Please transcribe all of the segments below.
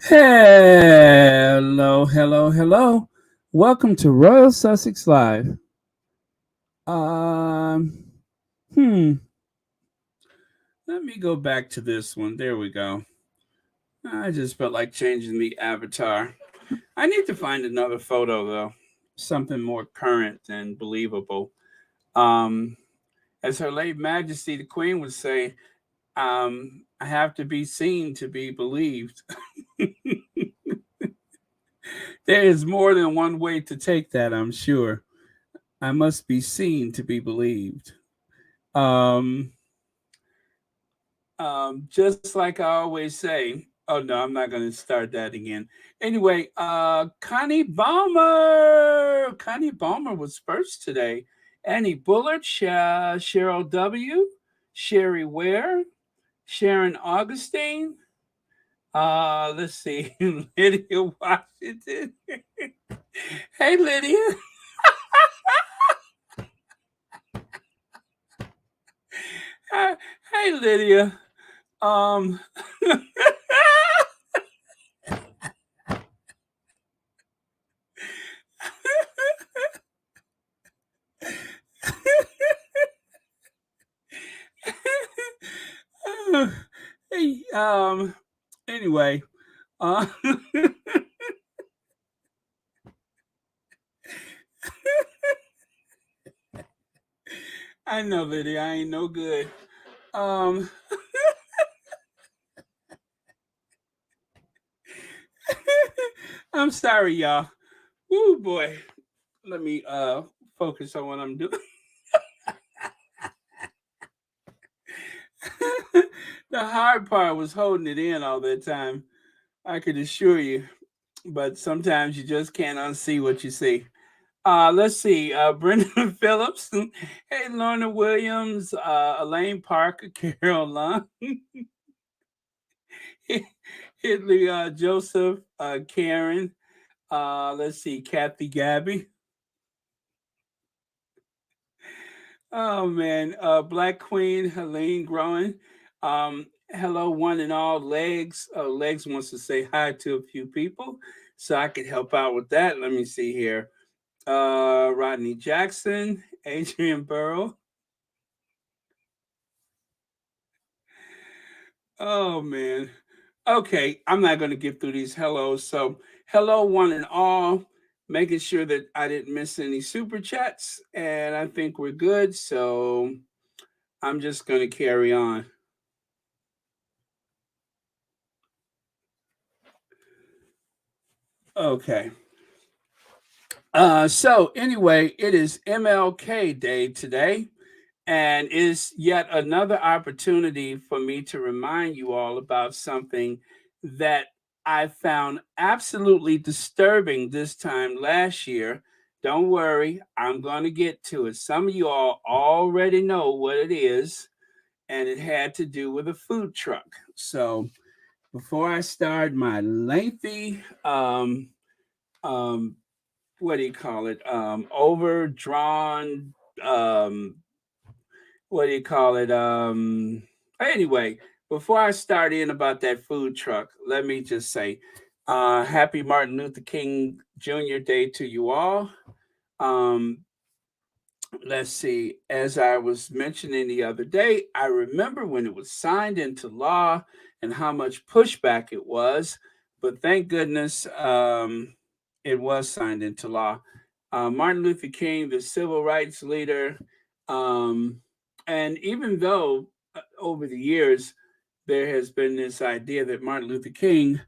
Hello, hello, hello. Welcome to Royal Sussex Live. Um, hmm. Let me go back to this one. There we go. I just felt like changing the avatar. I need to find another photo though, something more current and believable. Um, as Her late Majesty the Queen would say, I have to be seen to be believed. There is more than one way to take that, I'm sure. I must be seen to be believed. Um, just like I always say. Oh no, I'm not going to start that again. Anyway, Connie Balmer. Connie Balmer was first today. Annie Bullard, Cheryl W., Sherry Ware, Sharon Augustine. Let's see, Lydia Washington. Hey, Lydia. Hey, Lydia. Um, hey, anyway, uh, I know, Lydia, I ain't no good. Um, I'm sorry, y'all. Woo, boy. Let me focus on what I'm doing. The hard part was holding it in all that time. I could assure you, but sometimes you just can't unsee what you see. Let's see. Brendan Phillips. Hey, Lorna Williams. Elaine Parker. Carol Long. Hidley Joseph. Karen. Let's see. Kathy Gabby. Oh, man. Black Queen. Helene Groen. Hello, one and all. Legs. Legs wants to say hi to a few people. So I could help out with that. Let me see here. Rodney Jackson. Adrian Burrow. Oh man. Okay, I'm not going to get through these hellos. So, hello one and all. Making sure that I didn't miss any super chats, and I think we're good. So, I'm just going to carry on. Okay. So anyway, it is MLK Day today, and is yet another opportunity for me to remind you all about something that I found absolutely disturbing this time last year. Don't worry, I'm going to get to it. Some of you all already know what it is, and it had to do with a food truck. So before I start my lengthy um, what do you call it? Overdrawn. Um, what do you call it? Anyway, before I start in about that food truck, let me just say, happy Martin Luther King Jr. Day to you all. Um, let's see. As I was mentioning the other day, I remember when it was signed into law and how much pushback it was, but thank goodness it was signed into law. Martin Luther King, the civil rights leader, um, and even though over the years there has been this idea that Martin Luther King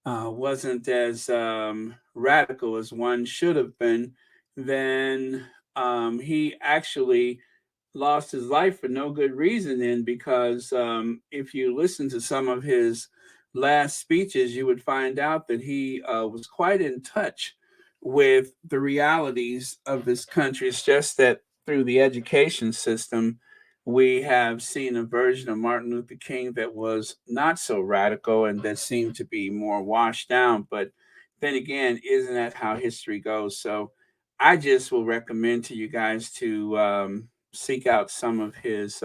wasn't as radical as one should have been, then he actually lost his life for no good reason. And because if you listen to some of his last speeches, you would find out that he was quite in touch with the realities of this country. It's just that through the education system, we have seen a version of Martin Luther King that was not so radical and that seemed to be more washed down. But then again, isn't that how history goes? So I just will recommend to you guys to seek out some of his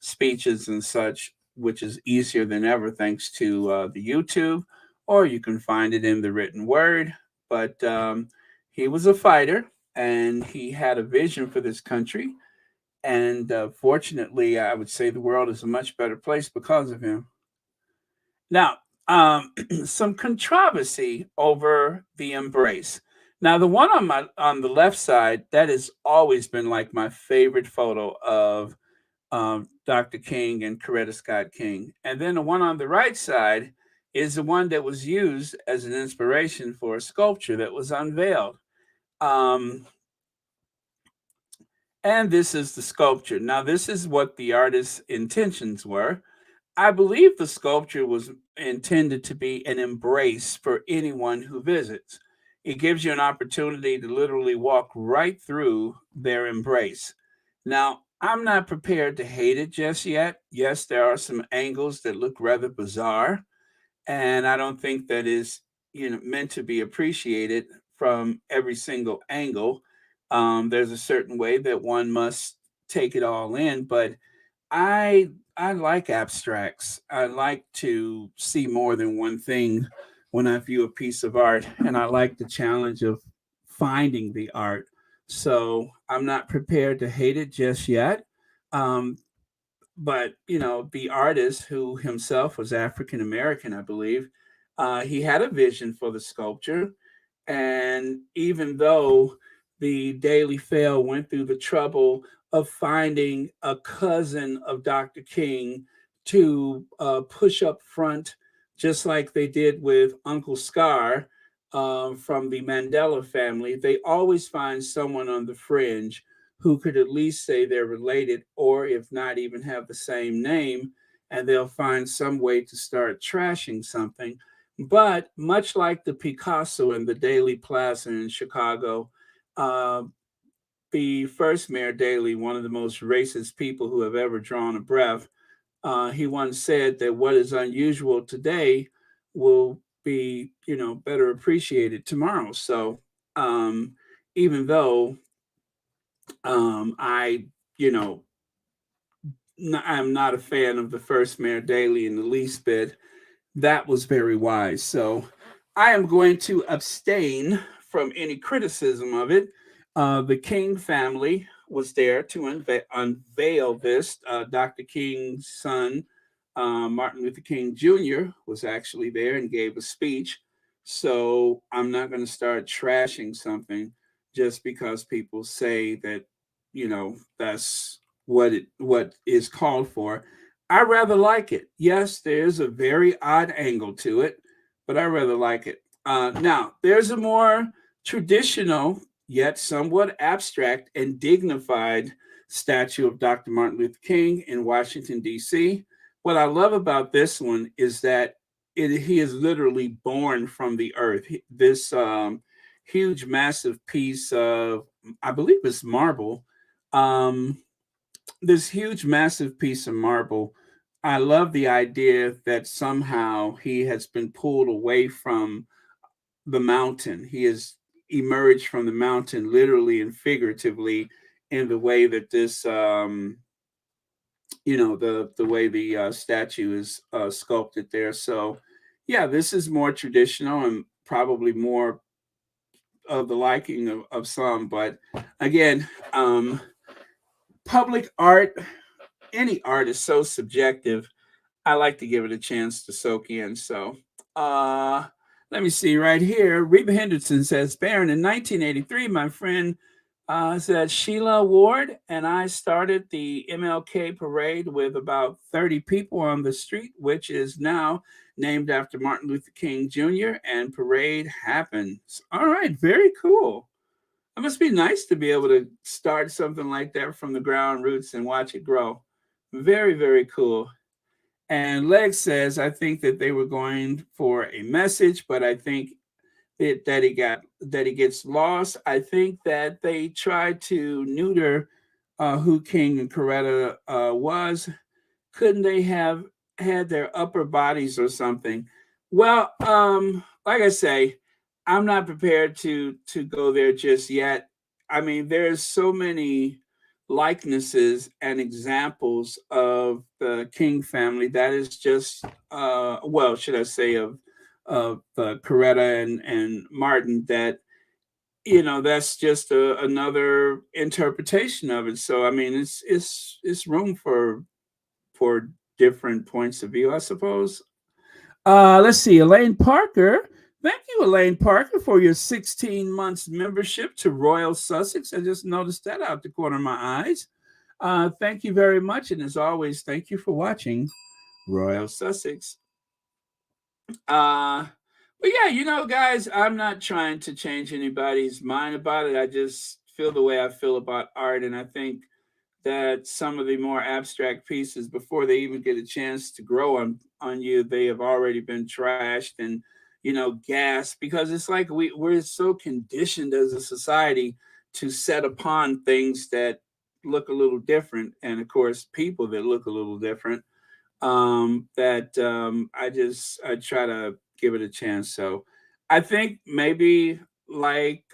speeches and such, which is easier than ever thanks to the YouTube, or you can find it in the written word. But he was a fighter, and he had a vision for this country. And fortunately, I would say the world is a much better place because of him. Now, some controversy over the embrace. Now, the one on the left side, that has always been like my favorite photo of Dr. King and Coretta Scott King. And then the one on the right side is the one that was used as an inspiration for a sculpture that was unveiled. Um, and this is the sculpture. Now, this is what the artist's intentions were. I believe the sculpture was intended to be an embrace for anyone who visits. It gives you an opportunity to literally walk right through their embrace. Now, I'm not prepared to hate it just yet. Yes, there are some angles that look rather bizarre, and I don't think that is, meant to be appreciated from every single angle. There's a certain way that one must take it all in, but I I like abstracts. I like to see more than one thing when I view a piece of art, and I like the challenge of finding the art. So I'm not prepared to hate it just yet. Um, but the artist, who himself was African American, I believe, he had a vision for the sculpture. And even though the Daily Fail went through the trouble of finding a cousin of Dr. King to push up front, just like they did with Uncle Scar from the Mandela family, they always find someone on the fringe who could at least say they're related, or if not, even have the same name, and they'll find some way to start trashing something. But much like the Picasso and the Daley Plaza in Chicago, uh, the first Mayor Daley, one of the most racist people who have ever drawn a breath, he once said that what is unusual today will be, better appreciated tomorrow. So um, even though I, you know, I'm not a fan of the first Mayor Daley in the least bit, that was very wise. So I am going to abstain from any criticism of it. The King family was there to unveil this. Dr. King's son, Martin Luther King Jr., was actually there and gave a speech. So I'm not going to start trashing something just because people say that, that's what is called for. I rather like it. Yes, there's a very odd angle to it, but I rather like it. Now, there's a more traditional, yet somewhat abstract and dignified statue of Dr. Martin Luther King in Washington, D.C. What I love about this one is that he is literally born from the earth. This huge, massive piece of, I believe it's marble. Um, this huge, massive piece of marble. I love the idea that somehow he has been pulled away from the mountain. He has emerged from the mountain, literally and figuratively, in the way that this, the way the statue is sculpted there. So, yeah, this is more traditional and probably more of the liking of some. But again, public art, any art is so subjective. I like to give it a chance to soak in. So, uh, let me see right here. Reba Henderson says, Baron, in 1983, my friend said Sheila Ward and I started the MLK parade with about 30 people on the street, which is now named after Martin Luther King Jr., and parade happens. All right, very cool. It must be nice to be able to start something like that from the ground roots and watch it grow. Very, very cool. And Leg says, I think that they were going for a message, but I think that he gets lost. I think that they tried to neuter who King and Coretta was. Couldn't they have had their upper bodies or something? Well, like I say, I'm not prepared to go there just yet. I mean, there's so many likenesses and examples of the King family that is just well, should I say, Coretta and Martin, that that's just another interpretation of it. So I mean, it's room for different points of view, I suppose. Let's see, Elaine Parker. Thank you, Elaine Parker, for your 16 months membership to Royal Sussex. I just noticed that out the corner of my eyes. Thank you very much, and as always, thank you for watching Royal Sussex. Uh, but yeah, guys, I'm not trying to change anybody's mind about it. I just feel the way I feel about art, and I think that some of the more abstract pieces, before they even get a chance to grow on you, they have already been trashed and gassed, because it's like we're so conditioned as a society to set upon things that look a little different, and of course people that look a little different, that I try to give it a chance. So I think maybe, like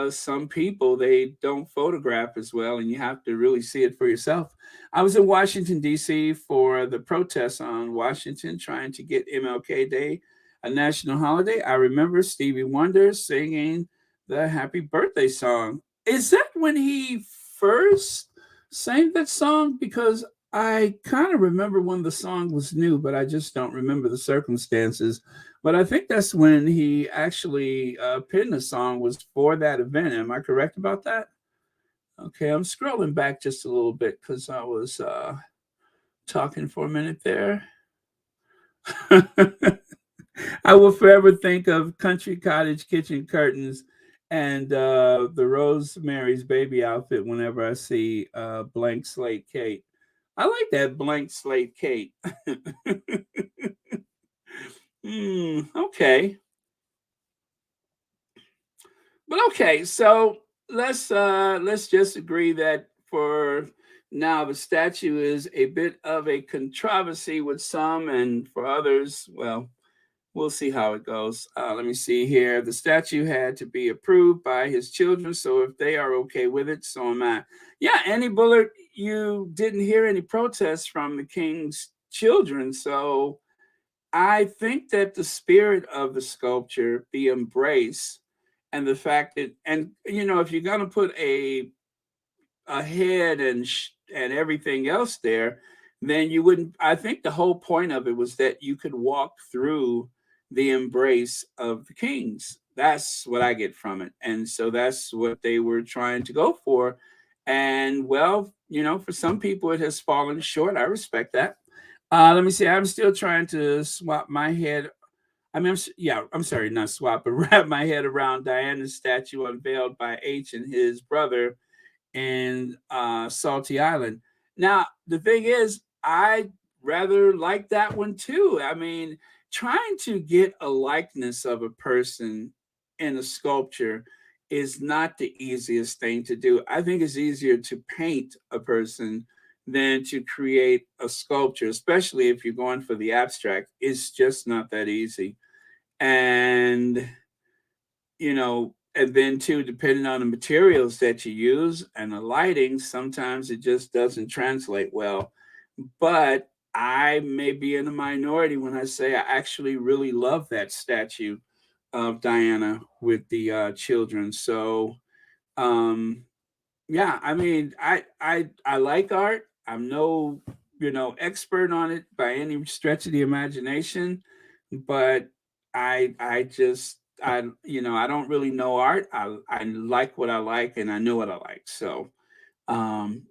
some people, they don't photograph as well, and you have to really see it for yourself. I was in Washington D.C. for the protests on Washington, trying to get MLK Day a national holiday. I remember Stevie Wonder singing the Happy Birthday song. Is that when he first sang that song? Because I kind of remember when the song was new, but I just don't remember the circumstances. But I think that's when he actually penned the song, was for that event. Am I correct about that? Okay, I'm scrolling back just a little bit because I was talking for a minute there. I will forever think of Country Cottage kitchen curtains and the Rosemary's Baby outfit whenever I see Blank Slate Kate. I like that Blank Slate Kate. Okay. But okay, so let's just agree that for now the statue is a bit of a controversy with some, and for others, well, we'll see how it goes. Let me see here. The statue had to be approved by his children, so if they are okay with it, so am I. Yeah, Annie Bullard, you didn't hear any protests from the king's children, so I think that the spirit of the sculpture, the embrace, and the fact that, and if you're going to put a head and everything else there, then you wouldn't. I think the whole point of it was that you could walk through the embrace of the kings. That's what I get from it, and so that's what they were trying to go for. And well, for some people it has fallen short. I respect that. Let me see. I'm still trying to swap my head. I mean, yeah, I'm sorry, not swap, but wrap my head around Diana's statue unveiled by H and his brother in Salty Island. Now, the thing is, I rather like that one too. I mean, trying to get a likeness of a person in a sculpture is not the easiest thing to do. I think it's easier to paint a person than to create a sculpture, especially if you're going for the abstract. It's just not that easy. And and then too, depending on the materials that you use and the lighting, sometimes it just doesn't translate well. But I may be in a minority when I say I actually really love that statue of Diana with the children. So um yeah, I mean, I like art. I'm no expert on it by any stretch of the imagination, but I just I don't really know art. I like what I like, and I know what I like. So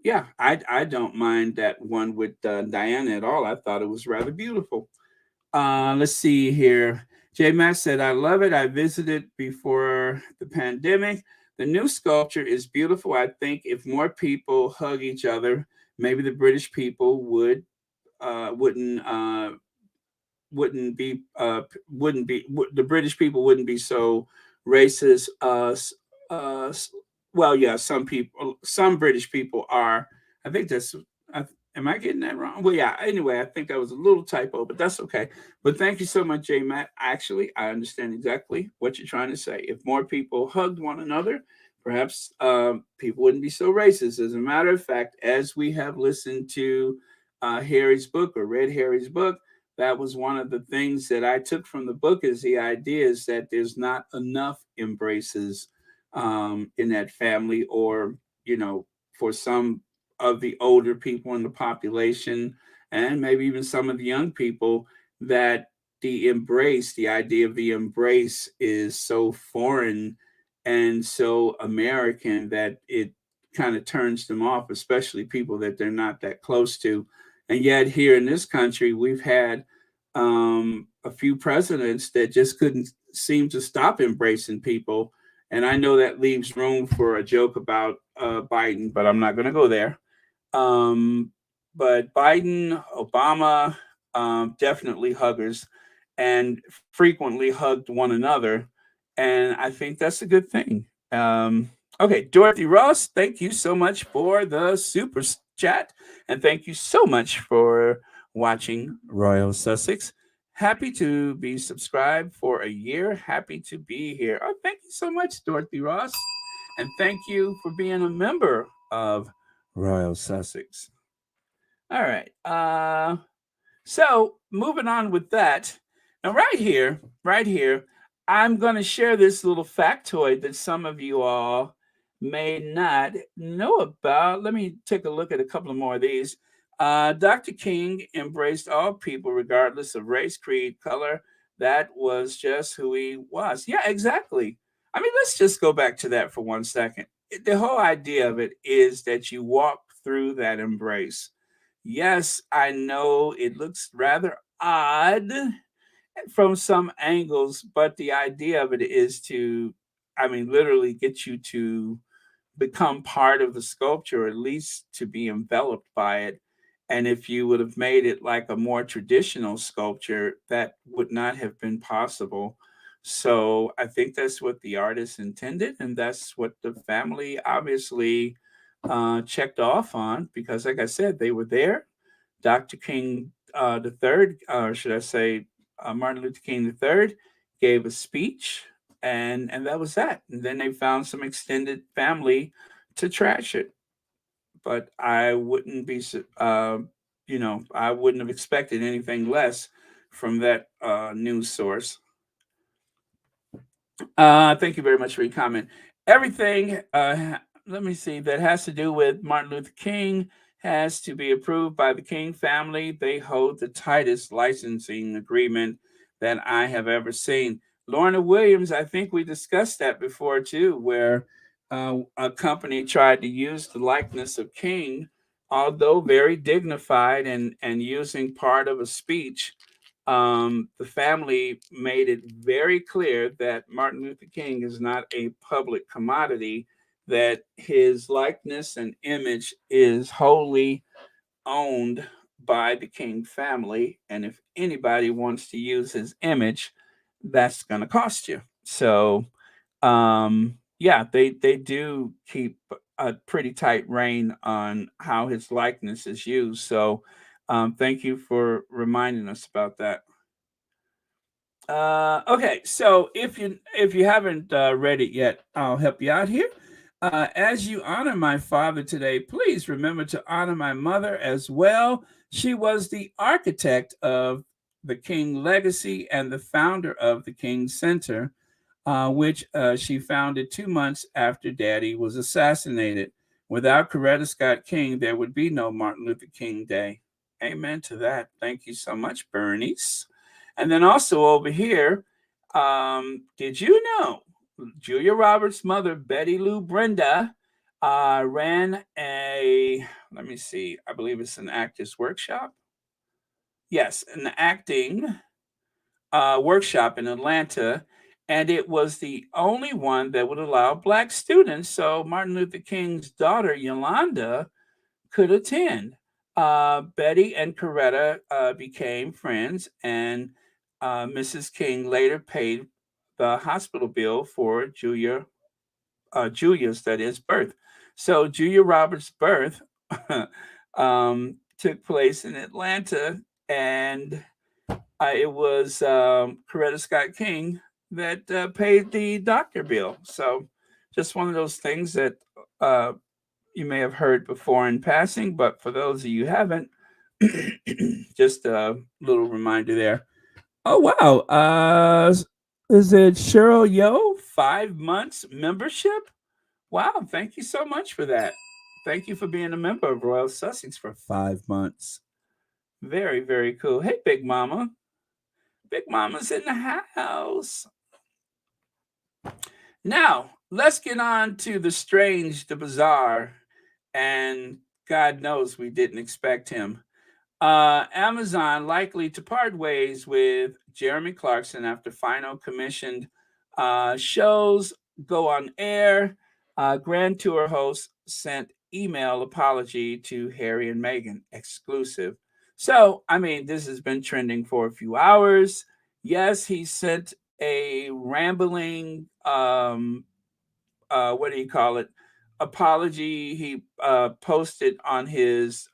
yeah, I don't mind that one with Diana at all. I thought it was rather beautiful. Let's see here. J Matt said, I love it. I visited before the pandemic. The new sculpture is beautiful. I think if more people hug each other, maybe the British people wouldn't be the British people wouldn't be so racist. Uh, well, yeah, some British people are. I think that's. Am I getting that wrong? Well, yeah. Anyway, I think that was a little typo, but that's okay. But thank you so much, J Matt. Actually, I understand exactly what you're trying to say. If more people hugged one another, perhaps people wouldn't be so racist. As a matter of fact, as we have listened to Harry's book or read Harry's book, that was one of the things that I took from the book, is the idea is that there's not enough embraces in that family, or for some of the older people in the population, and maybe even some of the young people, that the idea of the embrace is so foreign and so American that it kind of turns them off, especially people that they're not that close to. And yet, here in this country, we've had a few presidents that just couldn't seem to stop embracing people. And I know that leaves room for a joke about Biden, but I'm not going to go there. Um, but Biden, Obama, definitely huggers, and frequently hugged one another. And I think that's a good thing. Okay, Dorothy Ross, thank you so much for the super chat. And thank you so much for watching Royal Sussex. Happy to be subscribed for a year. Happy to be here. Oh, thank you so much, Dorothy Ross. And thank you for being a member of Royal Sussex. All right. So moving on with that. Now, right here, I'm going to share this little factoid that some of you all may not know about. Let me take a look at a couple of more of these. Dr. King embraced all people, regardless of race, creed, color. That was just who he was. Yeah, exactly. I mean, let's just go back to that for 1 second. The whole idea of it is that you walk through that embrace. Yes, I know it looks rather odd from some angles, but the idea of it is to, I mean, literally get you to become part of the sculpture, or at least to be enveloped by it. And if you would have made it like a more traditional sculpture, that would not have been possible. So I think that's what the artist intended, and that's what the family obviously checked off on, because, like I said, they were there. Dr. King the third, or should I say, Martin Luther King the third, gave a speech, and that was that. And then they found some extended family to trash it. But I wouldn't be, I wouldn't have expected anything less from that news source. Thank you very much for your comment. Everything, let me see, that has to do with Martin Luther King has to be approved by the King family. They hold the tightest licensing agreement that I have ever seen. Lorna Williams, I think we discussed that before too, where a company tried to use the likeness of King, although very dignified and using part of a speech. The family made it very clear that Martin Luther King is not a public commodity, that his likeness and image is wholly owned by the King family. And if anybody wants to use his image, that's going to cost you. So, yeah, they do keep a pretty tight rein on how his likeness is used. So, thank you for reminding us about that. Okay, so if you haven't read it yet, I'll help you out here. As you honor my father today, please remember to honor my mother as well. She was the architect of the King legacy and the founder of the King Center, which she founded 2 months after Daddy was assassinated. Without Coretta Scott King, there would be no Martin Luther King Day. Amen to that. Thank you so much, Bernice. And then also over here, did you know Julia Roberts' mother, Betty Lou Brenda, ran a, let me see, I believe it's an actors workshop. Yes, an acting workshop in Atlanta. And it was the only one that would allow Black students. So Martin Luther King's daughter, Yolanda, could attend. Betty and Coretta became friends, and Mrs. King later paid the hospital bill for Julia's, that is, birth. So Julia Roberts' birth took place in Atlanta, and it was Coretta Scott King that paid the doctor bill. So just one of those things that you may have heard before in passing, but for those of you who haven't, Just a little reminder there. Oh wow. Is it Cheryl Yo? 5 months membership? Wow, thank you so much for that. Thank you for being a member of Royal Sussex for 5 months. Very, very cool. Hey, Big Mama. Big Mama's in the house. Now, let's get on to the strange, the bizarre, and God knows we didn't expect him. Amazon likely to part ways with Jeremy Clarkson after final commissioned shows go on air. Grand Tour host sent email apology to Harry and Meghan, exclusive. So, I mean, this has been trending for a few hours. Yes, he sent a rambling what do you call it, apology. He posted on his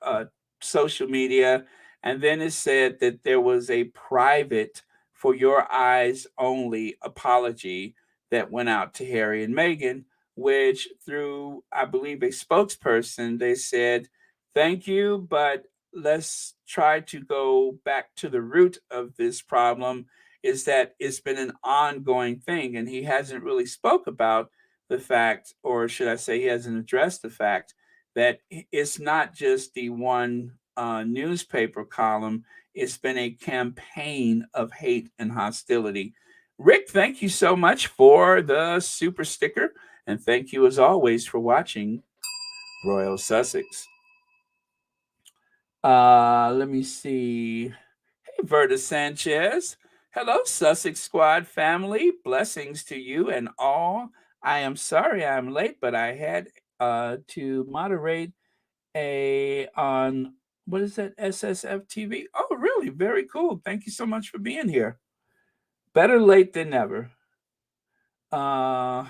social media, and then it said that there was a private, for your eyes only apology that went out to Harry and Meghan, which through, I believe, a spokesperson, they said, thank you, but let's try to go back to the root of this problem, is that it's been an ongoing thing, and he hasn't really spoke about the fact, or should I say, he hasn't addressed the fact that it's not just the one newspaper column, it's been a campaign of hate and hostility. Rick, thank you so much for the super sticker. And thank you, as always, for watching Royal Sussex. Let me see. Hey, Verda Sanchez. Hello, Sussex Squad family. Blessings to you and all. I am sorry I'm late, but I had to moderate a on what is that, SSF TV? Oh, really? Very cool. Thank you so much for being here. Better late than never. Uh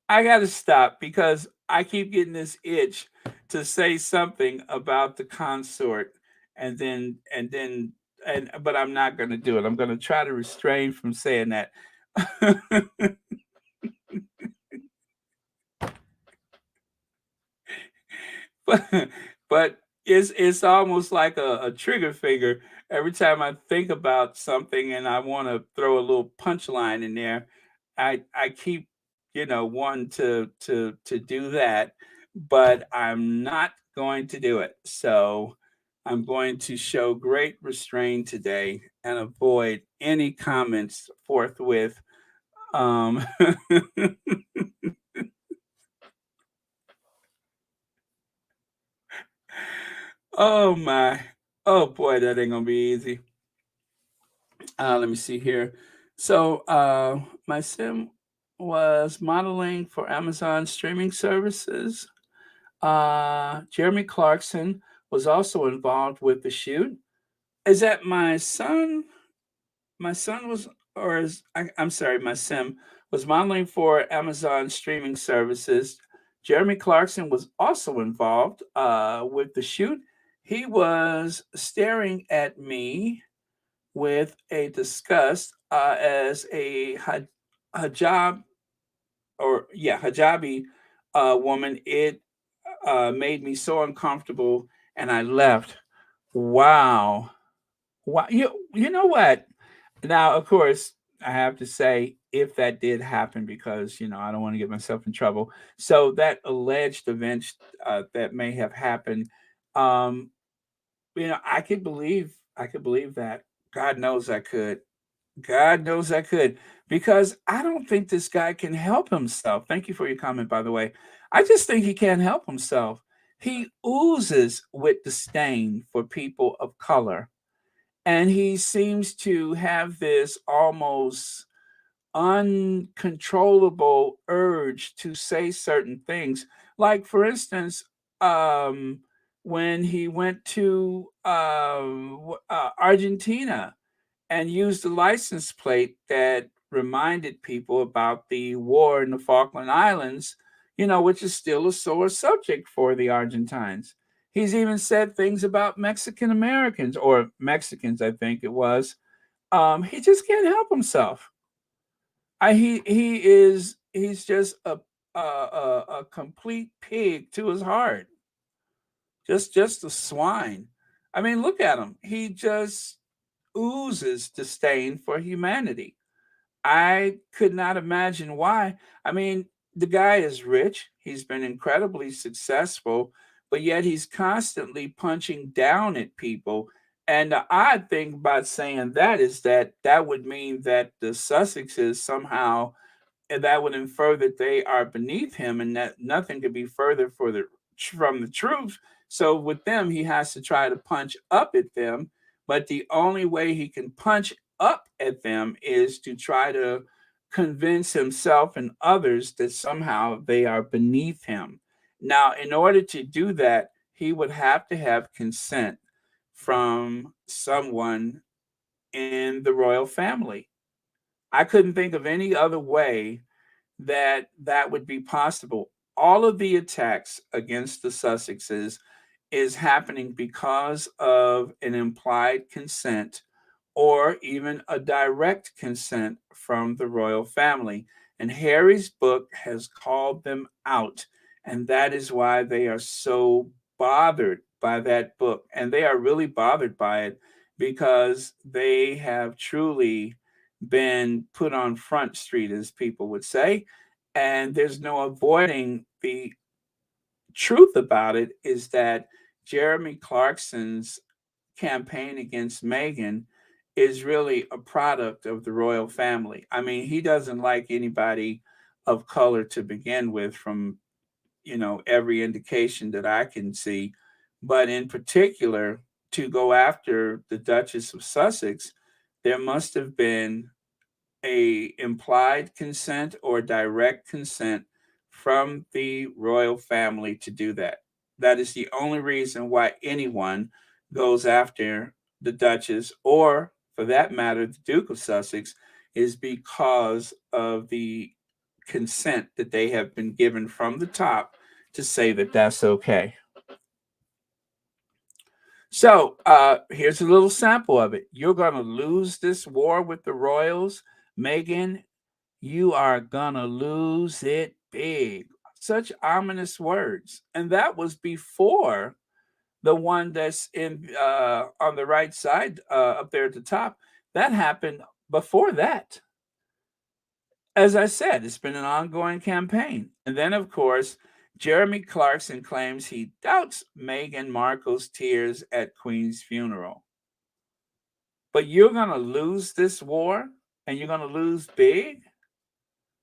I got to stop because I keep getting this itch to say something about the consort, and but I'm not going to do it. I'm going to try to restrain from saying that. but but it's almost like a trigger finger every time I think about something and I want to throw a little punchline in there. I keep, wanting to do that, but I'm not going to do it. So I'm going to show great restraint today and avoid any comments forthwith. Um, oh my, oh boy, that ain't gonna be easy. Let me see here. So, my sim was modeling for Amazon streaming services. Jeremy Clarkson was also involved with the shoot. Is that my son? My son was, or I'm sorry, my sim was modeling for Amazon streaming services. Jeremy Clarkson was also involved with the shoot. He was staring at me with a disgust as a hijab, or yeah, hijabi woman. It made me so uncomfortable, and I left. Wow, wow. You know what? Now, of course, I have to say, if that did happen, because I don't want to get myself in trouble. So that alleged event that may have happened, um, I could believe that. God knows I could. God knows I could, because I don't think this guy can help himself. Thank you for your comment, by the way. I just think he can't help himself. He oozes with disdain for people of color, and he seems to have this almost uncontrollable urge to say certain things. Like, for instance, um, when he went to Argentina and used a license plate that reminded people about the war in the Falkland Islands, which is still a sore subject for the Argentines. He's even said things about Mexican Americans, or Mexicans, I think it was. He just can't help himself. He's just a complete pig to his heart. just a swine. I mean, look at him. He just oozes disdain for humanity. I could not imagine why. I mean, the guy is rich, he's been incredibly successful, but yet he's constantly punching down at people. And the odd thing about saying that is that that would mean that the Sussexes somehow, and that would infer that they are beneath him and that nothing could be further from the truth. So with them, he has to try to punch up at them, but the only way he can punch up at them is to try to convince himself and others that somehow they are beneath him. Now, in order to do that, he would have to have consent from someone in the royal family. I couldn't think of any other way that that would be possible. All of the attacks against the Sussexes is happening because of an implied consent or even a direct consent from the royal family. And Harry's book has called them out. And that is why they are so bothered by that book. And they are really bothered by it because they have truly been put on Front Street, as people would say. And there's no avoiding the truth about it is that Jeremy Clarkson's campaign against Meghan is really a product of the royal family. I mean, he doesn't like anybody of color to begin with, from every indication that I can see, but in particular to go after the Duchess of Sussex, there must have been a implied consent or direct consent from the royal family to do that. That is the only reason why anyone goes after the Duchess, or for that matter, the Duke of Sussex, is because of the consent that they have been given from the top to say that that's okay. So here's a little sample of it. You're going to lose this war with the royals, Meghan. You are gonna lose it big. Such ominous words. And that was before the one that's in on the right side up there at the top. That happened before that. As I said, it's been an ongoing campaign. And then, of course, Jeremy Clarkson claims he doubts Meghan Markle's tears at Queen's funeral. But you're going to lose this war and you're going to lose big?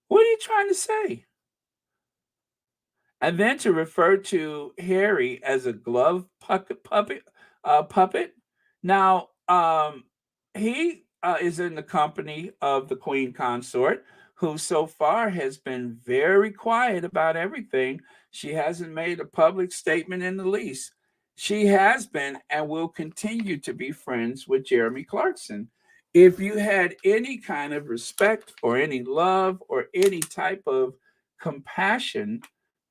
What are you trying to say? And then to refer to Harry as a glove puppet. Now, he is in the company of the Queen Consort, who so far has been very quiet about everything. She hasn't made a public statement in the least. She has been and will continue to be friends with Jeremy Clarkson. If you had any kind of respect or any love or any type of compassion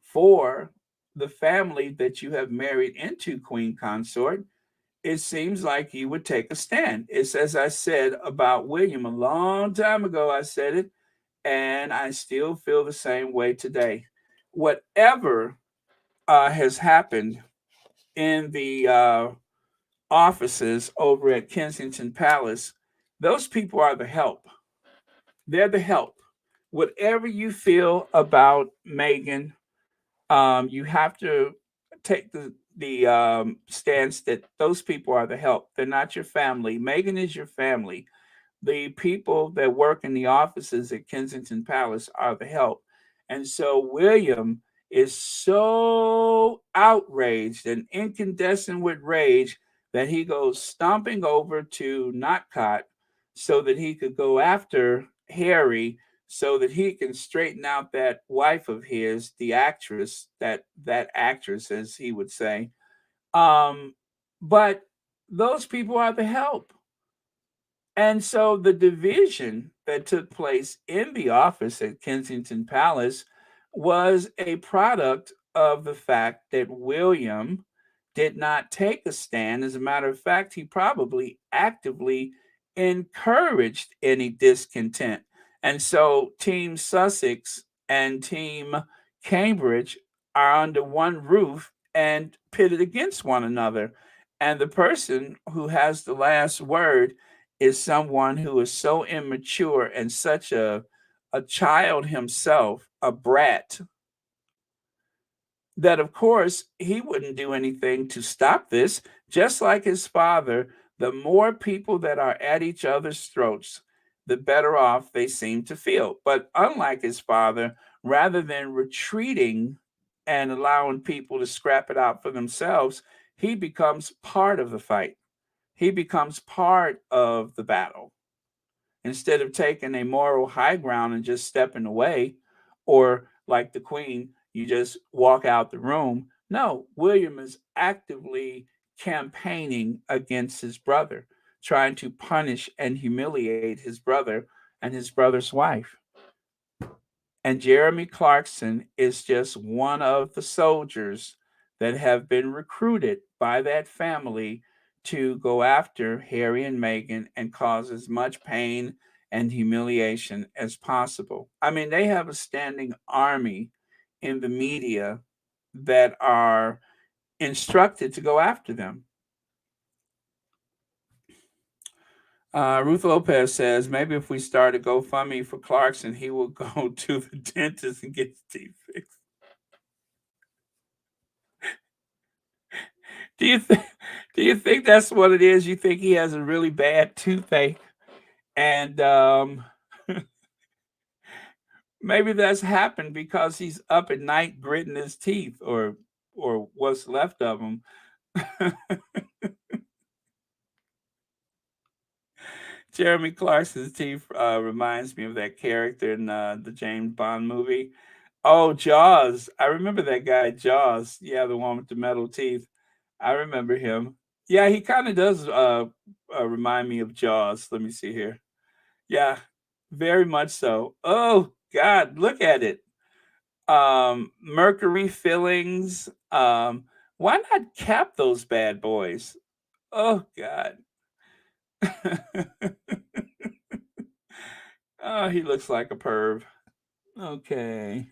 for the family that you have married into, Queen Consort, it seems like you would take a stand. It's as I said about William a long time ago, I said it, and I still feel the same way today. Whatever has happened in the offices over at Kensington Palace, those people are the help. They're the help. Whatever you feel about Meghan, you have to take the stance that those people are the help. They're not your family. Meghan is your family. The people that work in the offices at Kensington Palace are the help. And so William is so outraged and incandescent with rage that he goes stomping over to Notcott so that he could go after Harry, so that he can straighten out that wife of his, the actress, that actress, as he would say. Um, but those people are the help. And so the division that took place in the office at Kensington Palace was a product of the fact that William did not take a stand. As a matter of fact, he probably actively encouraged any discontent. And so Team Sussex and Team Cambridge are under one roof and pitted against one another. And the person who has the last word is someone who is so immature and such a child himself, a brat, that of course he wouldn't do anything to stop this. Just like his father, the more people that are at each other's throats, the better off they seem to feel. But unlike his father, rather than retreating and allowing people to scrap it out for themselves, he becomes part of the fight. He becomes part of the battle. Instead of taking a moral high ground and just stepping away, or like the queen, you just walk out the room. No, William is actively campaigning against his brother, trying to punish and humiliate his brother and his brother's wife. And Jeremy Clarkson is just one of the soldiers that have been recruited by that family to go after Harry and Meghan and cause as much pain and humiliation as possible. I mean, they have a standing army in the media that are instructed to go after them. Ruth Lopez says maybe if we start a GoFundMe for Clarkson, he will go to the dentist and get his teeth fixed. Do you think? Do you think that's what it is? You think he has a really bad toothache, and maybe that's happened because he's up at night gritting his teeth, or what's left of them. Jeremy Clarkson's teeth reminds me of that character in the James Bond movie. Oh, Jaws! I remember that guy, Jaws. Yeah, the one with the metal teeth. I remember him. Yeah, he kind of does remind me of Jaws. Let me see here. Yeah, very much so. Oh God, look at it. Mercury fillings. Why not cap those bad boys? Oh God. Oh, he looks like a perv. Okay.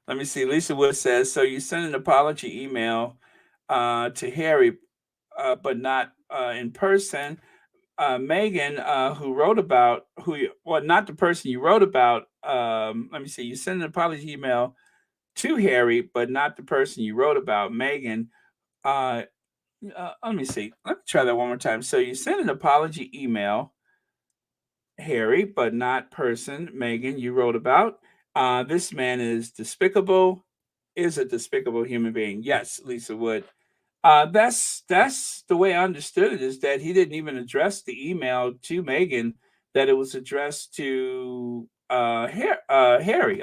Let me see. Lisa Wood says, so you sent an apology email to Harry, but not in person. Meghan, who wrote about well, not the person you wrote about. Let me see. You sent an apology email to Harry, but not the person you wrote about. Meghan. Uh, Let me see. Let me try that one more time. So you sent an apology email, Harry, but not person. Meghan, you wrote about. This man is despicable. Is a despicable human being. Yes, Lisa Wood. That's the way I understood it, is that he didn't even address the email to Meghan, that it was addressed to Harry.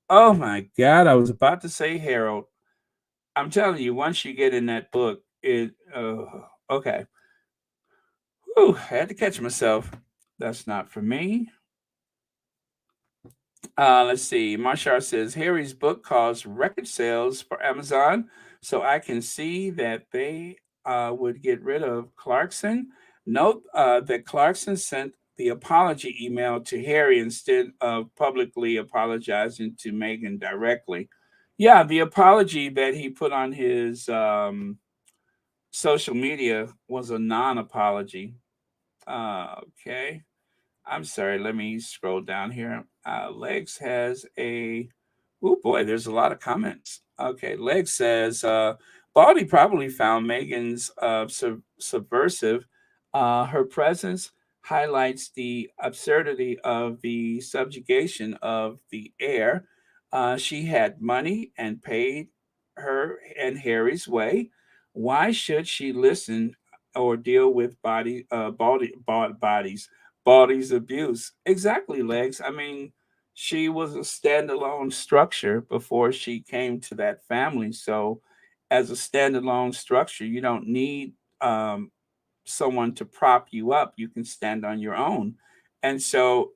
Oh my God, I was about to say Harold. I'm telling you, once you get in that book, it okay. Whew, I had to catch myself. That's not for me. Let's see. Marshall says Harry's book caused record sales for Amazon, so I can see that they would get rid of Clarkson. Note that Clarkson sent the apology email to Harry instead of publicly apologizing to Meghan directly. Yeah, the apology that he put on his social media was a non apology. Okay. I'm sorry. Let me scroll down here. Legs has a. Oh boy, there's a lot of comments. Okay, Legs says Baldy probably found Megan's subversive. Her presence highlights the absurdity of the subjugation of the heir. She had money and paid her and Harry's way. Why should she listen or deal with Baldy's abuse? Exactly, Legs. I mean, she was a standalone structure before she came to that family. So, as a standalone structure, you don't need someone to prop you up. You can stand on your own. And so,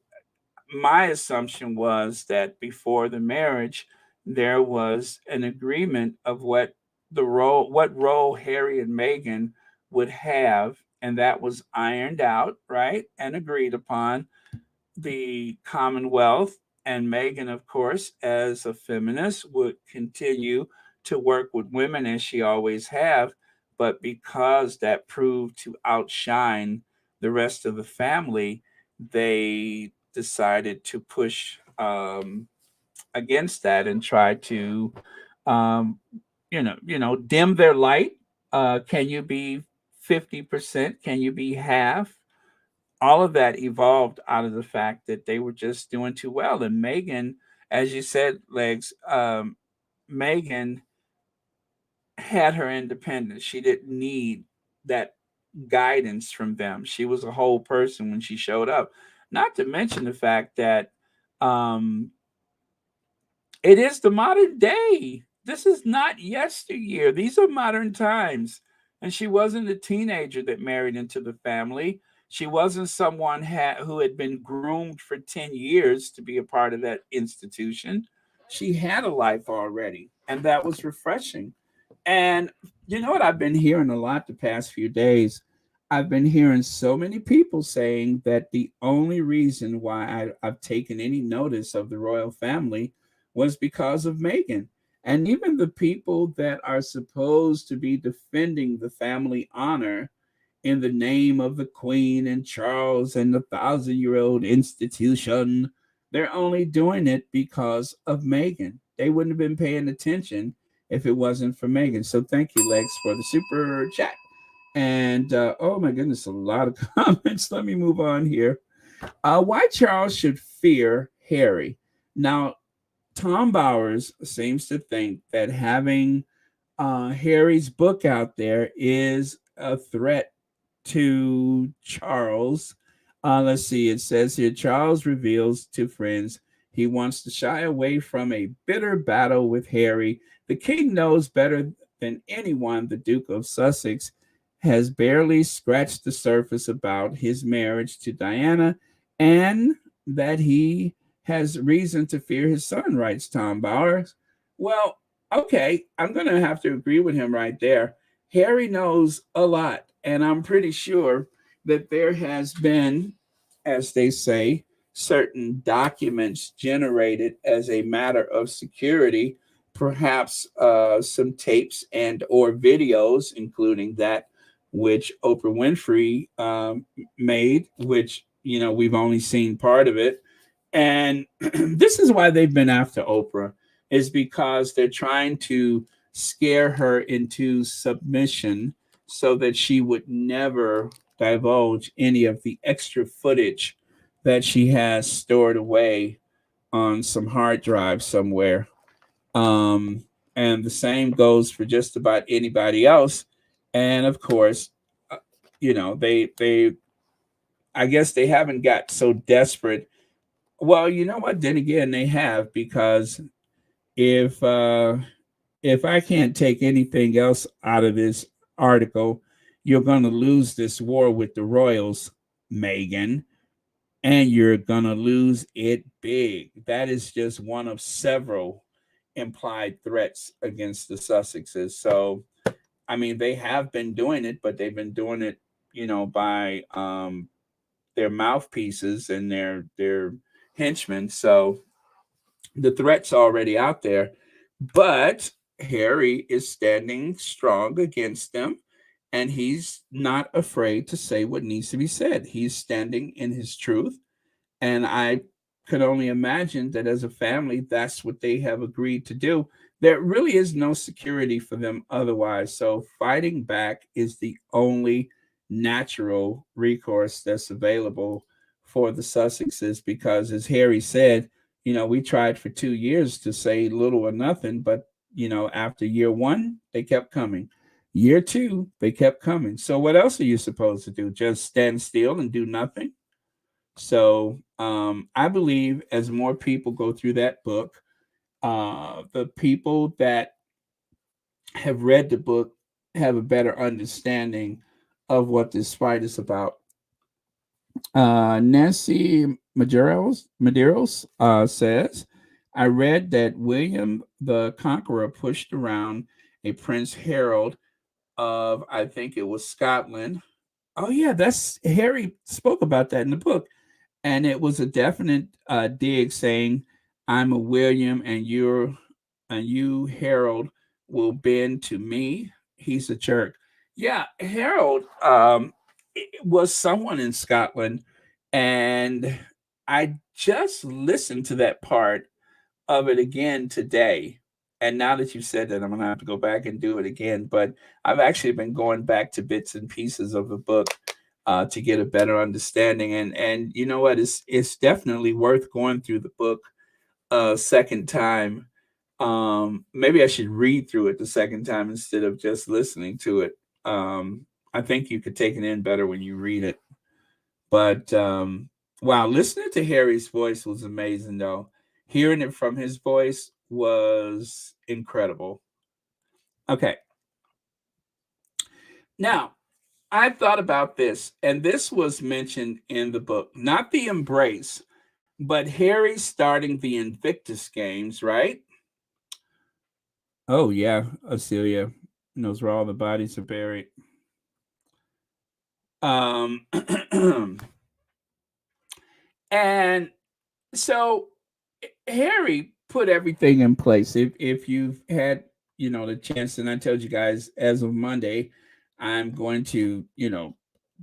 my assumption was that before the marriage, there was an agreement of what role Harry and Meghan would have, and that was ironed out, right, and agreed upon. The Commonwealth and Meghan, of course, as a feminist, would continue to work with women as she always have, but because that proved to outshine the rest of the family, they decided to push against that and try to um, dim their light. Can you be 50%? Can you be half? All of that evolved out of the fact that they were just doing too well. And Meghan, as you said, Legs, Meghan had her independence. She didn't need that guidance from them. She was a whole person when she showed up. Not to mention the fact that um, it is the modern day. This is not yesteryear. These are modern times. And she wasn't a teenager that married into the family. She wasn't someone who had been groomed for 10 years to be a part of that institution. She had a life already, and that was refreshing. And you know what I've been hearing a lot the past few days? I've been hearing so many people saying that the only reason why I've taken any notice of the royal family was because of Meghan. And even the people that are supposed to be defending the family honor in the name of the Queen and Charles and the thousand-year-old institution, they're only doing it because of Meghan. They wouldn't have been paying attention if it wasn't for Meghan. So thank you, Lex, for the super chat. And oh my goodness, a lot of comments. Let me move on here. Why Charles should fear Harry. Now, Tom Bowers seems to think that having Harry's book out there is a threat to Charles. Let's see, it says here Charles reveals to friends he wants to shy away from a bitter battle with Harry. The king knows better than anyone the Duke of Sussex has barely scratched the surface about his marriage to Diana and that he has reason to fear his son, writes Tom Bowers. Well, okay, I'm going to have to agree with him right there. Harry knows a lot, and I'm pretty sure that there has been, as they say, certain documents generated as a matter of security, perhaps some tapes and or videos, including that which Oprah Winfrey made, which we've only seen part of it. And this is why they've been after Oprah, is because they're trying to scare her into submission so that she would never divulge any of the extra footage that she has stored away on some hard drive somewhere. Um, and the same goes for just about anybody else. And of course, uh, they I guess they haven't got so desperate. Well, you know what? Then again, they have, because if uh, if I can't take anything else out of this article, you're going to lose this war with the royals, Meghan, and you're going to lose it big. That is just one of several implied threats against the Sussexes. So, I mean, they have been doing it, but they've been doing it, by their mouthpieces and their henchmen. So the threat's already out there, but Harry is standing strong against them, and he's not afraid to say what needs to be said. He's standing in his truth, and I could only imagine that as a family, that's what they have agreed to do. There really is no security for them otherwise. So fighting back is the only natural recourse that's available for the Sussexes, because, as Harry said, we tried for 2 years to say little or nothing, but, after year one, they kept coming. Year two, they kept coming. So what else are you supposed to do? Just stand still and do nothing? So I believe as more people go through that book, the people that have read the book have a better understanding of what this fight is about. Nancy Medeiros says, I read that William the Conqueror pushed around a Prince Harold of, I think it was Scotland. Oh, yeah, that's Harry spoke about that in the book. And it was a definite dig saying, I'm a William and you Harold, will bend to me, he's a jerk. Yeah, Harold was someone in Scotland, and I just listened to that part of it again today. And now that you said that, I'm gonna have to go back and do it again. But I've actually been going back to bits and pieces of the book to get a better understanding. And you know what? It's definitely worth going through the book a second time. Maybe I should read through it the second time instead of just listening to it. I think you could take it in better when you read it. But wow, listening to Harry's voice was amazing, though. Hearing it from his voice was incredible. Okay, now I thought about this, and this was mentioned in the book, not the embrace, but Harry starting the Invictus Games, right? Oh yeah, Celia knows where all the bodies are buried. Um, and so Harry put everything in place. If you've had the chance, and I told you guys as of Monday, I'm going to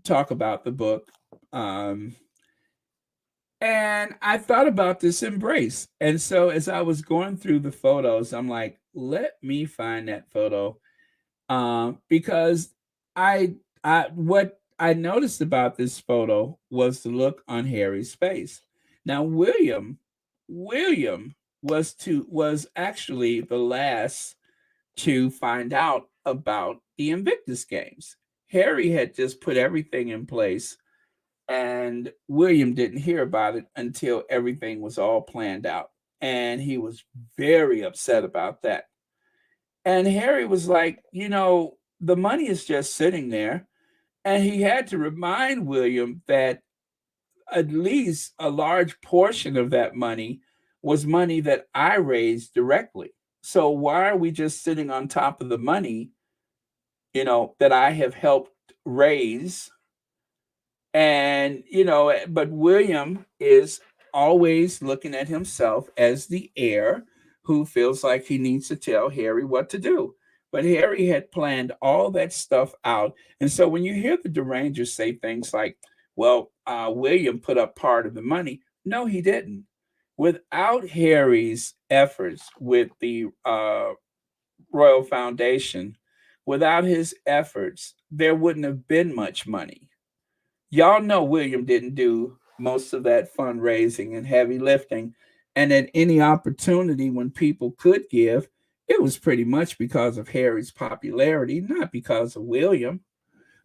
talk about the book. Um, and I thought about this embrace, and so as I was going through the photos, I'm like, let me find that photo, because I what I noticed about this photo was the look on Harry's face. Now William was actually the last to find out about the Invictus Games. Harry had just put everything in place, and William didn't hear about it until everything was all planned out, and he was very upset about that. And Harry was like, the money is just sitting there. And he had to remind William that at least a large portion of that money was money that I raised directly. So why are we just sitting on top of the money, that I have helped raise? And, but William is always looking at himself as the heir who feels like he needs to tell Harry what to do. But Harry had planned all that stuff out. And so when you hear the Derangers say things like, well, William put up part of the money, no, he didn't. Without Harry's efforts with the Royal Foundation, without his efforts, there wouldn't have been much money. Y'all know William didn't do most of that fundraising and heavy lifting. And at any opportunity when people could give, it was pretty much because of Harry's popularity, not because of William.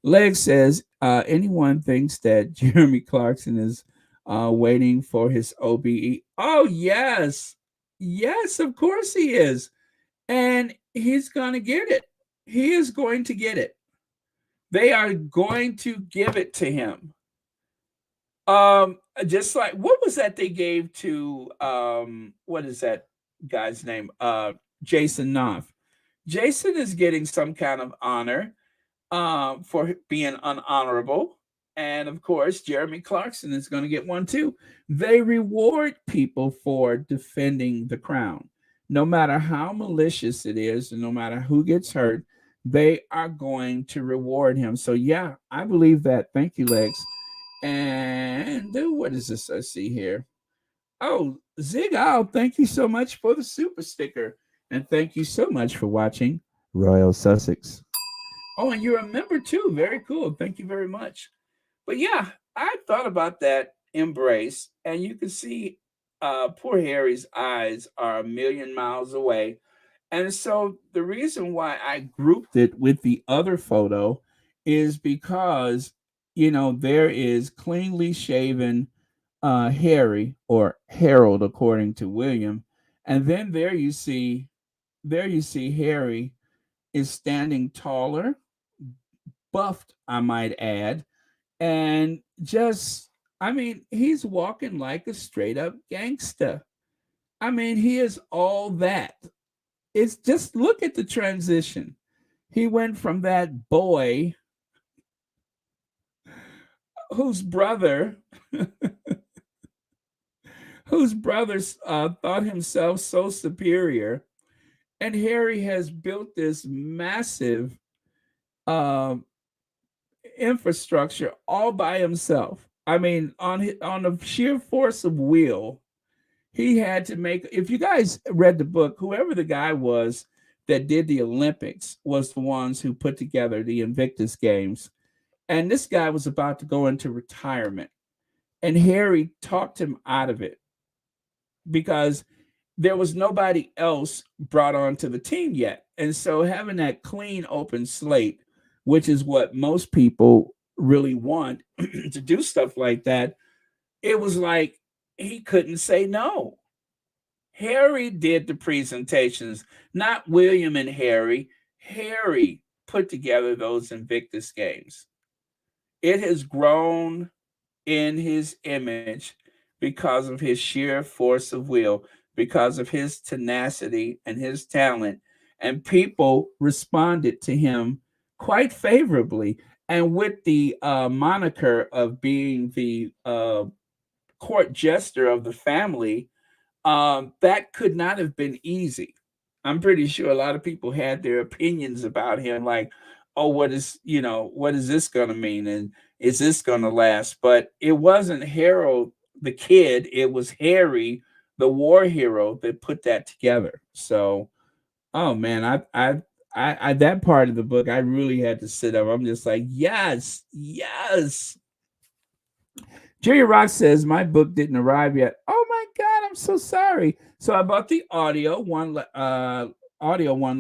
Leg says anyone thinks that Jeremy Clarkson is waiting for his OBE. Oh, yes. Yes, of course he is. And he's going to get it. He is going to get it. They are going to give it to him. Just like what was that they gave to what is that guy's name? Jason Knopf. Jason is getting some kind of honor for being unhonorable. And of course, Jeremy Clarkson is going to get one too. They reward people for defending the crown. No matter how malicious it is, and no matter who gets hurt, they are going to reward him. So, yeah, I believe that. Thank you, Lex. And what is this I see here? Oh, Zig Al, thank you so much for the super sticker. And thank you so much for watching Royal Sussex. Oh, and you're a member too. Very cool. Thank you very much. But yeah, I thought about that embrace, and you can see poor Harry's eyes are a million miles away. And so the reason why I grouped it with the other photo is because, there is cleanly shaven Harry or Harold, according to William. And then there you see Harry is standing taller, buffed, I might add, and just, I mean, he's walking like a straight up gangster. I mean, he is all that. It's just look at the transition. He went from that boy whose brother whose brothers thought himself so superior, And Harry has built this massive um, infrastructure all by himself. I mean, on the sheer force of will, he had to make. If you guys read the book, whoever the guy was that did the Olympics was the ones who put together the Invictus Games, and this guy was about to go into retirement, and Harry talked him out of it because there was nobody else brought onto the team yet. And so having that clean, open slate, which is what most people really want to do stuff like that, it was like he couldn't say no. Harry did the presentations, not William and Harry. Harry put together those Invictus Games. It has grown in his image because of his sheer force of will, because of his tenacity and his talent. And people responded to him quite favorably. And with the moniker of being the court jester of the family, that could not have been easy. I'm pretty sure a lot of people had their opinions about him, like, oh, what is this going to mean? And is this going to last? But it wasn't Harold the kid, it was Harry, the war hero, that put that together. So, oh man, I that part of the book, I really had to sit up. I'm just like, yes, yes. Jerry Rock says my book didn't arrive yet. Oh my God, I'm so sorry. So I bought the audio one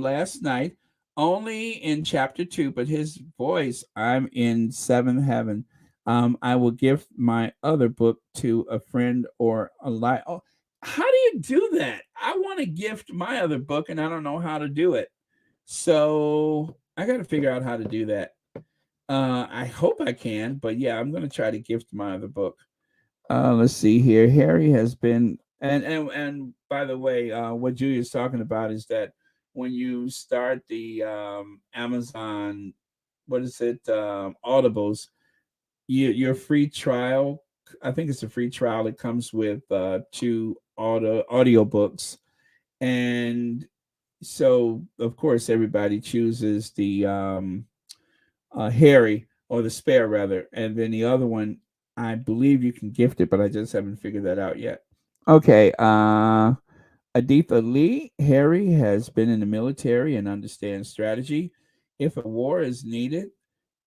last night, only in chapter 2, but his voice, I'm in seventh heaven. I will give my other book to a friend or a light. Oh, how do you do that? I want to gift my other book and I don't know how to do it. So I got to figure out how to do that. I hope I can, but yeah, I'm going to try to gift my other book. Let's see here. Harry has been, and by the way, what Julia's talking about is that when you start the Amazon, what is it, Audibles, your free trial. I think it's a free trial. It comes with two audio books, and so of course everybody chooses the Harry, or the spare rather, and then the other one, I believe you can gift it, but I just haven't figured that out yet. Okay, Aditha Lee, Harry has been in the military and understands strategy if a war is needed,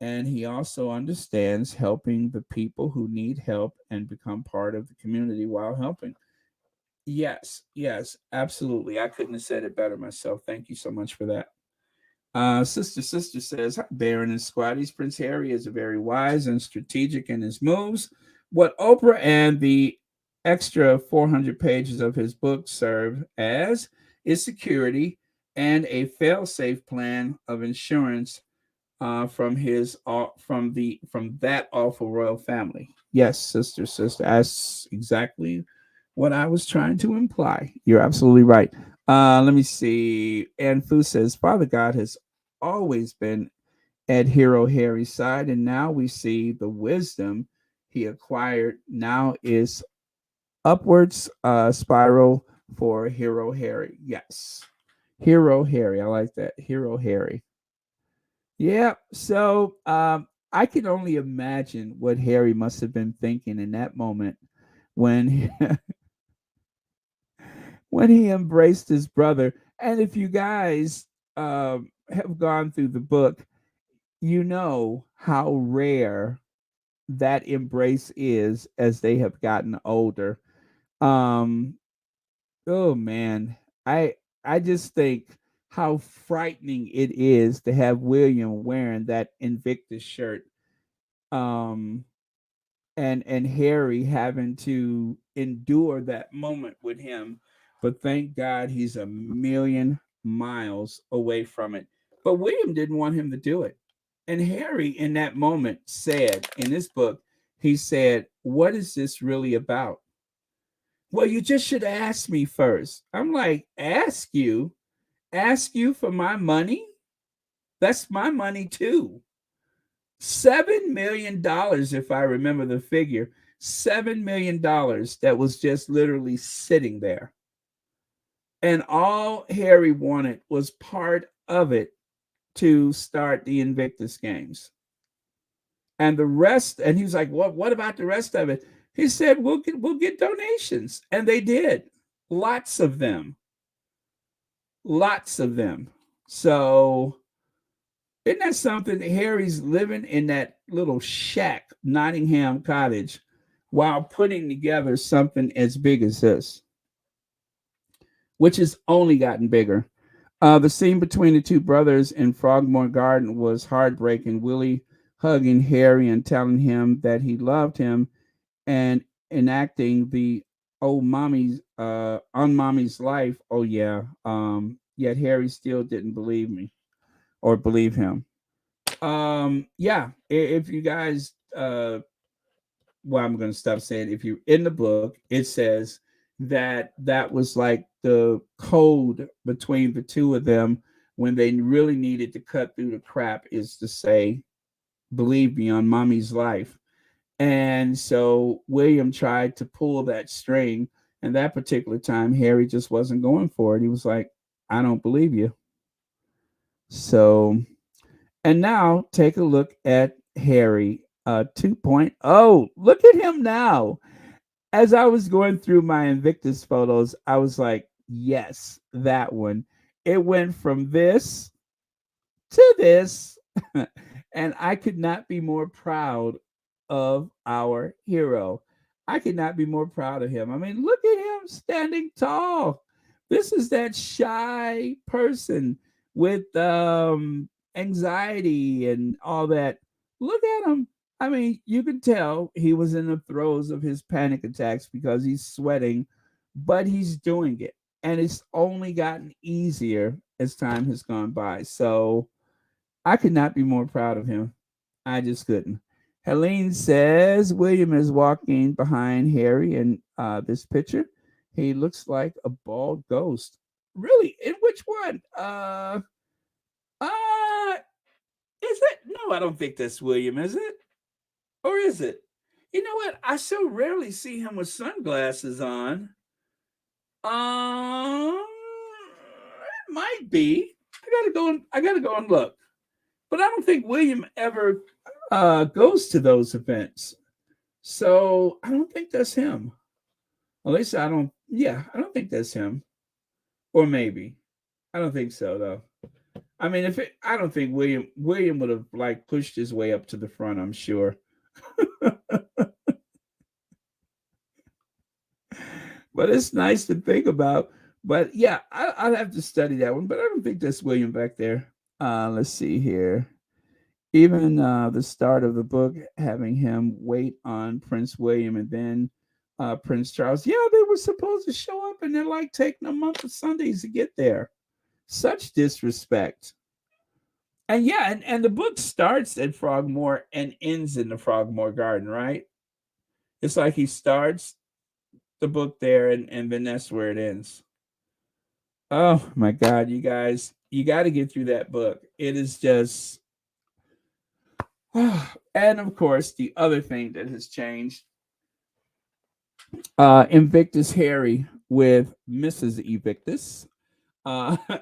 and he also understands helping the people who need help and become part of the community while helping. Yes, yes, absolutely. I couldn't have said it better myself. Thank you so much for that. Sister says, "Hi, Baron and Squatties. Prince Harry is very wise and strategic in his moves. What Oprah and the extra 400 pages of his book serve as is security and a fail-safe plan of insurance from that awful royal family." Yes, sister, that's exactly what I was trying to imply. You're absolutely right. Let me see. And Fu says, Father God has always been at Hero Harry's side, and now we see the wisdom he acquired now is upwards spiral for Hero Harry. Yes. Hero Harry. I like that. Hero Harry. Yeah. So I can only imagine what Harry must have been thinking in that moment when he, when he embraced his brother. And if you guys have gone through the book, you know how rare that embrace is as they have gotten older. Um, oh man, I I just think how frightening it is to have William wearing that Invictus shirt. Um, and Harry having to endure that moment with him. But thank God he's a million miles away from it. But William didn't want him to do it. And Harry, in that moment, said in his book, he said, "What is this really about?" Well, you just should ask me first. I'm like, ask you? Ask you for my money? That's my money too. $7 million, if I remember the figure, $7 million that was just literally sitting there. And all Harry wanted was part of it to start the Invictus Games. And the rest, and he was like, what about the rest of it? He said, we'll get donations. And they did. Lots of them. Lots of them. So isn't that something? Harry's living in that little shack, Nottingham Cottage, while putting together something as big as this, which has only gotten bigger. The scene between the two brothers in Frogmore Garden was heartbreaking. Willie hugging Harry and telling him that he loved him, and enacting the "oh mommy's on mommy's life." Oh yeah. Yet Harry still didn't believe me or believe him. Yeah. If you guys, well, I'm going to stop saying. If you're in the book, it says that that was like the code between the two of them when they really needed to cut through the crap is to say, "Believe me on mommy's life." And so William tried to pull that string, and that particular time Harry just wasn't going for it. He was like, "I don't believe you." So, and now take a look at Harry 2.0. Look at him now. As I was going through my Invictus photos, I was like, yes, that one. It went from this to this. And I could not be more proud of our hero. I could not be more proud of him. I mean, look at him standing tall. This is that shy person with anxiety and all that. Look at him. I mean, you could tell he was in the throes of his panic attacks because he's sweating, but he's doing it. And it's only gotten easier as time has gone by. So I could not be more proud of him. I just couldn't. Helene says William is walking behind Harry in this picture. He looks like a bald ghost. Really? In which one? Uh, is it? No, I don't think that's William, is it? Or is it? You know what? I so rarely see him with sunglasses on. It might be. I gotta go and look. But I don't think William ever goes to those events. So I don't think that's him. At least I don't. Yeah, I don't think that's him. Or maybe I don't think so though. I mean, I don't think William would have like pushed his way up to the front. I'm sure. But it's nice to think about. But yeah, I'll have to study that one. But I don't think that's William back there. Let's see here. Even the start of the book having him wait on Prince William and then Prince Charles. Yeah, they were supposed to show up and they're like taking a month of Sundays to get there. Such disrespect. And yeah, and the book starts at Frogmore and ends in the Frogmore Garden, right? It's like he starts the book there and then that's where it ends. Oh my God, you guys, you got to get through that book. It is just and of course, the other thing that has changed, Invictus Harry with Mrs. Evictus,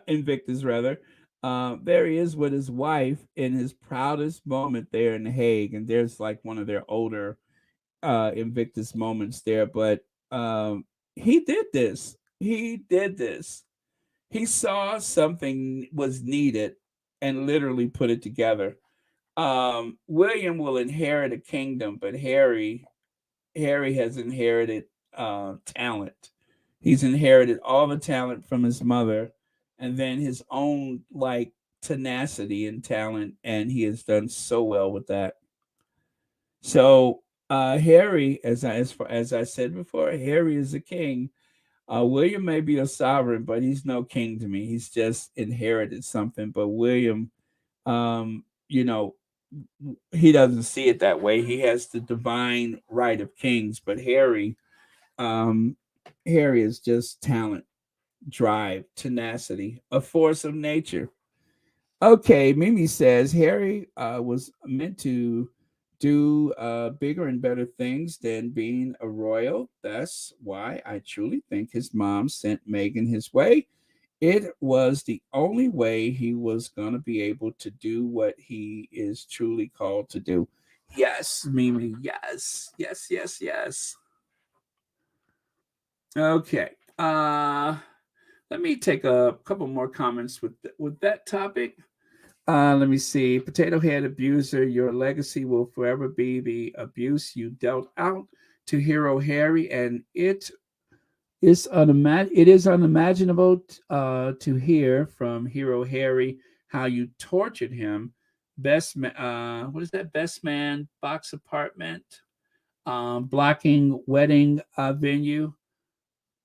Invictus rather. There he is with his wife in his proudest moment there in The Hague, and there's like one of their older Invictus moments there. But he did this. He did this. He saw something was needed and literally put it together. William will inherit a kingdom, but Harry has inherited talent. He's inherited all the talent from his mother, and then his own like tenacity and talent, and he has done so well with that. So Harry, as I said before, Harry is a king. William may be a sovereign, but he's no king to me. He's just inherited something. But William, you know, he doesn't see it that way. He has the divine right of kings, but um, Harry is just talent, drive, tenacity, a force of nature. Okay, Mimi says Harry was meant to do bigger and better things than being a royal. That's why I truly think his mom sent Meghan his way. It was the only way he was going to be able to do what he is truly called to do. Yes, Mimi. Yes, yes, yes, yes. Okay. Let me take a couple more comments with that topic. Let me see. Potato Head Abuser, your legacy will forever be the abuse you dealt out to Hero Harry, and it is unimaginable to hear from Hero Harry how you tortured him. What is that? Best man box apartment, blocking wedding venue.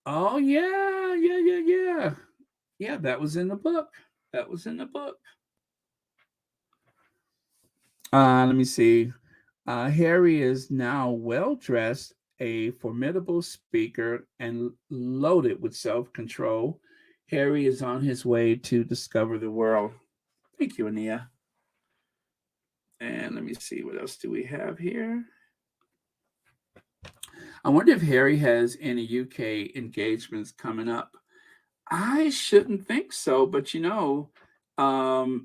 Oh yeah, yeah, yeah, yeah, yeah. That was in the book. That was in the book. Let me see. Harry is now well dressed, a formidable speaker, and loaded with self control. Harry is on his way to discover the world. Thank you, Ania. And let me see, what else do we have here? I wonder if Harry has any UK engagements coming up. I shouldn't think so, but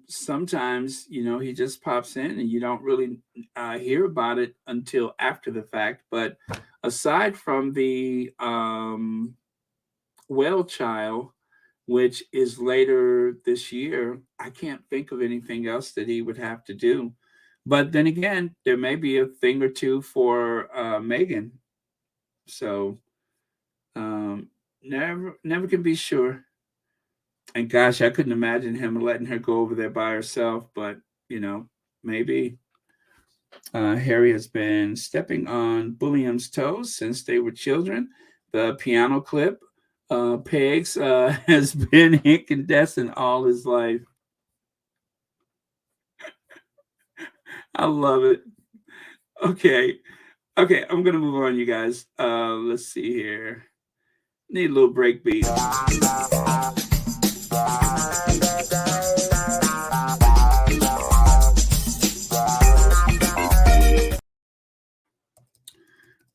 sometimes he just pops in and you don't really hear about it until after the fact. But aside from the Well Child, which is later this year, I can't think of anything else that he would have to do. But then again, there may be a thing or two for Meghan. So never can be sure. And gosh, I couldn't imagine him letting her go over there by herself, but maybe. Harry has been stepping on William's toes since they were children. The piano clip, Pegs, has been incandescent all his life. I love it. Okay. Okay, I'm gonna move on, you guys. Let's see here. Need a little break beat.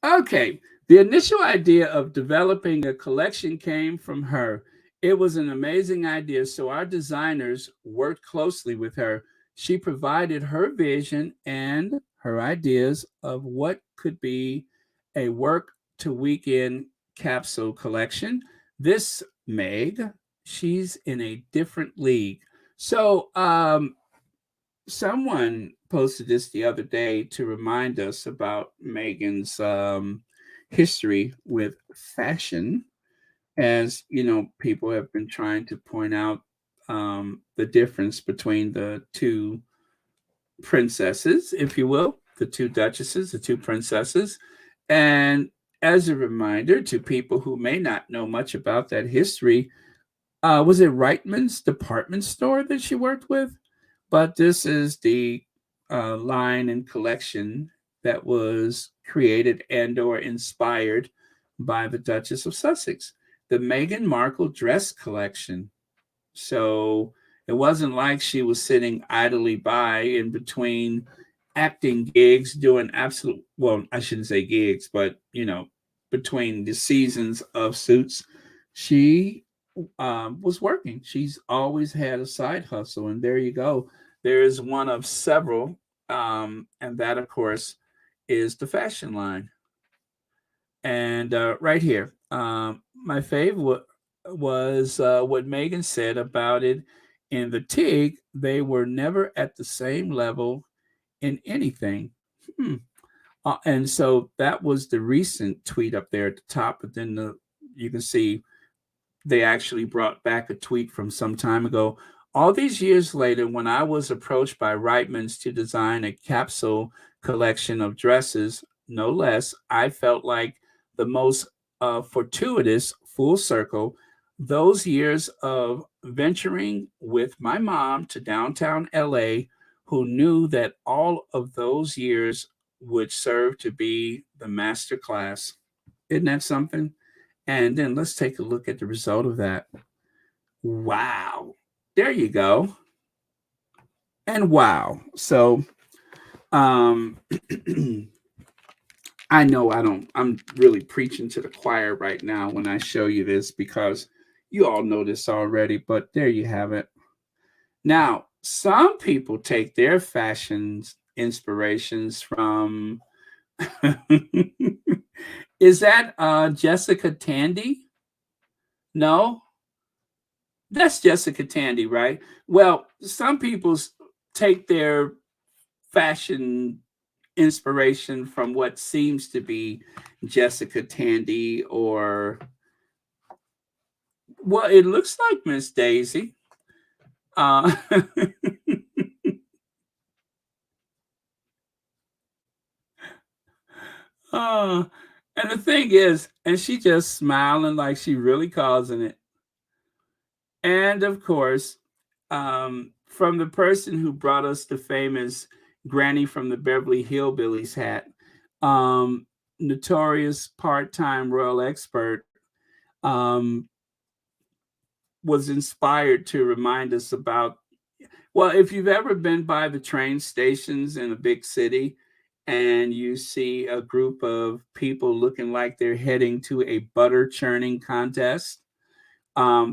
Okay. The initial idea of developing a collection came from her. It was an amazing idea, so our designers worked closely with her. She provided her vision and her ideas of what could be a work to weekend capsule collection. This Meg, she's in a different league. So, someone posted this the other day to remind us about Megan's history with fashion. As people have been trying to point out the difference between the two princesses, if you will, the two duchesses, the two princesses. And as a reminder to people who may not know much about that history, was it Reitman's department store that she worked with? But this is the line and collection that was created and or inspired by the Duchess of Sussex, the Meghan Markle dress collection. So it wasn't like she was sitting idly by in between acting gigs, doing absolute, well, I shouldn't say gigs, but between the seasons of Suits, she was working. She's always had a side hustle, and there you go. There is one of several, and that, of course, is the fashion line. And right here, my favorite was what Meghan said about it in the TIG. They were never at the same level in anything. Hmm. And so that was the recent tweet up there at the top, but then you can see they actually brought back a tweet from some time ago. All these years later, when I was approached by Reitman's to design a capsule collection of dresses, no less, I felt like the most fortuitous full circle. Those years of venturing with my mom to downtown LA, who knew that all of those years would serve to be the master class. Isn't that something? And then let's take a look at the result of that. Wow. There you go. And wow. So Um, I know I'm really preaching to the choir right now when I show you this because you all know this already, but there you have it. Now, some people take their fashion inspirations from is that Jessica Tandy? No, that's Jessica Tandy, right? Well, some people take their fashion inspiration from what seems to be Jessica Tandy, or well, it looks like Miss Daisy. Uh, uh, and the thing is, and she just smiling like she really causing it. And of course, from the person who brought us the famous Granny from the Beverly Hillbillies hat, um, notorious part-time royal expert, um, was inspired to remind us about. Well, if you've ever been by the train stations in a big city and you see a group of people looking like they're heading to a butter churning contest,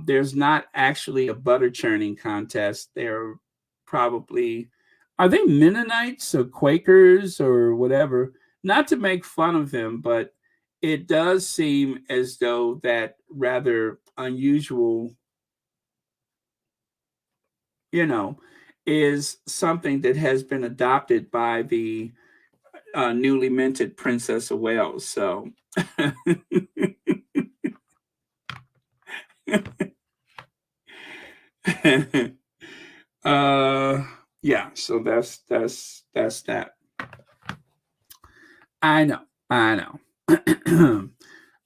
there's not actually a butter churning contest. They're probably, are they Mennonites or Quakers or whatever? Not to make fun of them, but it does seem as though that rather unusual, you know, is something that has been adopted by the newly minted Princess of Wales. So, uh, yeah. So that's that. I know, I know.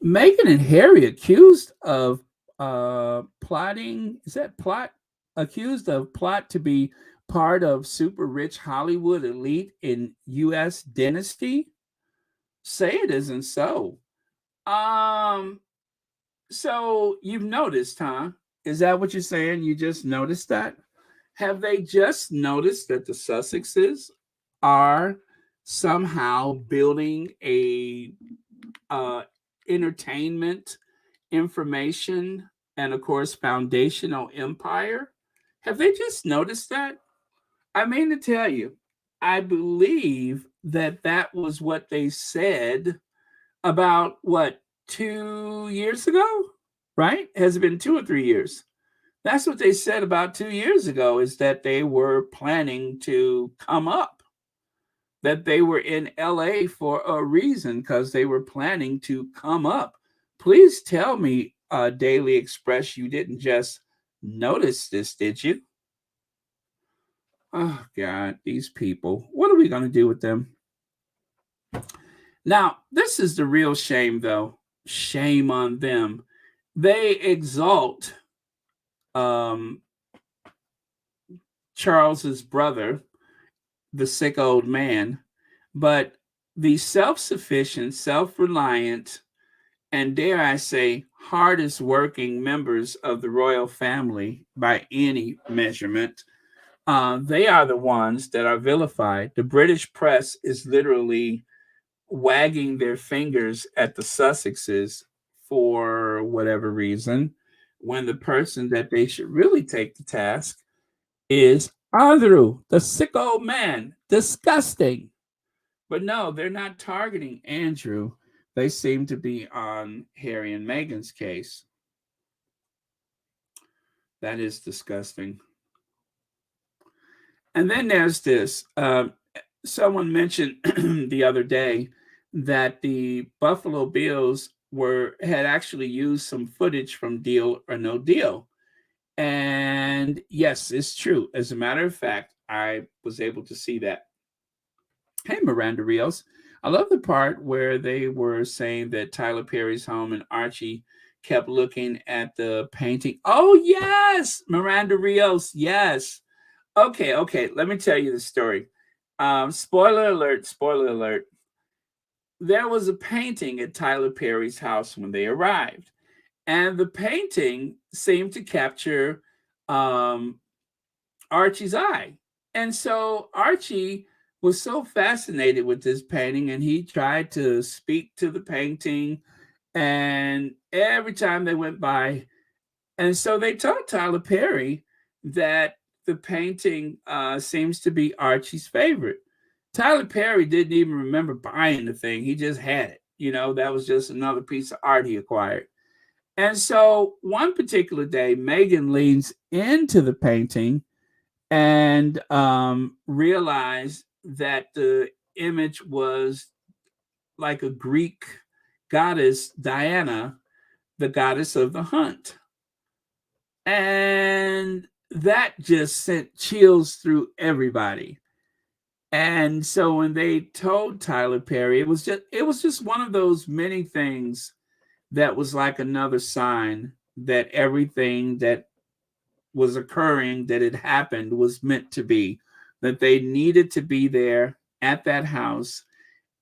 Meghan and Harry accused of plotting. Is that plot? Accused of plot to be part of super rich Hollywood elite in U.S. dynasty. Say it isn't so. Um. So you've noticed, huh? Is that what you're saying? You just noticed that? Have they just noticed that the Sussexes are somehow building a uh, entertainment, information, and of course, foundational empire? Have they just noticed that? I mean to tell you, I believe that that was what they said about what, 2 years ago, right? Has it been 2 or 3 years? That's what they said about 2 years ago, is that they were planning to come up, that they were in LA for a reason because they were planning to come up. Please tell me, Daily Express, you didn't just notice this, did you? Oh, God, these people. What are we going to do with them? Now, this is the real shame, though. Shame on them. They exalt um, Charles's brother, the sick old man, but the self sufficient, self reliant, and dare I say, hardest working members of the royal family by any measurement, they are the ones that are vilified. The British press is literally wagging their fingers at the Sussexes for whatever reason, when the person that they should really take to task is Andrew, the sick old man. Disgusting. But no, they're not targeting Andrew. They seem to be on Harry and Meghan's case. That is disgusting. And then there's this. Someone mentioned the other day that the Buffalo Bills had actually used some footage from Deal or No Deal. And yes, it's true. As a matter of fact, I was able to see that. Hey, Miranda Rios. I love the part where they were saying that Tyler Perry's home and Archie kept looking at the painting. Oh, yes, Miranda Rios. Yes. Okay, okay. Let me tell you the story. Spoiler alert, spoiler alert. There was a painting at Tyler Perry's house when they arrived, and the painting seemed to capture um, Archie's eye. And so Archie was so fascinated with this painting, and he tried to speak to the painting. And every time they went by, and so they told Tyler Perry that the painting seems to be Archie's favorite. Tyler Perry didn't even remember buying the thing; he just had it. That was just another piece of art he acquired. And so one particular day, Meghan leans into the painting and realized that the image was like a Greek goddess, Diana, the goddess of the hunt. And that just sent chills through everybody. And so when they told Tyler Perry, it was just one of those many things that was like another sign that everything that was occurring, that it happened, was meant to be, that they needed to be there at that house.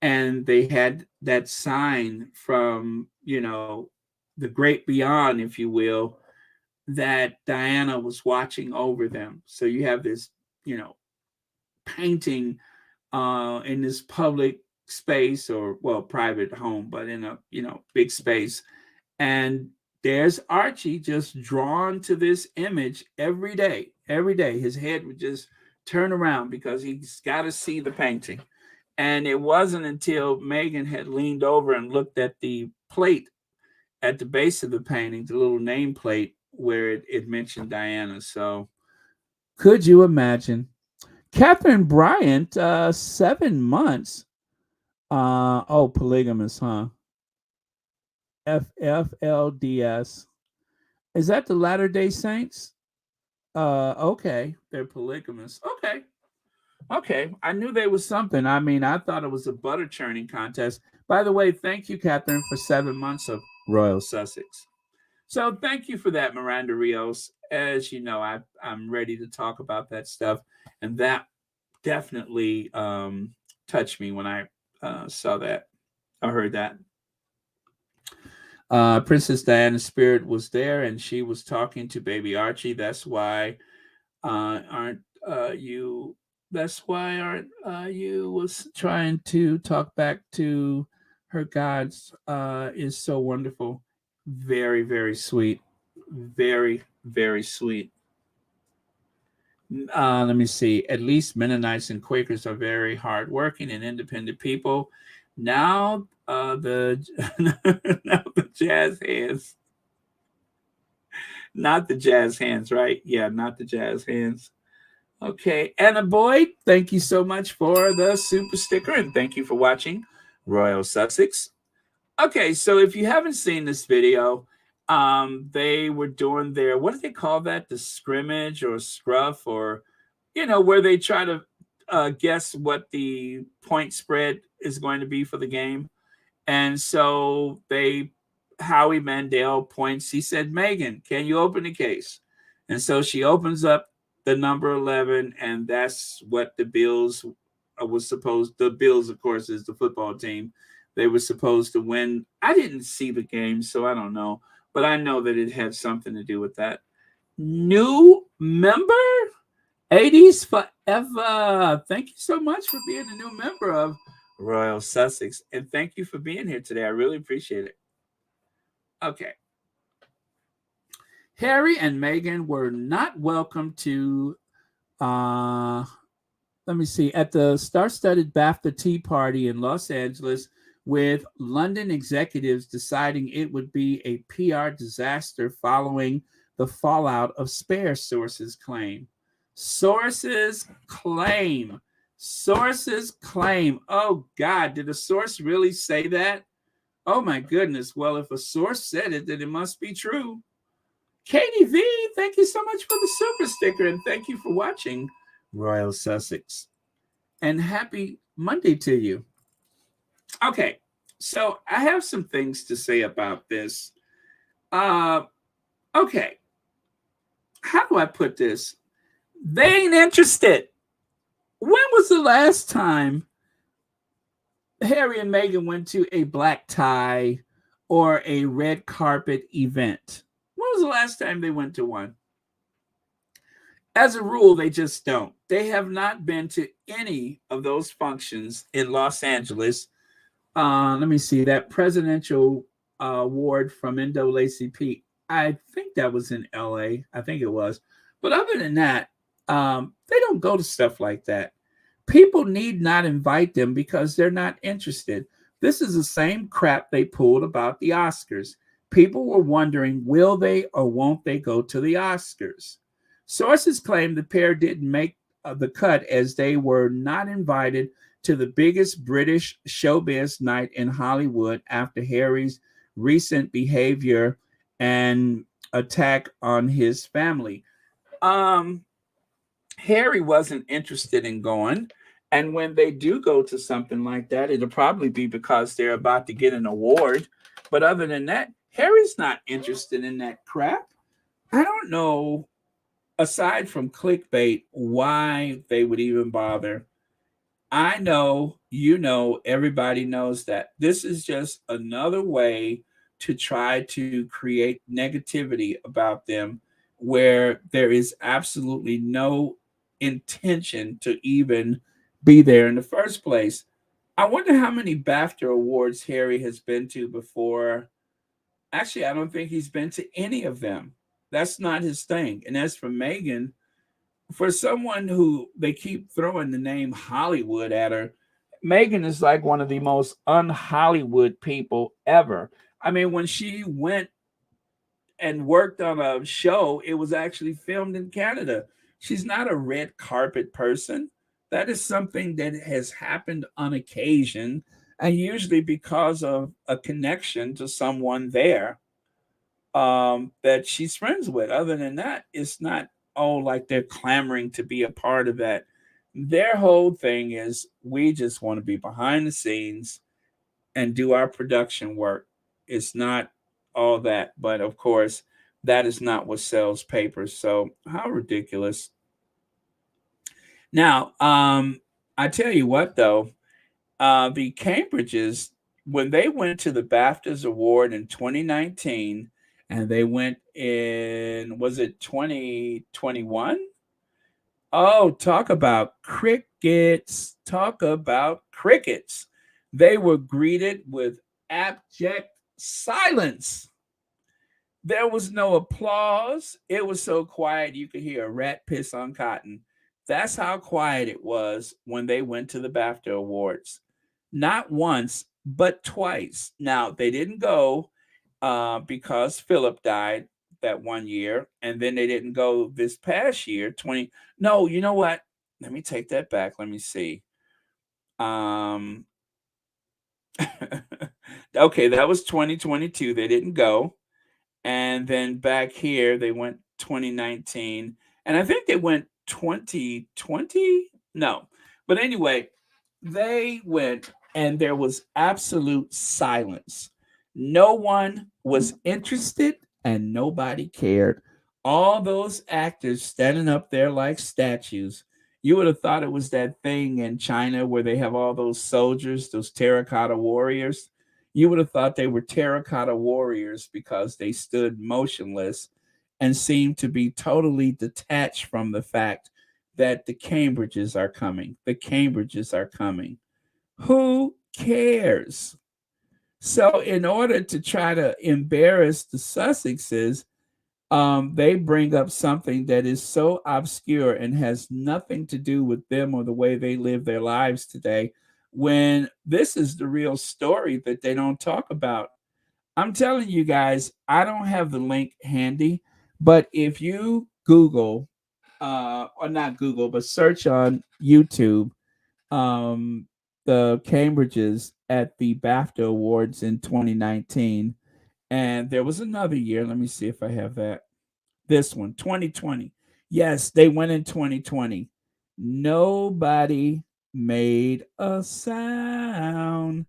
And they had that sign from, the great beyond, if you will, that Diana was watching over them. So you have this, painting in this public space, or, well, private home, but in a, big space. And there's Archie just drawn to this image every day. Every day, his head would just turn around because he's got to see the painting. And it wasn't until Meghan had leaned over and looked at the plate at the base of the painting, the little nameplate where it mentioned Diana. So, could you imagine? Catherine Bryant, 7 months. Polygamous, huh? FFLDS. Is that the Latter Day Saints? Okay, they're polygamous. Okay, okay. I knew there was something. I mean, I thought it was a butter churning contest. By the way, thank you, Catherine, for 7 months of Royal Sussex. So thank you for that, Miranda Rios. As you know, I'm ready to talk about that stuff, and that definitely touched me when I saw that. I heard that. Princess Diana's spirit was there, and she was talking to baby Archie. That's why aren't you? That's why aren't you was trying to talk back to her gods? Is so wonderful, very very sweet, very very sweet. Let me see. At least Mennonites and Quakers are very hardworking and independent people. Now, the now the jazz hands, not the jazz hands, right? Yeah, not the jazz hands. Okay, Anna Boyd, thank you so much for the super sticker, and thank you for watching Royal Sussex. Okay, so if you haven't seen this video, they were doing their, what do they call that? The scrimmage or scruff, or where they try to guess what the point spread is going to be for the game. And so Howie Mandel points. He said, "Meghan, can you open the case?" And so she opens up the number 11, and that's what the Bills was supposed. The Bills, of course, is the football team. They were supposed to win. I didn't see the game, so I don't know, but I know that it had something to do with that. New member, 80s forever. Thank you so much for being a new member of Royal Sussex, and thank you for being here today. I really appreciate it. Okay. Harry and Meghan were not welcome to, uh, let me see, at the star studded BAFTA Tea Party in Los Angeles, with London executives deciding it would be a PR disaster following the fallout of Spare, sources claim. Sources claim. Sources claim. Oh, God, did a source really say that? Oh, my goodness. Well, if a source said it, then it must be true. Katie V, thank you so much for the super sticker, and thank you for watching Royal Sussex. And happy Monday to you. Okay, so I have some things to say about this. Okay, how do I put this? They ain't interested. When was the last time Harry and Meghan went to a black tie or a red carpet event? When was the last time they went to one? As a rule, they just don't. They have not been to any of those functions in Los Angeles. Let me see that presidential award from NAACP. I think that was in LA. I think it was. But other than that, they don't go to stuff like that. People need not invite them because they're not interested. This is the same crap they pulled about the Oscars. People were wondering, will they or won't they go to the Oscars? Sources claim the pair didn't make the cut as they were not invited to the biggest British showbiz night in Hollywood after Harry's recent behavior and attack on his family. Um, Harry wasn't interested in going. And when they do go to something like that, it'll probably be because they're about to get an award. But other than that, Harry's not interested in that crap. I don't know, aside from clickbait, why they would even bother. I know, everybody knows that this is just another way to try to create negativity about them where there is absolutely no intention to even be there in the first place. I wonder how many BAFTA awards Harry has been to before. Actually, I don't think he's been to any of them. That's not his thing. And as for Meghan, for someone who they keep throwing the name Hollywood at her, Megan is like one of the most un-Hollywood people ever. I mean, when she went and worked on a show, it was actually filmed in Canada. She's not a red carpet person. That is something that has happened on occasion, and usually because of a connection to someone there that she's friends with. Other than that, it's not all like they're clamoring to be a part of that. Their whole thing is we just want to be behind the scenes and do our production work. It's not all that, but of course, that is not what sells papers. So how ridiculous. Now, I tell you what though, the Cambridges, when they went to the BAFTAs award in 2019, and they went in, was it 2021? Oh, talk about crickets. Talk about crickets. They were greeted with abject silence. There was no applause. It was so quiet you could hear a rat piss on cotton. That's how quiet it was when they went to the BAFTA Awards. Not once, but twice. Now, they didn't go because Philip died that one year, and then they didn't go this past year, 20. No, you know what? Let me take that back. Let me see. Um, okay, that was 2022. They didn't go. And then back here they went 2019, and I think they went 2020. No, but anyway, they went, and there was absolute silence. No one was interested, and nobody cared. All those actors standing up there like statues. You would have thought it was that thing in China where they have all those soldiers, those terracotta warriors. You would have thought they were terracotta warriors because they stood motionless and seemed to be totally detached from the fact that the Cambridges are coming. The Cambridges are coming. Who cares? So, in order to try to embarrass the Sussexes, they bring up something that is so obscure and has nothing to do with them or the way they live their lives today, when this is the real story that they don't talk about. I'm telling you guys, I don't have the link handy, but if you Google, or not Google, but search on YouTube, um, the Cambridges at the BAFTA Awards in 2019, and there was another year. Let me see if I have that. This one, 2020. Yes, they went in 2020. Nobody made a sound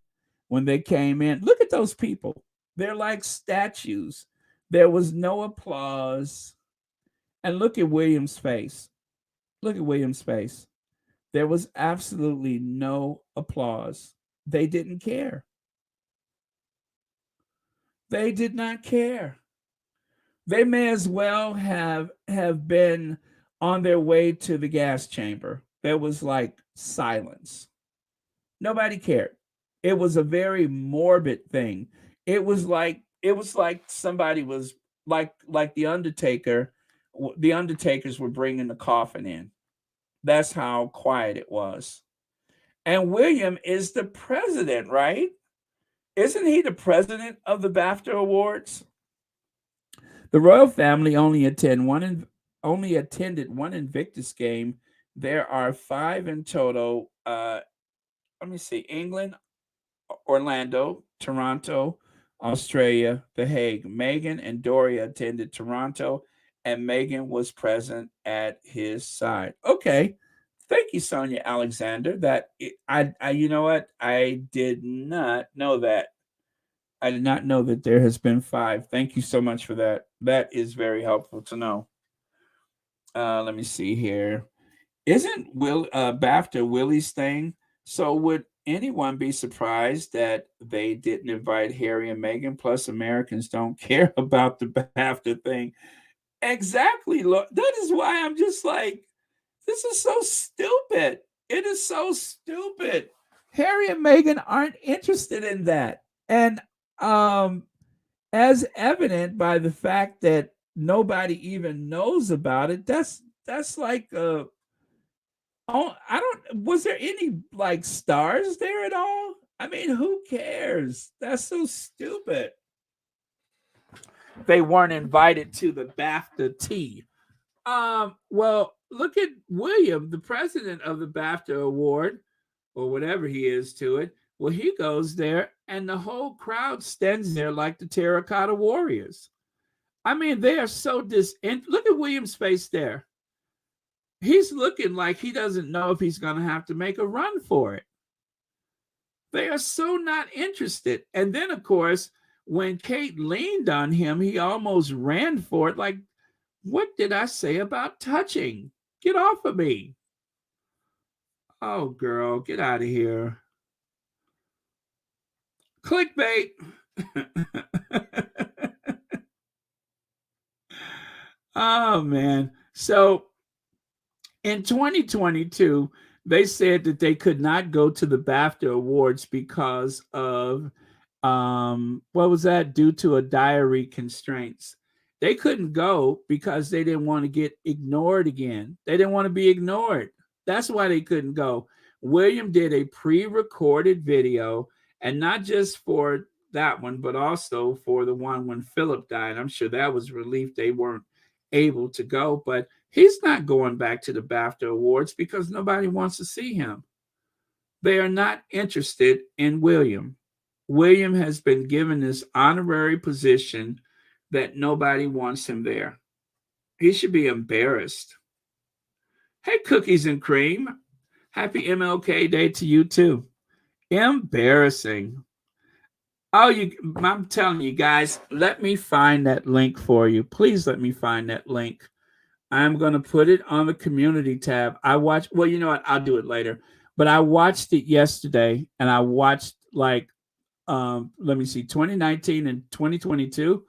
when they came in. Look at those people. They're like statues. There was no applause. And look at William's face. Look at William's face. There was absolutely no applause. They didn't care. They did not care. They may as well have been on their way to the gas chamber. There was like silence. Nobody cared. It was a very morbid thing. It was like somebody was like the Undertaker. The Undertakers were bringing the coffin in. That's how quiet it was. And William is the president, right? Isn't he the president of the BAFTA Awards? The royal family only attended one Invictus game. There are five in total. Let me see: England, Orlando, Toronto, Australia, The Hague. Meghan and Doria attended Toronto, and Meghan was present at his side. Okay, thank you, Sonia Alexander. You know what? I did not know that. I did not know that there has been five. Thank you so much for that. That is very helpful to know. Let me see here. Isn't BAFTA Willie's thing? So would anyone be surprised that they didn't invite Harry and Meghan? Plus, Americans don't care about the BAFTA thing. Exactly. Look, that is why I'm just like, this is so stupid. It is so stupid. Harry and Meghan aren't interested in that. And um as evident by the fact that nobody even knows about it, that's like oh, I don't was there any like stars there at all? I mean, who cares? That's so stupid. They weren't invited to the BAFTA tea. Well, look at William, the president of the BAFTA award, or whatever he is to it. Well, he goes there, and the whole crowd stands there like the terracotta warriors. I mean, they are so look at William's face there. He's looking like he doesn't know if he's going to have to make a run for it. They are so not interested. And then, of course, when Kate leaned on him, he almost ran for it. Like, what did I say about touching? Get off of me. Oh, girl, get out of here. Clickbait. Oh, man. So in 2022, they said that they could not go to the BAFTA Awards because of what was that? Due to a diary constraints. They couldn't go because they didn't want to get ignored again. They didn't want to be ignored. That's why they couldn't go. William did a pre-recorded video, and not just for that one, but also for the one when Philip died. I'm sure that was relief they weren't able to go, but he's not going back to the BAFTA Awards because nobody wants to see him. They are not interested in William. William has been given this honorary position that nobody wants him there. He should be embarrassed. Hey, cookies and cream. Happy MLK Day to you too. Embarrassing. Oh, I'm telling you guys, let me find that link for you. Please let me find that link. I'm going to put it on the community tab. Well, you know what? I'll do it later. But I watched it yesterday, and I watched like let me see, 2019 and 2022.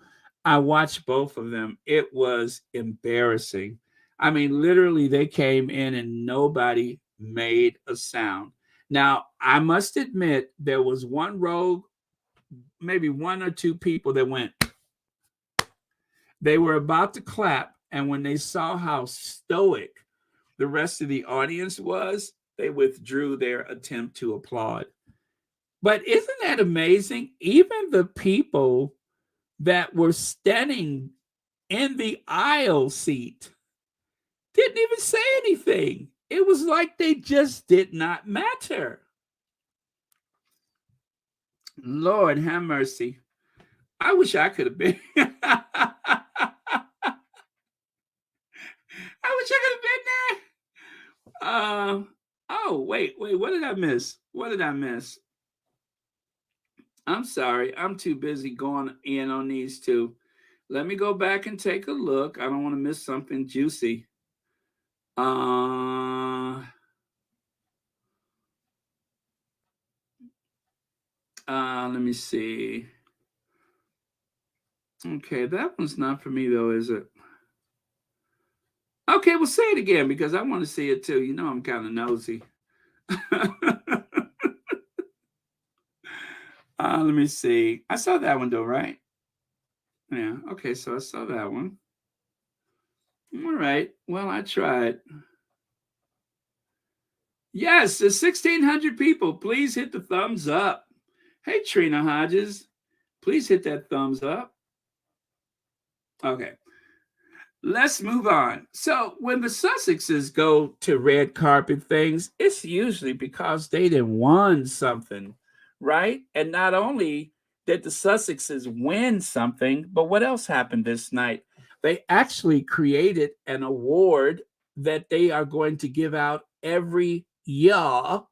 I watched both of them. It was embarrassing. I mean, literally, they came in and nobody made a sound. Now, I must admit, there was one rogue, maybe one or two people that went, they were about to clap. And when they saw how stoic the rest of the audience was, they withdrew their attempt to applaud. But isn't that amazing? Even the people that were standing in the aisle seat didn't even say anything. It was like they just did not matter. Lord have mercy. I wish I could have been. I wish I could have been there. Oh, wait. What did I miss? What did I miss? I'm sorry. I'm too busy going in on these two. Let me go back and take a look. I don't want to miss something juicy. Let me see. Okay, that one's not for me though, is it? Okay, well, say it again because I want to see it too. You know, I'm kind of nosy. Let me see. I saw that one though, right? Yeah. Okay, so I saw that one. All right. Well, I tried. Yes, there's 1,600 people. Please hit the thumbs up. Hey, Trina Hodges, please hit that thumbs up. Okay. Let's move on. So, when the Sussexes go to red carpet things, it's usually because they didn't won something, right? And not only did the Sussexes win something, but what else happened this night? They actually created an award that they are going to give out every year.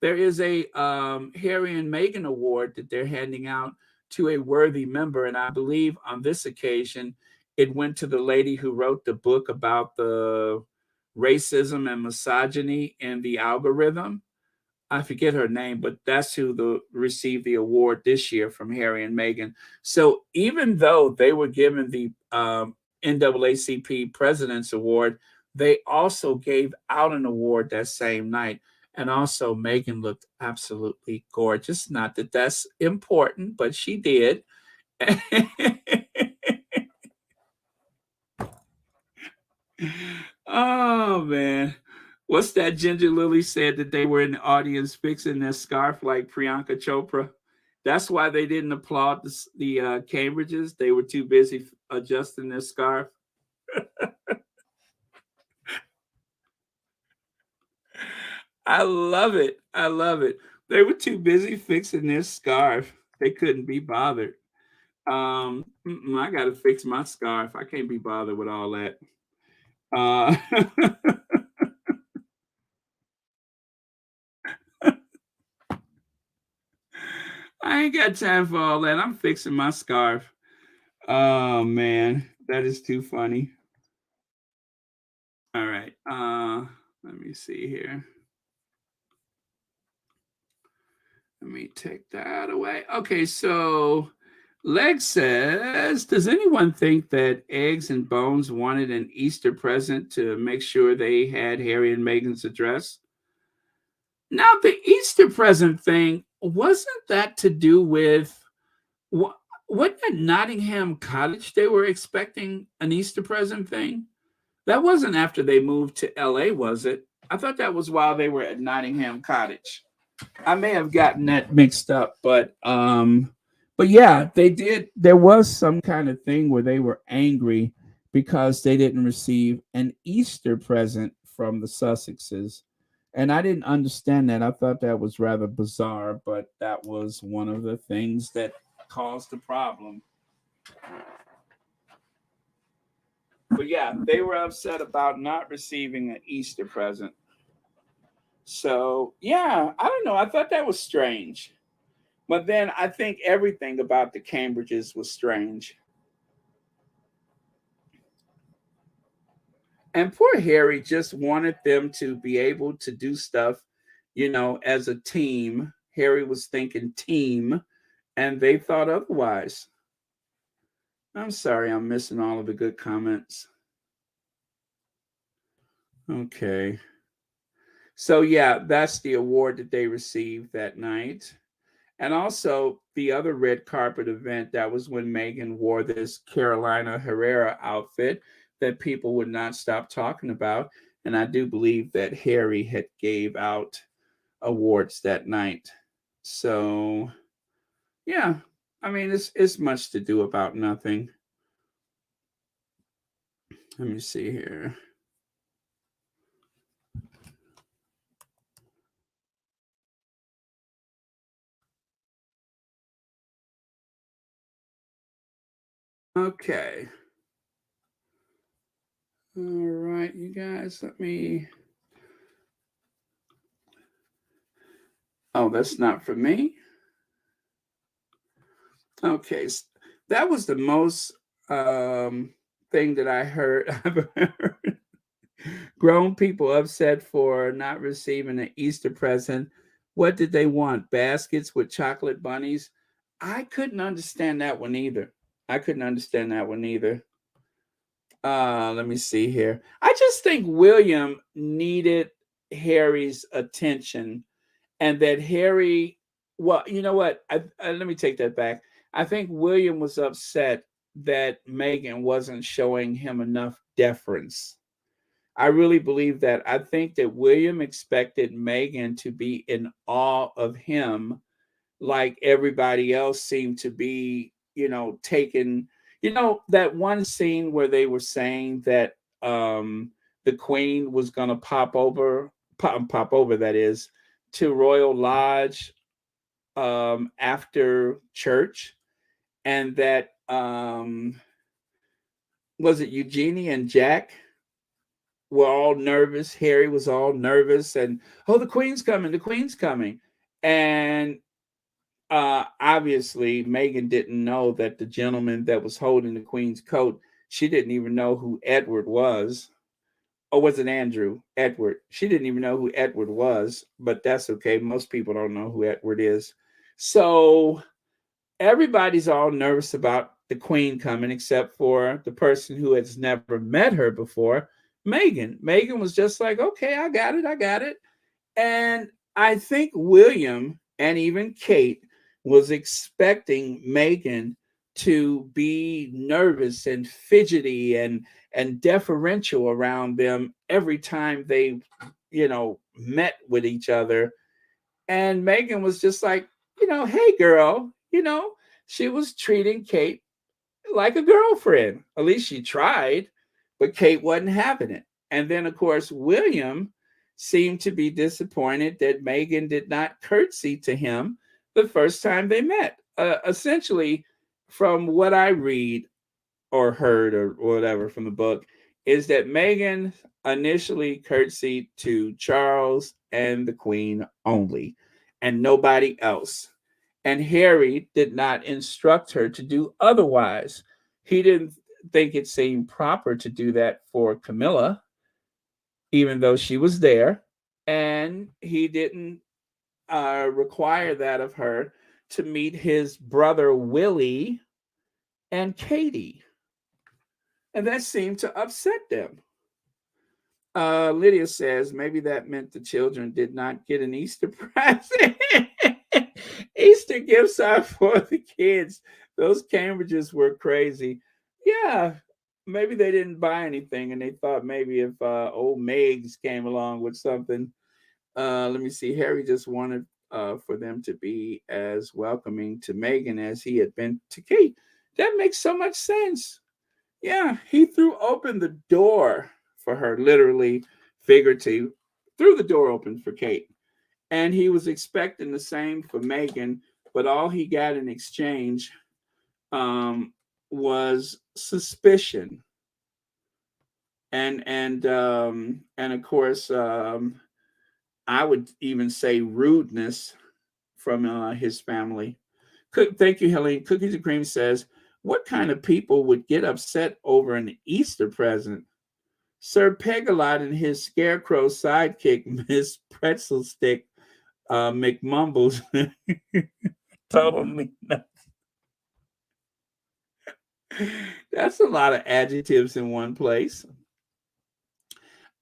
There is a Harry and Meghan award that they're handing out to a worthy member, and I believe on this occasion it went to the lady who wrote the book about the racism and misogyny in the algorithm. I forget her name, but that's who received the award this year from Harry and Meghan. So even though they were given the NAACP President's Award, they also gave out an award that same night. And also, Meghan looked absolutely gorgeous. Not that that's important, but she did. Oh man. What's that Ginger Lily said that they were in the audience fixing their scarf like Priyanka Chopra? That's why they didn't applaud the Cambridges. They were too busy adjusting their scarf. I love it. I love it. They were too busy fixing their scarf. They couldn't be bothered. I got to fix my scarf. I can't be bothered with all that. Uh, I ain't got time for all that. I'm fixing my scarf. Oh man, that is too funny. All right. Let me see here. Let me take that away. Okay, so Leg says, does anyone think that Eggs and Bones wanted an Easter present to make sure they had Harry and Meghan's address? Now, the Easter present thing, wasn't that to do with wasn't it Nottingham Cottage they were expecting an Easter present thing? That wasn't after they moved to LA, was it? I thought that was while they were at Nottingham Cottage. I may have gotten that mixed up, but yeah, they did. There was some kind of thing where they were angry because they didn't receive an Easter present from the Sussexes. And I didn't understand that. I thought that was rather bizarre, but that was one of the things that caused the problem. But yeah, they were upset about not receiving an Easter present. So yeah, I don't know. I thought that was strange. But then I think everything about the Cambridges was strange. And poor Harry just wanted them to be able to do stuff, as a team. Harry was thinking team, and they thought otherwise. I'm sorry, I'm missing all of the good comments. Okay. So, yeah, that's the award that they received that night. And also, the other red carpet event, that was when Meghan wore this Carolina Herrera outfit that people would not stop talking about. And I do believe that Harry had gave out awards that night. So, yeah, I mean, it's much to do about nothing. Let me see here. Okay. All right, you guys, let me. Oh, that's not for me. Okay, that was the most thing that I heard. I've heard grown people upset for not receiving an Easter present. What did they want? Baskets with chocolate bunnies? I couldn't understand that one either. I couldn't understand that one either. Let me see here. I just think William needed Harry's attention, and that Harry, well, you know what? Let me take that back. I think William was upset that Meghan wasn't showing him enough deference. I really believe that. I think that William expected Meghan to be in awe of him, like everybody else seemed to be, taken. That one scene where they were saying that the queen was going to pop over, that is, to Royal Lodge after church, and that was it Eugenie and Jack were all nervous. Harry was all nervous, and oh, the queen's coming, the queen's coming. And obviously Meghan didn't know that the gentleman that was holding the queen's coat, she didn't even know who Edward was. Or was it Andrew? Edward. She didn't even know who Edward was, but that's okay. Most people don't know who Edward is. So everybody's all nervous about the queen coming, except for the person who has never met her before, Meghan. Meghan was just like, okay, I got it, I got it. And I think William and even Kate was expecting Meghan to be nervous and fidgety and deferential around them every time they, met with each other. And Meghan was just like, hey girl, she was treating Kate like a girlfriend. At least she tried, but Kate wasn't having it. And then, of course, William seemed to be disappointed that Meghan did not curtsy to him the first time they met. Essentially, from what I read or heard or whatever from the book, is that Meghan initially curtsied to Charles and the Queen only, and nobody else. And Harry did not instruct her to do otherwise. He didn't think it seemed proper to do that for Camilla, even though she was there. And he didn't require that of her to meet his brother Willie and Katie. And that seemed to upset them. Lydia says maybe that meant the children did not get an Easter present. Easter gifts are for the kids. Those Cambridges were crazy. Yeah, maybe they didn't buy anything, and they thought maybe if old Megs came along with something. Let me see. Harry just wanted for them to be as welcoming to Meghan as he had been to Kate. That makes so much sense. Yeah, he threw open the door for her, literally, figuratively, threw the door open for Kate. And he was expecting the same for Meghan, but all he got in exchange was suspicion, and of course, I would even say rudeness from his family. Thank you, Helene. Cookies and Cream says, "What kind of people would get upset over an Easter present?" Sir Pegalot and his scarecrow sidekick, Miss Pretzel Stick McMumbles, totally nuts. That's a lot of adjectives in one place.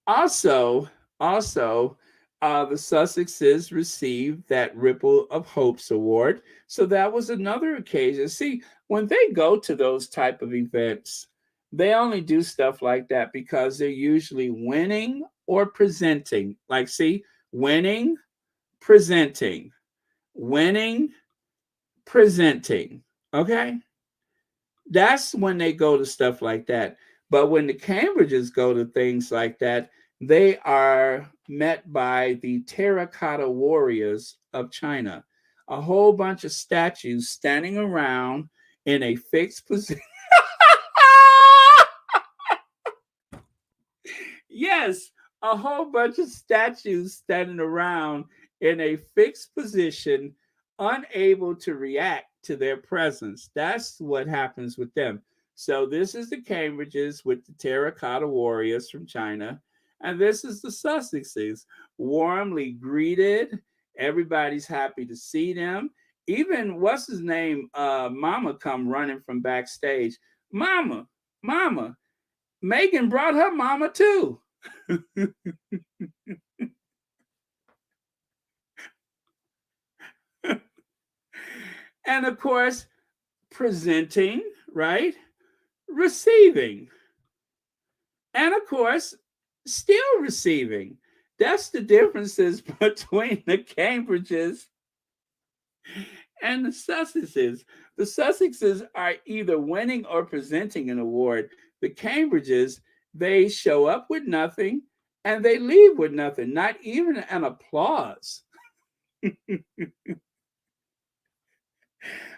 Also, the Sussexes received that Ripple of Hopes award. So that was another occasion. See, when they go to those type of events, they only do stuff like that because they're usually winning or presenting. Like, see, winning, presenting, winning, presenting. Okay? That's when they go to stuff like that. But when the Cambridges go to things like that, they are met by the terracotta warriors of China, a whole bunch of statues standing around in a fixed position. Yes, a whole bunch of statues standing around in a fixed position, unable to react to their presence. That's what happens with them. So, this is the Cambridges with the terracotta warriors from China, and this is the Sussexes, warmly greeted. Everybody's happy to see them. Even what's his name, Mama, come running from backstage. Mama, Mama, Meghan brought her mama too. And of course, presenting, right? Receiving. And of course, still receiving. That's the differences between the Cambridges and the Sussexes. The Sussexes are either winning or presenting an award. The Cambridges, they show up with nothing and they leave with nothing, not even an applause.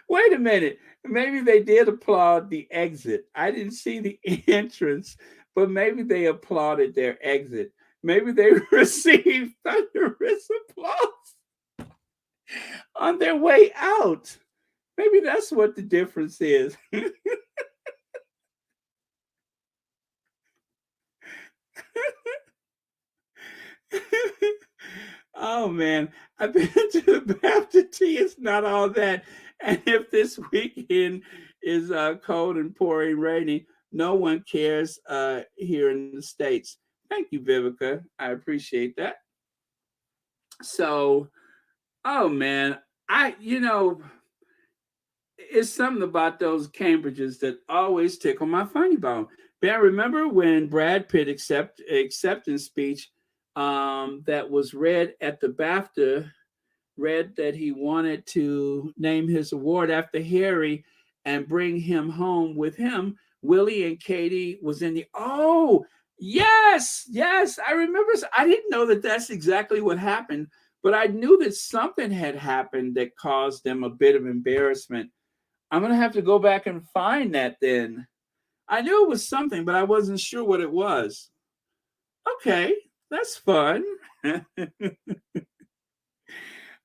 Wait a minute. Maybe they did applaud the exit. I didn't see the entrance, but maybe they applauded their exit. Maybe they received thunderous applause on their way out. Maybe that's what the difference is. Oh man, I've been to the BAFTA tea. It's not all that. And if this weekend is cold and pouring rainy, no one cares here in the States. Thank you, Vivica. I appreciate that. So, oh man, it's something about those Cambridges that always tickle my funny bone. But I remember when Brad Pitt acceptance speech that was read at the BAFTA read that he wanted to name his award after Harry and bring him home with him. Willie and Katie was in the yes, I remember. I didn't know that that's exactly what happened, but I knew that something had happened that caused them a bit of embarrassment. I'm gonna have to go back and find that then. I knew it was something, but I wasn't sure what it was. Okay, that's fun.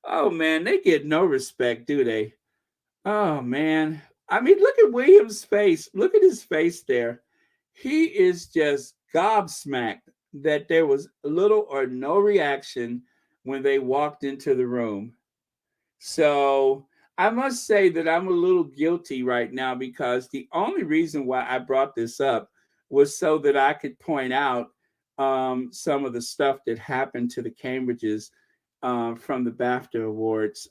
Oh man, they get no respect, do they? Oh man. I mean, look at William's face. Look at his face there. He is just gobsmacked that there was little or no reaction when they walked into the room. So I must say that I'm a little guilty right now because the only reason why I brought this up was so that I could point out some of the stuff that happened to the Cambridges from the BAFTA Awards.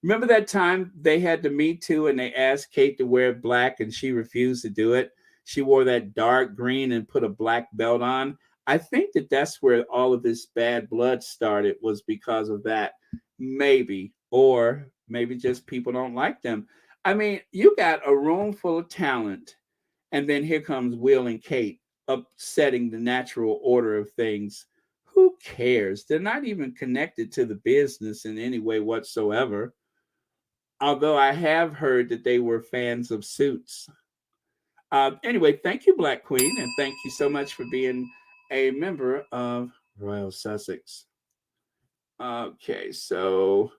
Remember that time they had the Me Too and they asked Kate to wear black and she refused to do it? She wore that dark green and put a black belt on. I think that that's where all of this bad blood started, was because of that. Maybe. Or maybe just people don't like them. I mean, you got a room full of talent, and then here comes Will and Kate upsetting the natural order of things. Who cares? They're not even connected to the business in any way whatsoever. Although I have heard that they were fans of Suits. Anyway, thank you, Black Queen, and thank you so much for being a member of Royal Sussex. Okay, so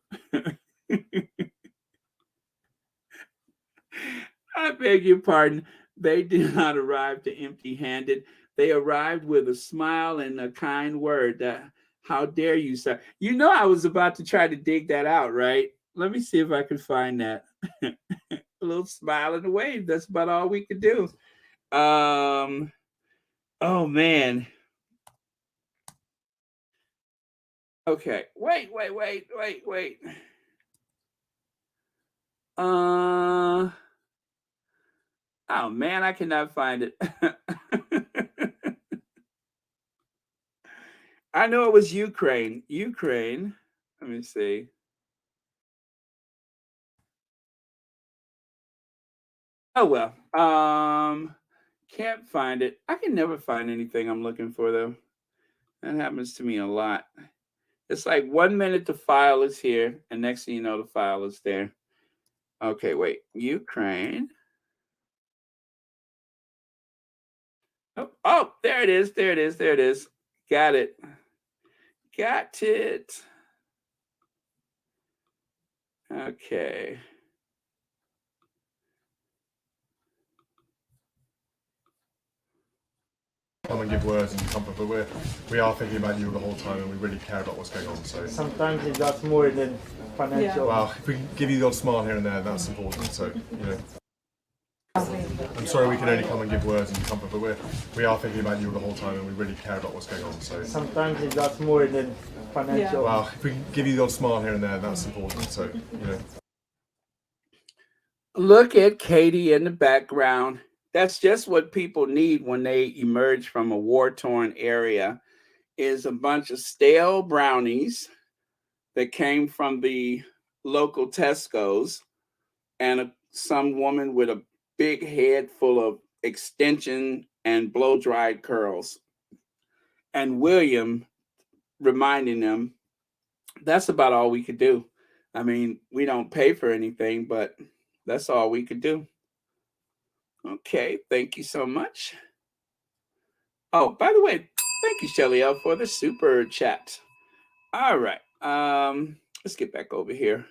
I beg your pardon. They did not arrive to empty-handed. They arrived with a smile and a kind word. How dare you, sir? You know I was about to try to dig that out, right? Let me see if I can find that. A little smile and a wave. That's about all we could do. Oh man. Okay. Wait. Oh man, I cannot find it. I know it was Ukraine. Ukraine. Let me see. Oh well. Can't find it. I can never find anything I'm looking for though. That happens to me a lot. It's like 1 minute the file is here, and next thing you know, the file is there. Okay, wait. Ukraine. Oh, there it is. There it is. There it is. Got it. Got it. Okay. Come and give words and comfort, but we are thinking about you the whole time, and we really care about what's going on. So sometimes that's more than financial. Well, if we can give you the odd smile here and there, that's important. So I'm sorry we can only come and give words and comfort, but we are thinking about you the whole time, and we really care about what's going on. So sometimes it's lots more than financial. well, if we can give you the odd smile here and there, that's important. So Look at Katie in the background. That's just what people need when they emerge from a war-torn area, is a bunch of stale brownies that came from the local Tesco's and some woman with a big head full of extension and blow-dried curls. And William reminding them that's about all we could do. I mean, we don't pay for anything, but that's all we could do. Okay, thank you so much. Oh, by the way, thank you, Shelly L, for the super chat. All right, let's get back over here.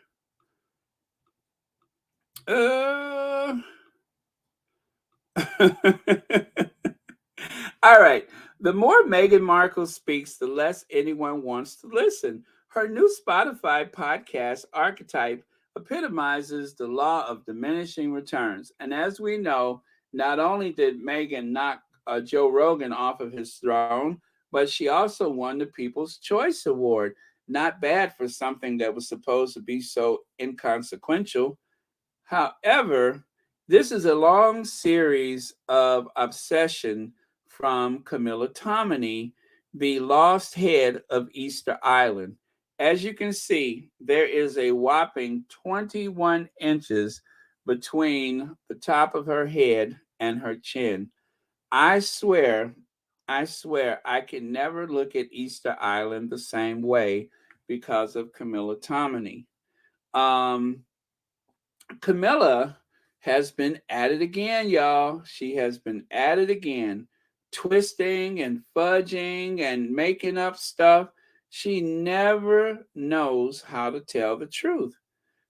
All right. The more Meghan Markle speaks, the less anyone wants to listen. Her new Spotify podcast, Archetype, epitomizes the law of diminishing returns. And as we know, not only did Meghan knock Joe Rogan off of his throne, but she also won the People's Choice Award. Not bad for something that was supposed to be so inconsequential. However, this is a long series of obsession from Camilla Tominey, the lost head of Easter Island. As you can see, there is a whopping 21 inches between the top of her head and her chin. I swear, I can never look at Easter Island the same way because of Camilla Tominey. Camilla has been at it again, y'all. She has been at it again, twisting and fudging and making up stuff. She never knows how to tell the truth.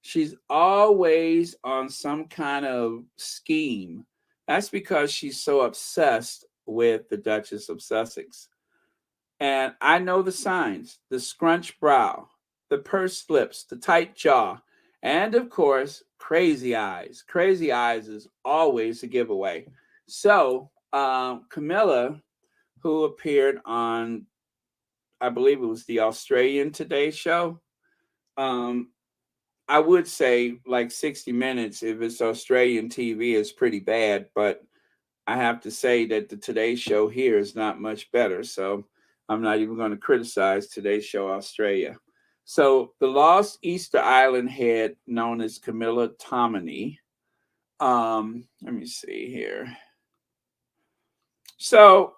She's always on some kind of scheme. That's because she's so obsessed with the Duchess of Sussex. And I know the signs: the scrunched brow, the pursed lips, the tight jaw, and of course, crazy eyes. Crazy eyes is always a giveaway. So, Camilla, who appeared on, I believe it was the Australian Today show, I would say like 60 Minutes, if it's Australian TV, is pretty bad, but I have to say that the Today show here is not much better. So I'm not even going to criticize Today show Australia. So the lost Easter Island head, known as Camilla Tominey. Let me see here. So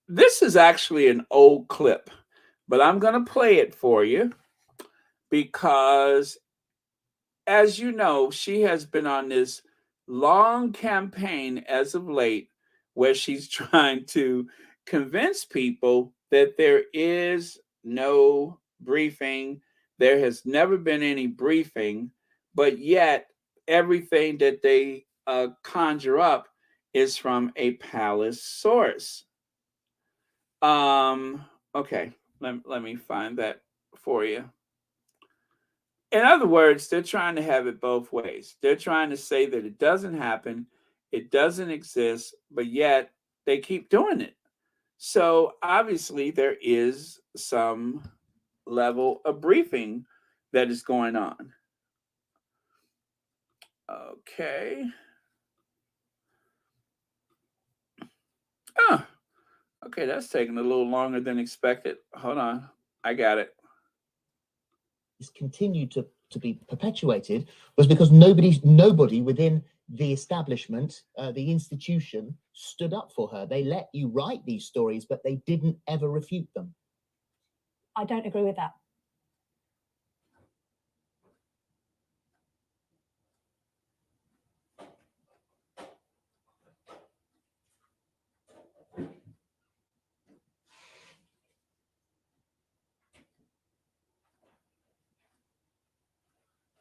this is actually an old clip, but I'm going to play it for you because, as you know, she has been on this long campaign as of late where she's trying to convince people that there is no briefing. There has never been any briefing, but yet everything that they conjure up is from a palace source. Okay, let me find that for you. In other words, they're trying to have it both ways. They're trying to say that it doesn't happen, it doesn't exist, but yet they keep doing it. So obviously there is some level of briefing that is going on. Okay. Oh, okay, that's taking a little longer than expected. Hold on, I got it. Continued to be perpetuated was because nobody within the establishment, the institution, stood up for her. They let you write these stories, but they didn't ever refute them. I don't agree with that.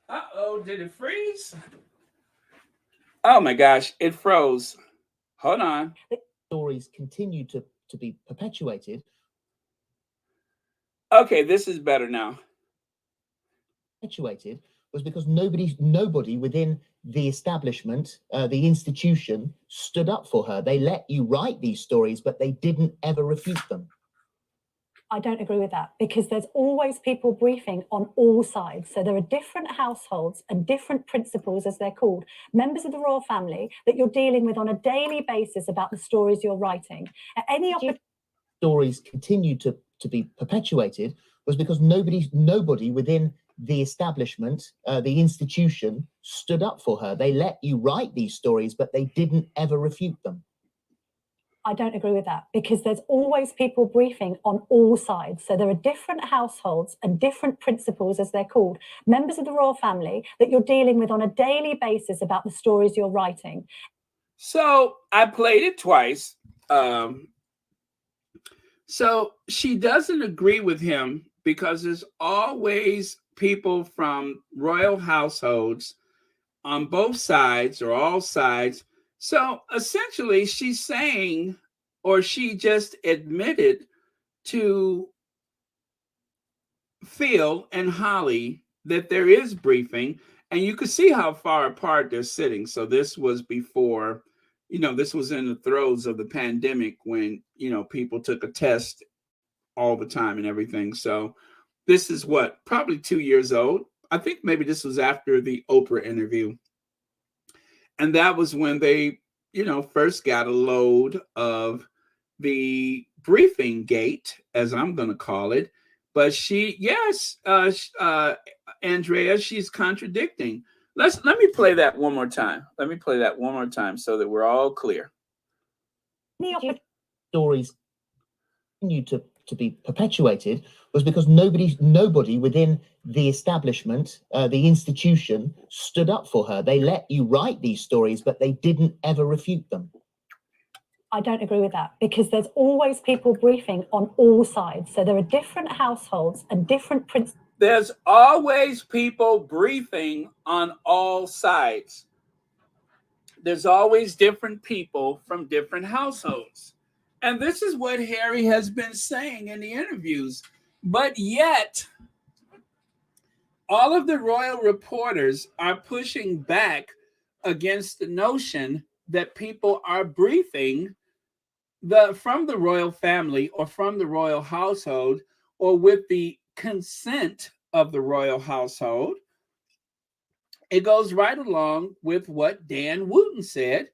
Uh-oh, did it freeze? Oh my gosh, it froze. Hold on. Stories continue to be perpetuated. Okay, this is better now. Perpetuated was because nobody within the establishment, the institution, stood up for her. They let you write these stories, but they didn't ever refute them. I don't agree with that, because there's always people briefing on all sides. So there are different households and different principals, as they're called, members of the royal family that you're dealing with on a daily basis about the stories you're writing. At any stories continued to be perpetuated was because nobody within the establishment, the institution, stood up for her. They let you write these stories, but they didn't ever refute them. I don't agree with that, because there's always people briefing on all sides. So there are different households and different principals, as they're called, members of the royal family that you're dealing with on a daily basis about the stories you're writing. So I played it twice. So she doesn't agree with him because there's always people from royal households on both sides or all sides. So essentially she's saying, or she just admitted to Phil and Holly that there is briefing, and you could see how far apart they're sitting. So this was before, this was in the throes of the pandemic when, people took a test all the time and everything. So this is probably 2 years old. I think maybe this was after the Oprah interview. And that was when they, first got a load of the briefing gate, as I'm going to call it. But Andrea, she's contradicting. Let me play that one more time. So that we're all clear. Stories continue to be perpetuated was because nobody within the establishment, the institution, stood up for her. They let you write these stories, but they didn't ever refute them. I don't agree with that, because there's always people briefing on all sides. So there are different households and different principals. There's always people briefing on all sides. There's always different people from different households. And this is what Harry has been saying in the interviews. But yet, all of the royal reporters are pushing back against the notion that people are briefing from the royal family or from the royal household or with the consent of the royal household. It goes right along with what Dan Wooten said.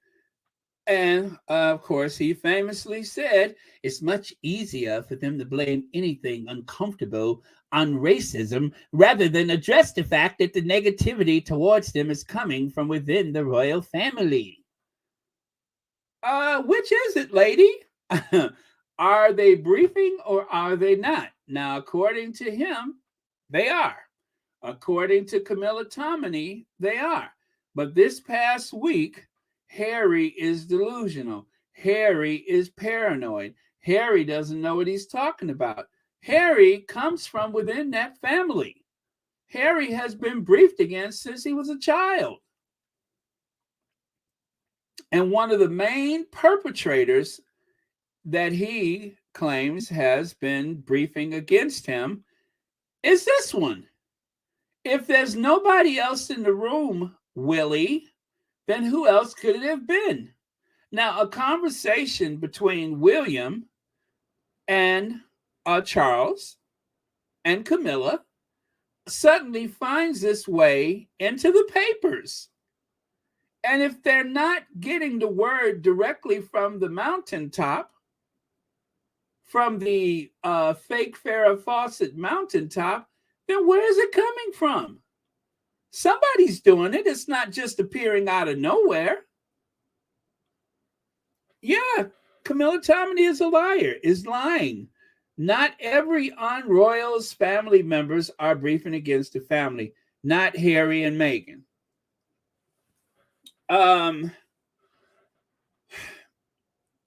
And of course, he famously said, it's much easier for them to blame anything uncomfortable on racism rather than address the fact that the negativity towards them is coming from within the royal family. Which is it, lady? Are they briefing or are they not? Now, according to him, they are. According to Camilla Tominey, they are. But this past week, Harry is delusional. Harry is paranoid. Harry doesn't know what he's talking about. Harry comes from within that family. Harry has been briefed against since he was a child. And one of the main perpetrators that he claims has been briefing against him is this one. If there's nobody else in the room, Willie, then who else could it have been? Now, a conversation between William and Charles and Camilla suddenly finds its way into the papers. And if they're not getting the word directly from the mountaintop, from the fake Farrah Fawcett mountaintop, then where is it coming from? Somebody's doing it. It's not just appearing out of nowhere. Yeah, Camilla Tominey is a liar, is lying. Not every on Royals family members are briefing against the family. Not Harry and Meghan.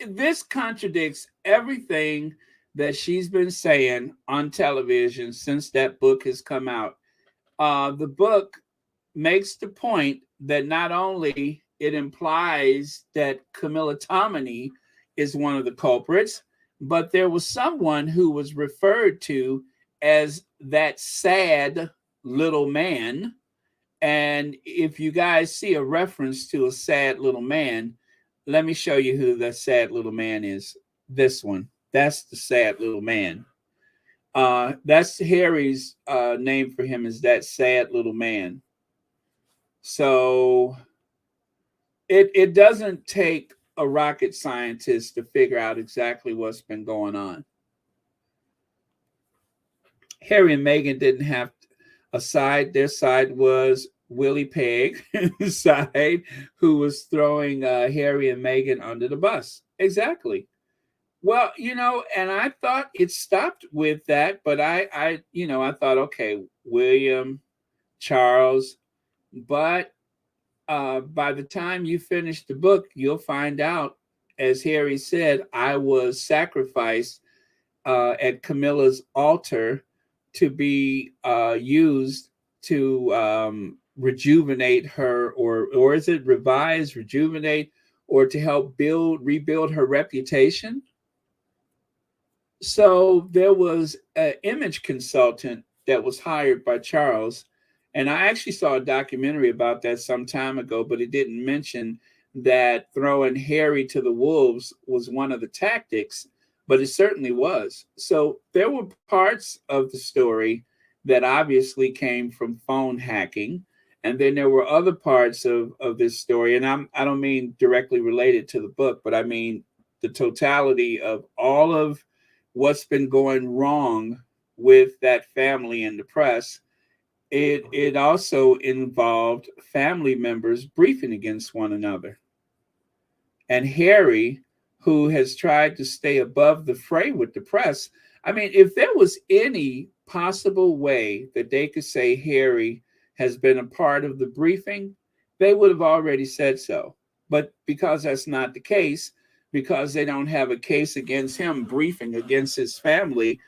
This contradicts everything that she's been saying on television since that book has come out. The book makes the point that not only it implies that Camilla Tominey is one of the culprits, but there was someone who was referred to as that sad little man And if you guys see a reference to a sad little man, let me show you who the sad little man is. This one. That's the sad little man. That's Harry's name for him, is that sad little man. So it doesn't take a rocket scientist to figure out exactly what's been going on. Harry and Meghan didn't have a side. Their side was Willie Pegg's side, who was throwing Harry and Meghan under the bus. Exactly. Well, and I thought it stopped with that, but I thought, okay, William, Charles, but by the time you finish the book, you'll find out, as Harry said, I was sacrificed at Camilla's altar to be used to rejuvenate her, or is it revise, rejuvenate, or to help rebuild her reputation. So there was an image consultant that was hired by Charles. And I actually saw a documentary about that some time ago, but it didn't mention that throwing Harry to the wolves was one of the tactics, but it certainly was. So there were parts of the story that obviously came from phone hacking. And then there were other parts of this story. And I don't mean directly related to the book, but I mean the totality of all of what's been going wrong with that family in the press. It also involved family members briefing against one another. And Harry, who has tried to stay above the fray with the press, I mean, if there was any possible way that they could say Harry has been a part of the briefing, they would have already said so. But because that's not the case, because they don't have a case against him briefing against his family,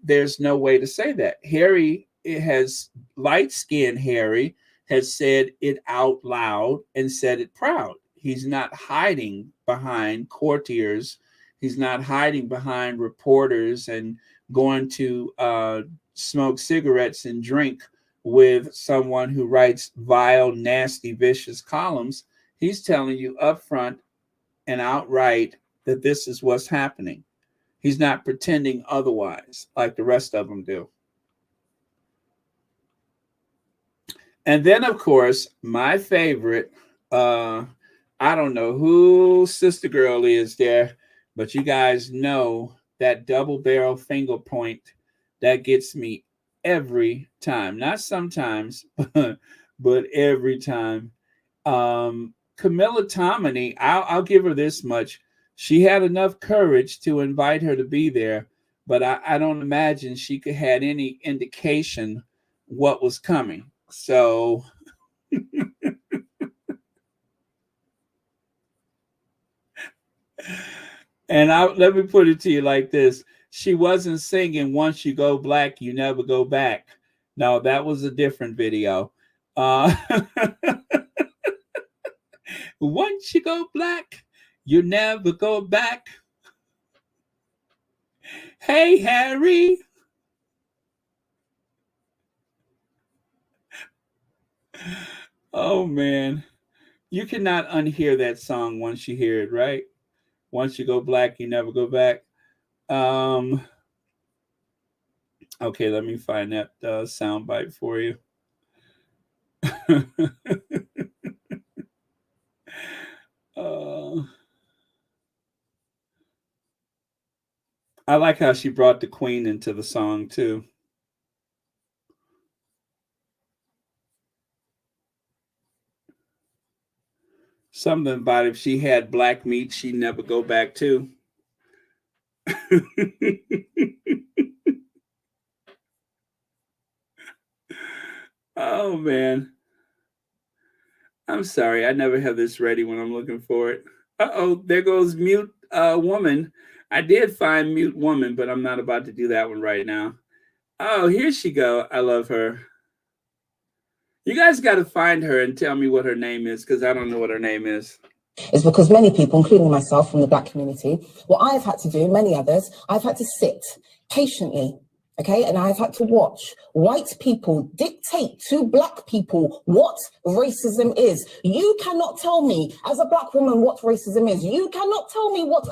there's no way to say that. Harry, it has light-skinned Harry has said it out loud and said it proud. He's not hiding behind courtiers. He's not hiding behind reporters and going to smoke cigarettes and drink with someone who writes vile, nasty, vicious columns. He's telling you up front and outright that this is what's happening. He's not pretending otherwise like the rest of them do. And then, of course, my favorite, I don't know who Sister Girl is there, but you guys know that double barrel finger point that gets me every time. Not sometimes, but every time. Camilla Tominey, I'll give her this much. She had enough courage to invite her to be there, but I don't imagine she could had any indication what was coming. So and let me put it to you like this. She wasn't singing "Once You Go Black, You Never Go Back." No, that was a different video. Once you go black, you never go back. Hey, Harry. Oh, man. You cannot unhear that song once you hear it, right? Once you go black, you never go back. Okay, let me find that soundbite for you. I like how she brought the Queen into the song, too. Something about if she had black meat, she'd never go back, too. Oh, man. I'm sorry. I never have this ready when I'm looking for it. Uh-oh, there goes Mute Woman. I did find Mute Woman, but I'm not about to do that one right now. Oh, here she go. I love her. You guys got to find her and tell me what her name is, because I don't know what her name is. Is because many people, including myself from the Black community, what I've had to do, many others, I've had to sit patiently Okay, and I've had to watch white people dictate to black people what racism is. You cannot tell me as a black woman what racism is. You cannot tell me what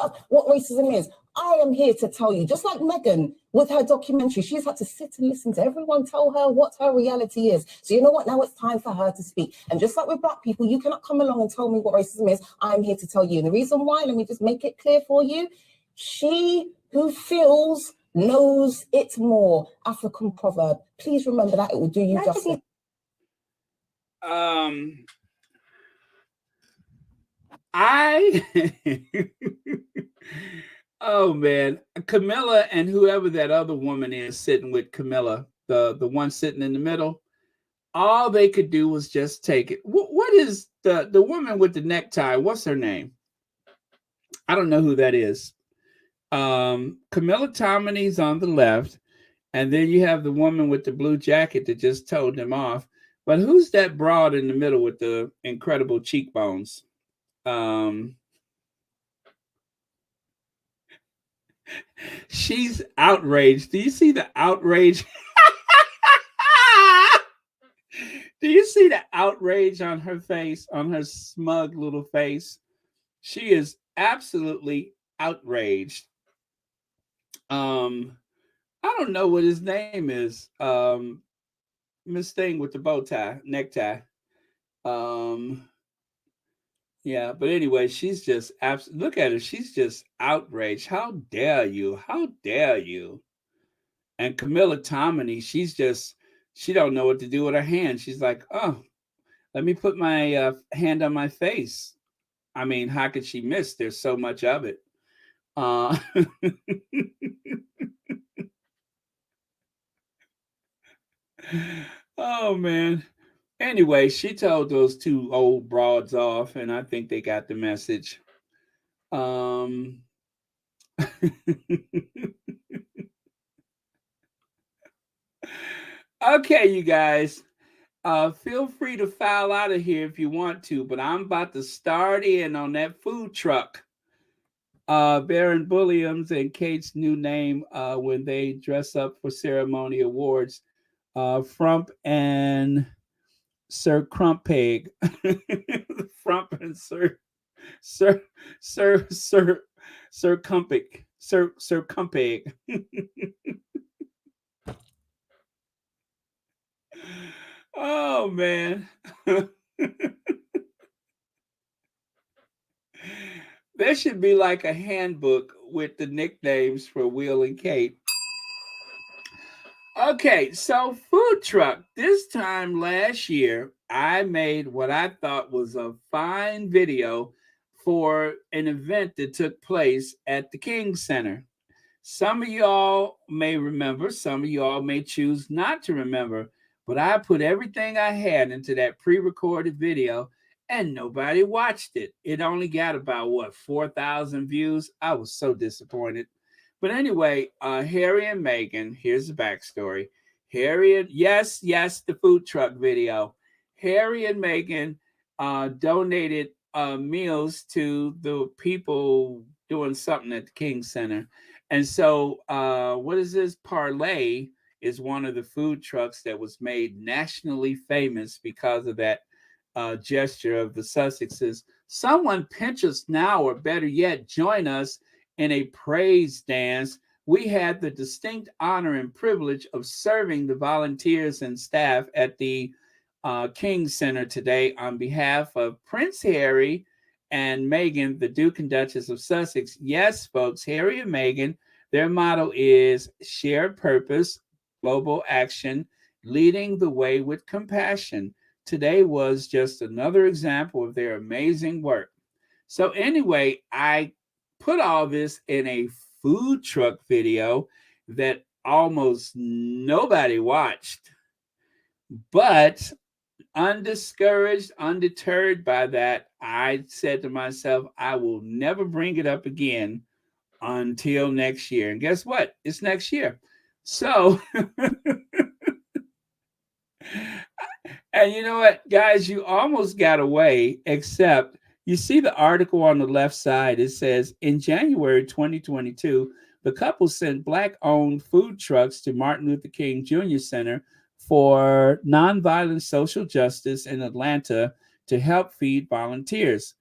racism is. I am here to tell you, just like Meghan with her documentary, she's had to sit and listen to everyone tell her what her reality is. So you know what? Now it's time for her to speak. And just like with black people, you cannot come along and tell me what racism is. I'm here to tell you. And the reason why, let me just make it clear for you. She who feels knows it more. African proverb. Please remember that. It will do you justice. Oh man, Camilla and whoever that other woman is sitting with Camilla, the one sitting in the middle, all they could do was just take it. What is the woman with the necktie? What's her name? I don't know who that is. Camilla Tominey's on the left, and then you have the woman with the blue jacket that just told them off. But who's that broad in the middle with the incredible cheekbones? She's outraged. Do you see the outrage? Do you see the outrage on her face, on her smug little face? She is absolutely outraged. I don't know what his name is. Miss Thing with the bow tie, necktie. Yeah, but anyway, she's just look at her. She's just outraged. How dare you? How dare you? And Camilla Tominey, she don't know what to do with her hand. She's like, oh, let me put my hand on my face. I mean, how could she miss? There's so much of it. Oh man. Anyway, she told those two old broads off, and I think they got the message. Okay, you guys. Feel free to file out of here if you want to, but I'm about to start in on that food truck. Baron Bulliams and Kate's new name when they dress up for ceremony awards. Frump and Sir Crumpeg. Frump and Sir Cumpeg. Sir Cumpeg. Oh man. There should be like a handbook with the nicknames for Will and Kate. Okay, so food truck. This time last year, I made what I thought was a fine video for an event that took place at the King Center. Some of y'all may remember, some of y'all may choose not to remember, but I put everything I had into that pre-recorded video and nobody watched it. It only got about 4,000 views. I was so disappointed. But anyway, Harry and Meghan, here's the backstory. Yes, the food truck video. Harry and Meghan donated meals to the people doing something at the King Center. And so what is this? Parlay is one of the food trucks that was made nationally famous because of that gesture of the Sussexes. Someone pinch us now, or better yet, join us in a praise dance. We had the distinct honor and privilege of serving the volunteers and staff at the King Center today on behalf of Prince Harry and Meghan, the Duke and Duchess of Sussex. Yes, folks, Harry and Meghan, their motto is shared purpose, global action, leading the way with compassion. Today was just another example of their amazing work. So anyway, I put all this in a food truck video that almost nobody watched. But undiscouraged, undeterred by that, I said to myself, I will never bring it up again until next year. And guess what? It's next year. So, and you know what, guys, you almost got away, except you see the article on the left side. It says, in January 2022, The couple sent Black-owned food trucks to Martin Luther King Jr. Center for Nonviolent Social Justice in Atlanta to help feed volunteers.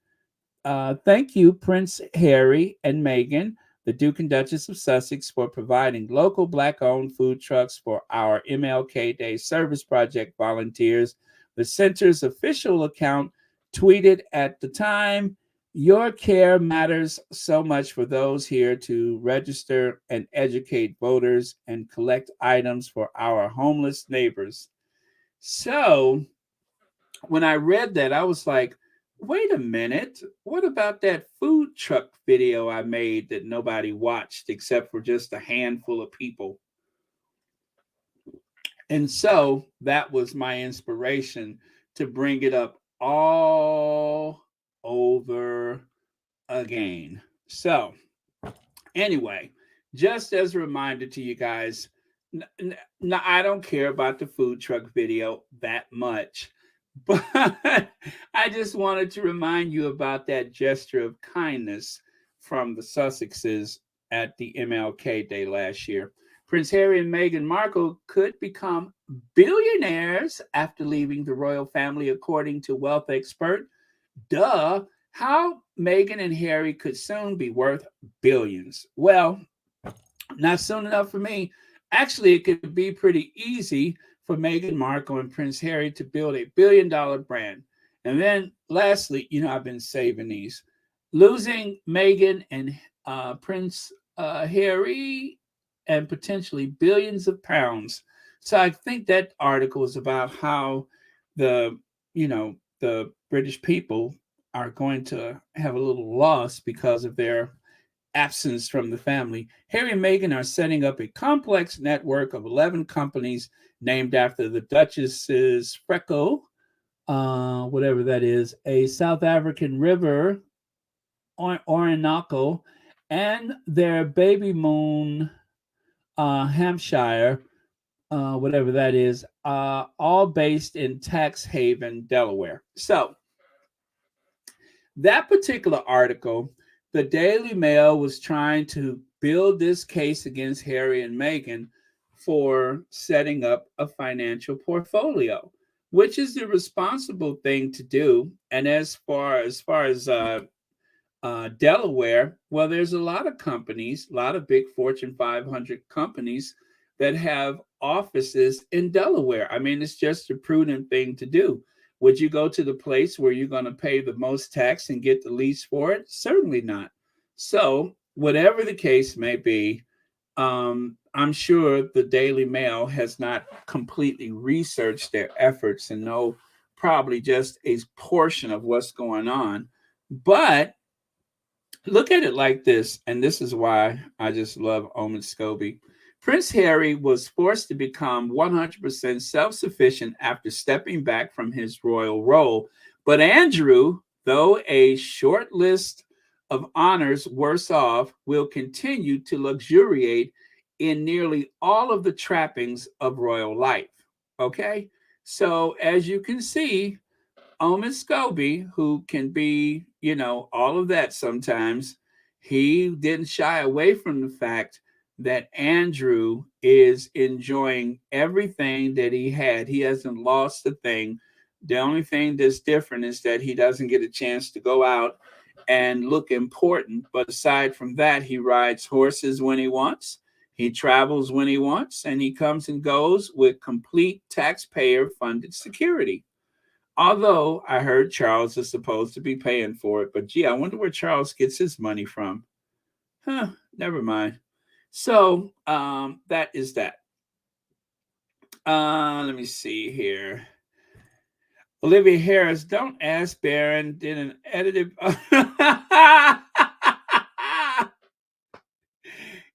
Thank you, Prince Harry and Meghan, the Duke and Duchess of Sussex, for providing local Black-owned food trucks for our MLK Day Service Project volunteers. The center's official account tweeted at the time, "Your care matters so much for those here to register and educate voters and collect items for our homeless neighbors." So when I read that, I was like, wait a minute. What about that food truck video I made that nobody watched except for just a handful of people? And so that was my inspiration to bring it up all over again. So, anyway, just as a reminder to you guys, I don't care about the food truck video that much. But I just wanted to remind you about that gesture of kindness from the Sussexes at the MLK Day last year. Prince Harry and Meghan Markle could become billionaires after leaving the royal family, according to wealth expert. Duh. How Meghan and Harry could soon be worth billions. Well, not soon enough for me. Actually, it could be pretty easy for Meghan Markle and Prince Harry to build a billion-dollar brand. And then lastly, I've been saving these. Losing Meghan and Prince Harry and potentially billions of pounds. So I think that article is about how the British people are going to have a little loss because of their absence from the family. Harry and Meghan are setting up a complex network of 11 companies named after the Duchess's Freckle, whatever that is, a South African river, Orinoco, and their baby moon, Hampshire, whatever that is, all based in tax haven, Delaware. So that particular article, the Daily Mail was trying to build this case against Harry and Meghan for setting up a financial portfolio, which is the responsible thing to do. And as far as Delaware, well, there's a lot of companies, a lot of big Fortune 500 companies that have offices in Delaware. I mean, it's just a prudent thing to do. Would you go to the place where you're going to pay the most tax and get the least for it? Certainly not. So whatever the case may be, I'm sure the Daily Mail has not completely researched their efforts and know probably just a portion of what's going on. But look at it like this, and this is why I just love Omid Scobie. Prince Harry was forced to become 100% self-sufficient after stepping back from his royal role. But Andrew, though a short list of honors worse off, will continue to luxuriate in nearly all of the trappings of royal life. Okay? So as you can see, Omid Scobie, who can be, all of that sometimes, he didn't shy away from the fact that Andrew is enjoying everything that he had. He hasn't lost a thing. The only thing that's different is that he doesn't get a chance to go out and look important. But aside from that, he rides horses when he wants. He travels when he wants, and he comes and goes with complete taxpayer-funded security. Although I heard Charles is supposed to be paying for it, but gee, I wonder where Charles gets his money from. Never mind. So that is that. Let me see here. Olivia Harris, don't ask Barron, did an edited.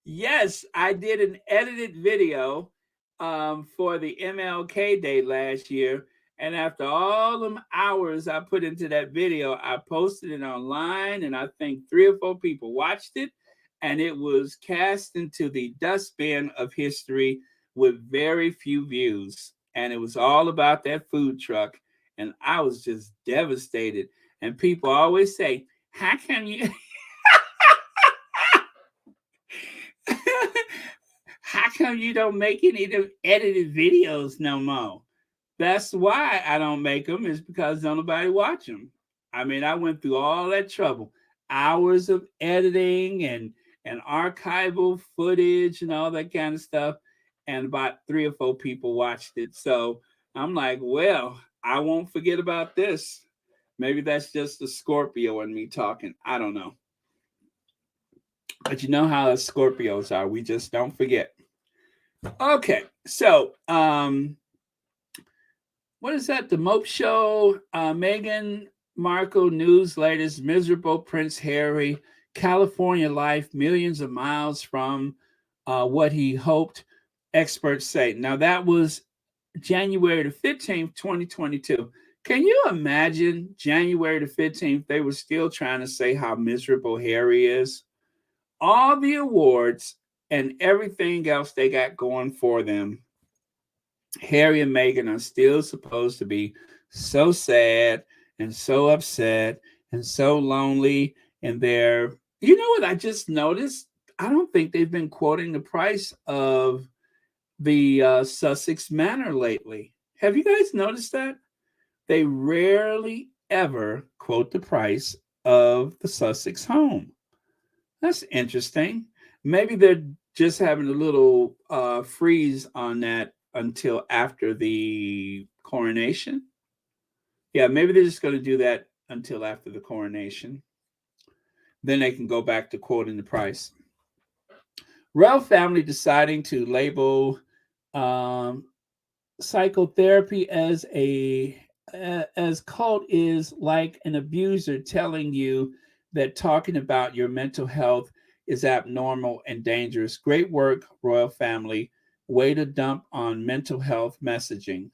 Yes, I did an edited video for the MLK Day last year. And after all them hours I put into that video, I posted it online, and I think 3 or 4 people watched it, and it was cast into the dustbin of history with very few views. And it was all about that food truck, and I was just devastated. And people always say, how can you... how come you don't make any of them edited videos no more? That's why I don't make them, is because don't nobody watch them. I mean, I went through all that trouble, hours of editing and archival footage and all that kind of stuff, and about 3 or 4 people watched it. So I'm like, well, I won't forget about this. Maybe that's just the Scorpio in me talking. I don't know. But you know how us Scorpios are. We just don't forget. Okay, so what is that? The Mope Show, Meghan Markle news latest, miserable Prince Harry, California life, millions of miles from what he hoped, experts say. Now, that was January the 15th, 2022. Can you imagine January the 15th? They were still trying to say how miserable Harry is. All the awards and everything else they got going for them, Harry and Meghan are still supposed to be so sad and so upset and so lonely. And they're, you know what I just noticed? I don't think they've been quoting the price of the Sussex Manor lately. Have you guys noticed that? They rarely ever quote the price of the Sussex home. That's interesting. Maybe they're just having a little freeze on that until after the coronation. Yeah, maybe they're just going to do that until after the coronation. Then they can go back to quoting the price. Royal family deciding to label psychotherapy as cult is like an abuser telling you that talking about your mental health is abnormal and dangerous. Great work, royal family. Way to dump on mental health messaging.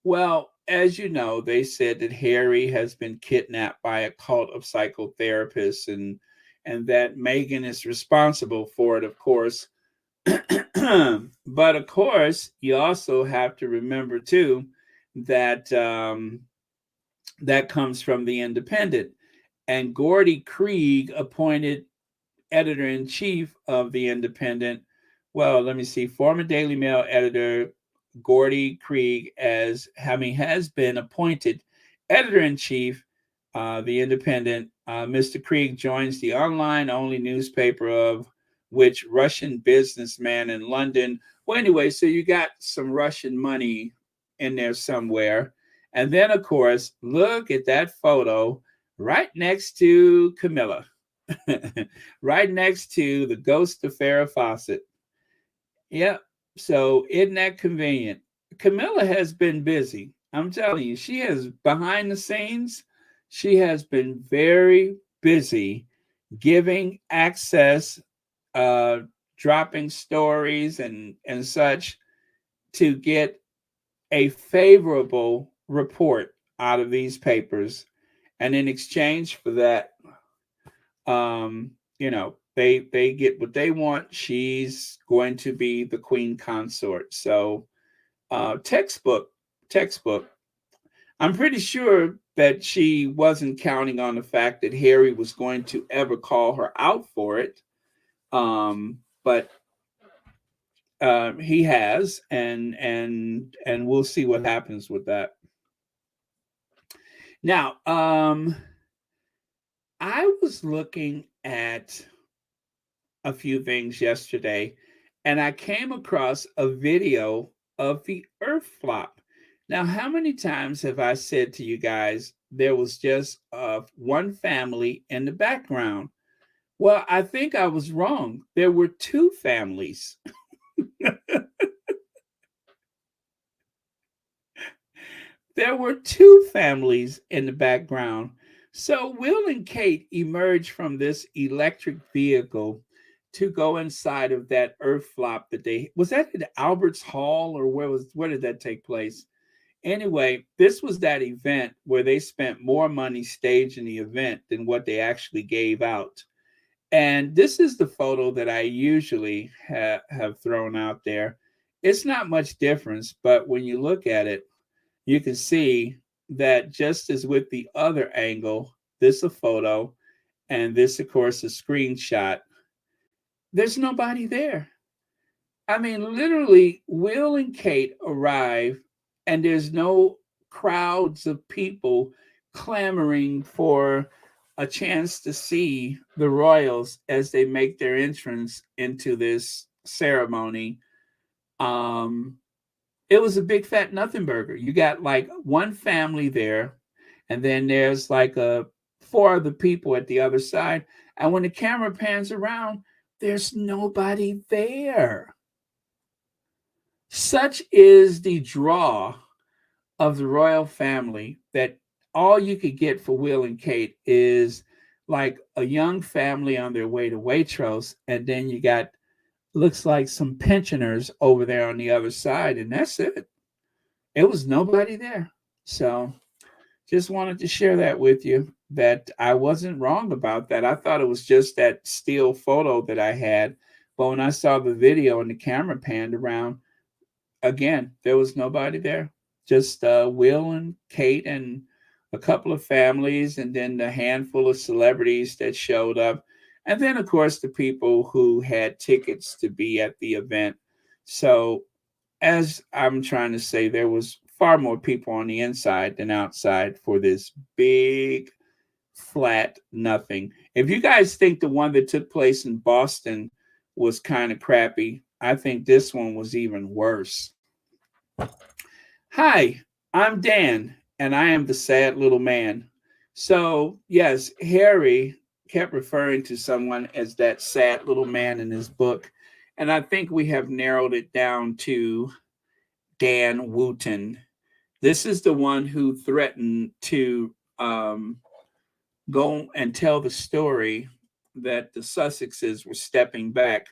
Well, as you know, they said that Harry has been kidnapped by a cult of psychotherapists, and that Meghan is responsible for it, of course. But of course, you also have to remember too that that comes from the Independent, and Gordy Krieg appointed editor-in-chief of the Independent. Well, let me see. Former Daily Mail editor Gordy Krieg has been appointed editor-in-chief, the Independent. Mr. Krieg joins the online-only newspaper of which Russian businessman in London. Well, anyway, so you got some Russian money in there somewhere. And then, of course, look at that photo right next to Camilla, right next to the ghost of Farrah Fawcett. Yep. So isn't that convenient? Camilla has been busy. I'm telling you, she has behind the scenes. She has been very busy giving access, dropping stories and such to get a favorable report out of these papers. And in exchange for that, they get what they want. She's going to be the queen consort. So textbook. I'm pretty sure that she wasn't counting on the fact that Harry was going to ever call her out for it. But he has, and we'll see what happens with that. Now, I was looking at a few things yesterday, and I came across a video of the Earth flop. Now, how many times have I said to you guys there was just one family in the background? Well, I think I was wrong. There were two families. There were two families in the background. So Will and Kate emerged from this electric vehicle to go inside of that Earth flop that was that at Albert's Hall, or where did that take place? Anyway, this was that event where they spent more money staging the event than what they actually gave out. And this is the photo that I usually have thrown out there. It's not much difference, but when you look at it, you can see that just as with the other angle, this a photo, and this, of course, a screenshot. There's nobody there. I mean, literally, Will and Kate arrive, and there's no crowds of people clamoring for a chance to see the royals as they make their entrance into this ceremony. Um, it was a big fat nothing burger. You got like one family there, and then there's like four other people at the other side. And when the camera pans around, there's nobody there. Such is the draw of the royal family that all you could get for Will and Kate is like a young family on their way to Waitrose, and then you got looks like some pensioners over there on the other side, and that's it. It was nobody there. So just wanted to share that with you that I wasn't wrong about that. I thought it was just that still photo that I had. But when I saw the video and the camera panned around, again, there was nobody there. Just Will and Kate and a couple of families, and then the handful of celebrities that showed up. And then, of course, the people who had tickets to be at the event. So, as I'm trying to say, there was far more people on the inside than outside for this big, flat nothing. If you guys think the one that took place in Boston was kind of crappy, I think this one was even worse. Hi, I'm Dan, and I am the sad little man. So, yes, Harry kept referring to someone as that sad little man in his book. And I think we have narrowed it down to Dan Wooten. This is the one who threatened to go and tell the story that the Sussexes were stepping back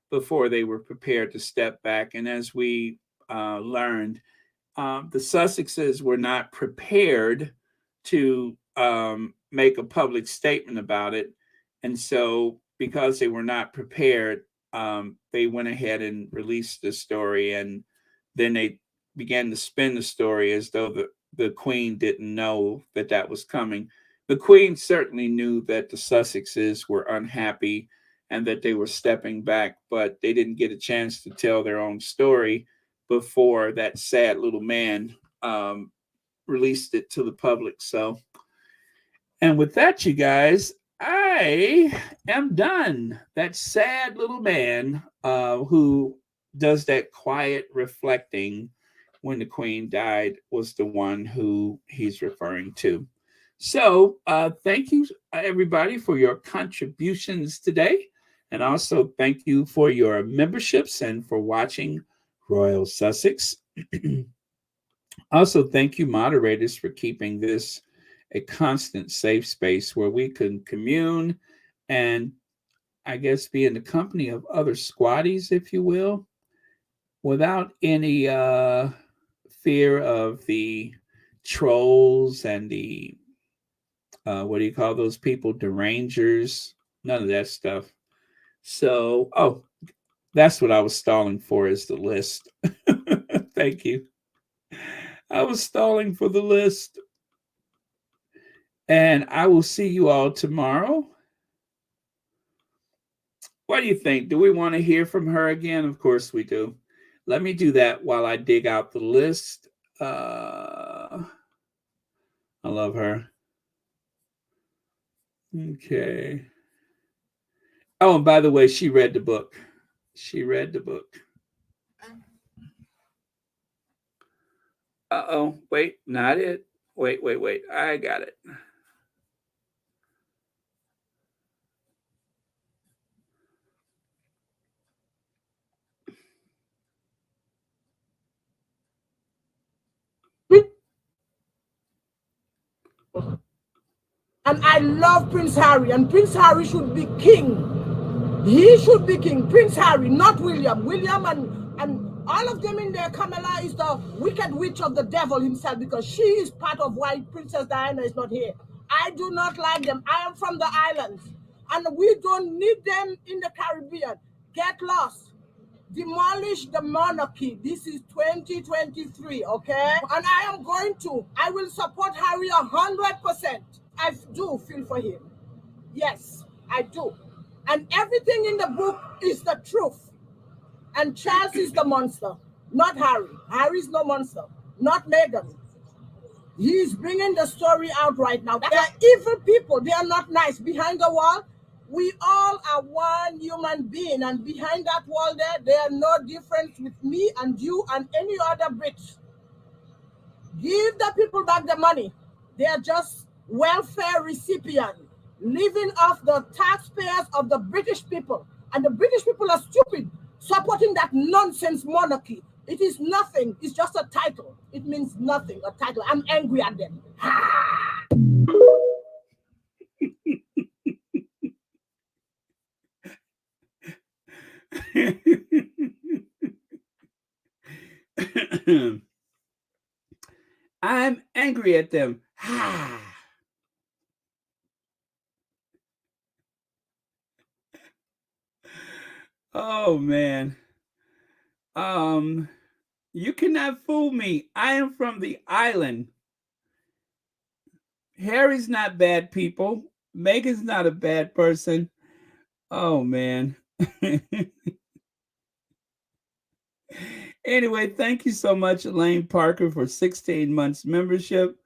before they were prepared to step back. And as we learned, the Sussexes were not prepared to make a public statement about it. And so, because they were not prepared, they went ahead and released the story. And then they began to spin the story as though the Queen didn't know that that was coming. The Queen certainly knew that the Sussexes were unhappy and that they were stepping back, but they didn't get a chance to tell their own story before that sad little man released it to the public. So, and with that, you guys, I am done. That sad little man who does that quiet reflecting when the Queen died was the one who he's referring to. So, thank you, everybody, for your contributions today. And also, thank you for your memberships and for watching Royal Sussex. Also, thank you, moderators, for keeping this a constant safe space where we can commune and, I guess, be in the company of other squatties, if you will, without any fear of the trolls and the what do you call those people? Derangers. None of that stuff. So, oh, that's what I was stalling for is the list. Thank you. I was stalling for the list. And I will see you all tomorrow. What do you think? Do we want to hear from her again? Of course we do. Let me do that while I dig out the list. I love her. Okay. Oh, and by the way, she read the book. She read the book. Uh-oh. Wait, not it. Wait. I got it. And I love Prince Harry, and Prince Harry should be king. He should be king. Prince Harry, not William. William and all of them in there, Camilla is the wicked witch of the devil himself because she is part of why Princess Diana is not here. I do not like them. I am from the islands, and we don't need them in the Caribbean. Get lost. Demolish the monarchy. This is 2023, okay? And I will support Harry 100%. I do feel for him. Yes, I do. And everything in the book is the truth. And Charles is the monster, not Harry. Harry's no monster, not Meghan. He's bringing the story out right now. They are evil people. They are not nice. Behind the wall, we all are one human being. And behind that wall there are no difference with me and you and any other Brits. Give the people back the money. They are just welfare recipients, living off the taxpayers of the British people. And the British people are stupid, supporting that nonsense monarchy. It is nothing. It's just a title. It means nothing, a title. I'm angry at them. I'm angry at them. Oh man. You cannot fool me. I am from the island. Harry's not bad people. Meghan's not a bad person. Oh man. Anyway, thank you so much, Elaine Parker, for 16 months membership.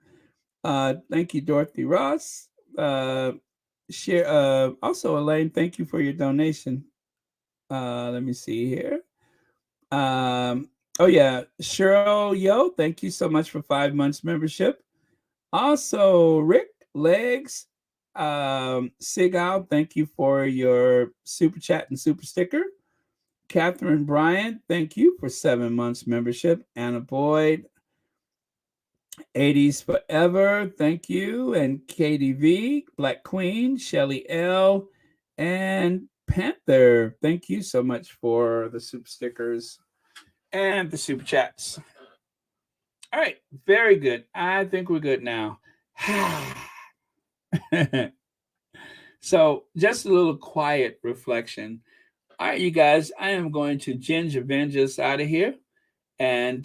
Thank you, Dorothy Ross. Also, Elaine, thank you for your donation. Let me see here. Oh yeah, Cheryl Yo, thank you so much for 5 months membership. Also, Rick Legs, Sigal, thank you for your super chat and super sticker. Catherine Bryant, thank you for 7 months membership. Anna Boyd, 80s Forever, thank you. And Katie V, Black Queen, Shelly L, and Panther, thank you so much for the super stickers and the super chats. All right, very good. I think we're good now. So just a little quiet reflection. All right, you guys, I am going to ginger venge us out of here. And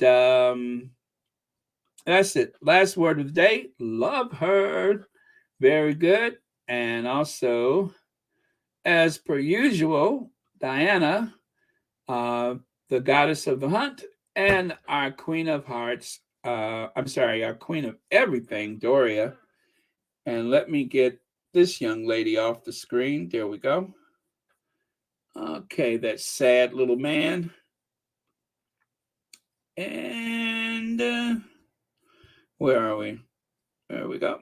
that's it. Last word of the day. Love her. Very good. And also, as per usual, Diana, the goddess of the hunt, and our queen of hearts, our queen of everything, Doria. And let me get this young lady off the screen. There we go. Okay, that sad little man. And where are we? There we go.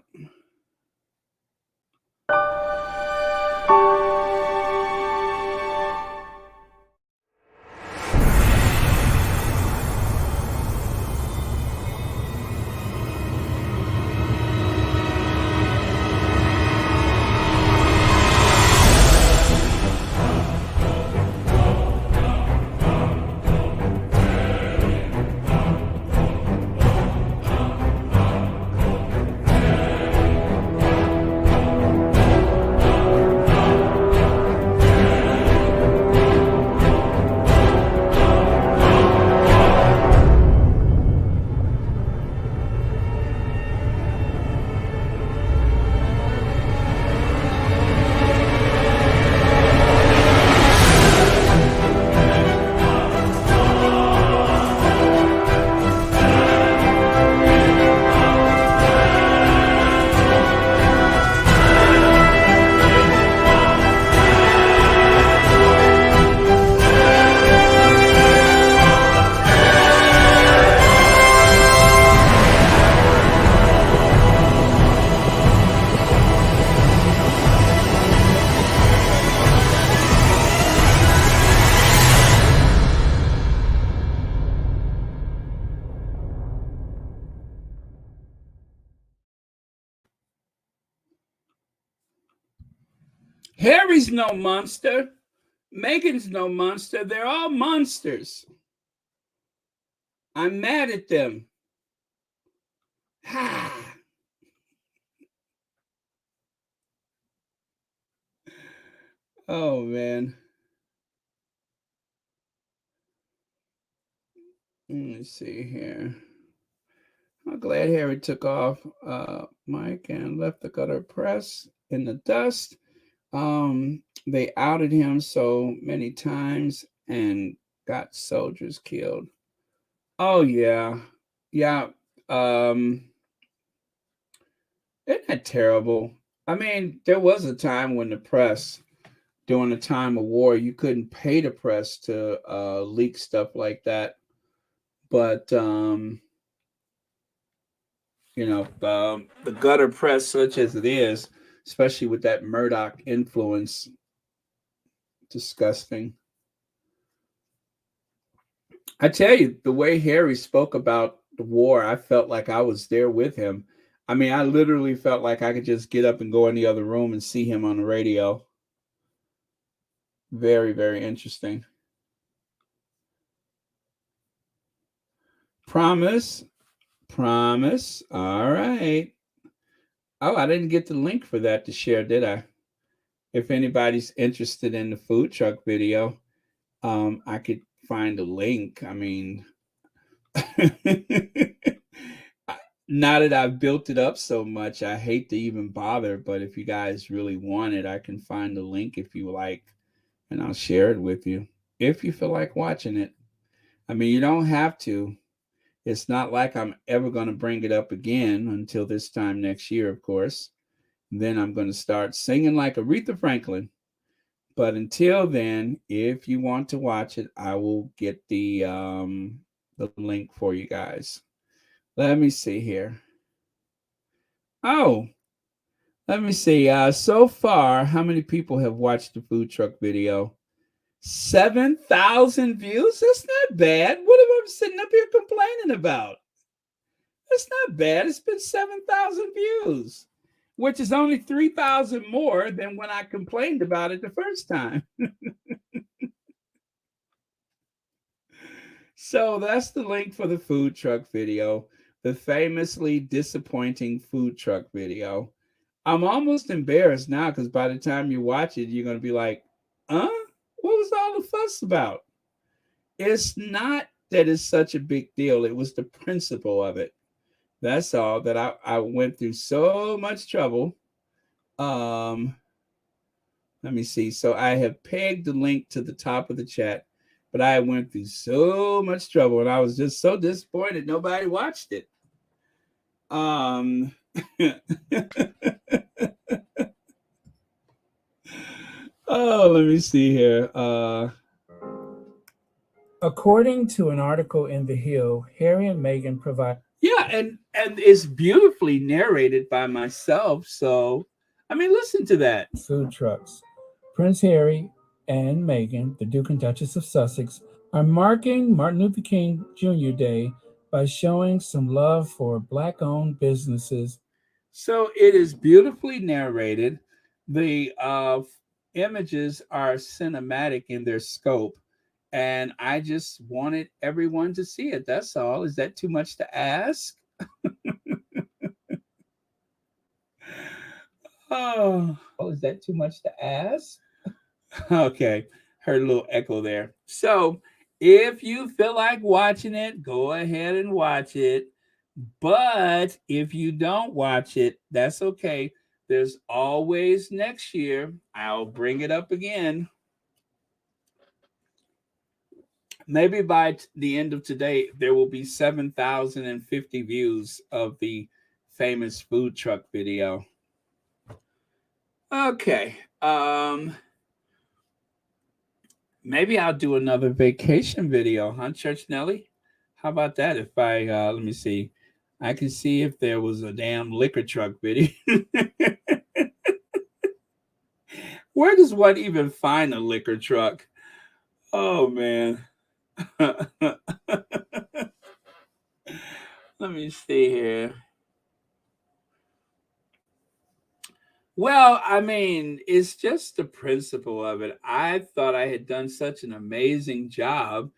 Harry's no monster. Meghan's no monster. They're all monsters. I'm mad at them. Oh, man. Let me see here. I'm glad Harry took off Mike and left the gutter press in the dust. They outed him so many times and got soldiers killed. Oh yeah. Yeah. Isn't that terrible? I mean, there was a time when the press, during the time of war, you couldn't pay the press to leak stuff like that. But the gutter press, such as it is, especially with that Murdoch influence, disgusting. I tell you, the way Harry spoke about the war, I felt like I was there with him. I mean, I literally felt like I could just get up and go in the other room and see him on the radio. Very, very interesting. Promise. All right. Oh, I didn't get the link for that to share, did I? If anybody's interested in the food truck video, I could find a link. I mean, now that I've built it up so much, I hate to even bother, but if you guys really want it, I can find the link if you like, and I'll share it with you if you feel like watching it. I mean, you don't have to. It's not like I'm ever going to bring it up again until this time next year, of course. Then I'm going to start singing like Aretha Franklin. But until then, if you want to watch it, I will get the link for you guys. Let me see here. Oh, let me see. So far, how many people have watched the food truck video? 7,000 views? That's not bad. What am I sitting up here complaining about? That's not bad. It's been 7,000 views, which is only 3,000 more than when I complained about it the first time. So that's the link for the food truck video, the famously disappointing food truck video. I'm almost embarrassed now because by the time you watch it, you're going to be like, what was all the fuss about? It's not that it's such a big deal. It was the principle of it. That's all, that I went through so much trouble. Let me see. So I have pegged the link to the top of the chat, but I went through so much trouble and I was just so disappointed nobody watched it. Oh, let me see here. According to an article in The Hill, Harry and Meghan provide. Yeah, and it's beautifully narrated by myself. So, I mean, listen to that. Food trucks. Prince Harry and Meghan, the Duke and Duchess of Sussex, are marking Martin Luther King Jr. Day by showing some love for Black-owned businesses. So it is beautifully narrated. The images are cinematic in their scope, and I just wanted everyone to see it. That's all. Is that too much to ask? Oh, is that too much to ask? Okay, heard a little echo there. So if you feel like watching it, go ahead and watch it. But if you don't watch it, that's okay. There's always next year. I'll bring it up again. Maybe by the end of today, there will be 7,050 views of the famous food truck video. Okay. Maybe I'll do another vacation video, huh, Church Nelly? How about that? If I let me see. I can see if there was a damn liquor truck video. Where does one even find a liquor truck? Oh, man. Let me see here. Well, I mean, it's just the principle of it. I thought I had done such an amazing job,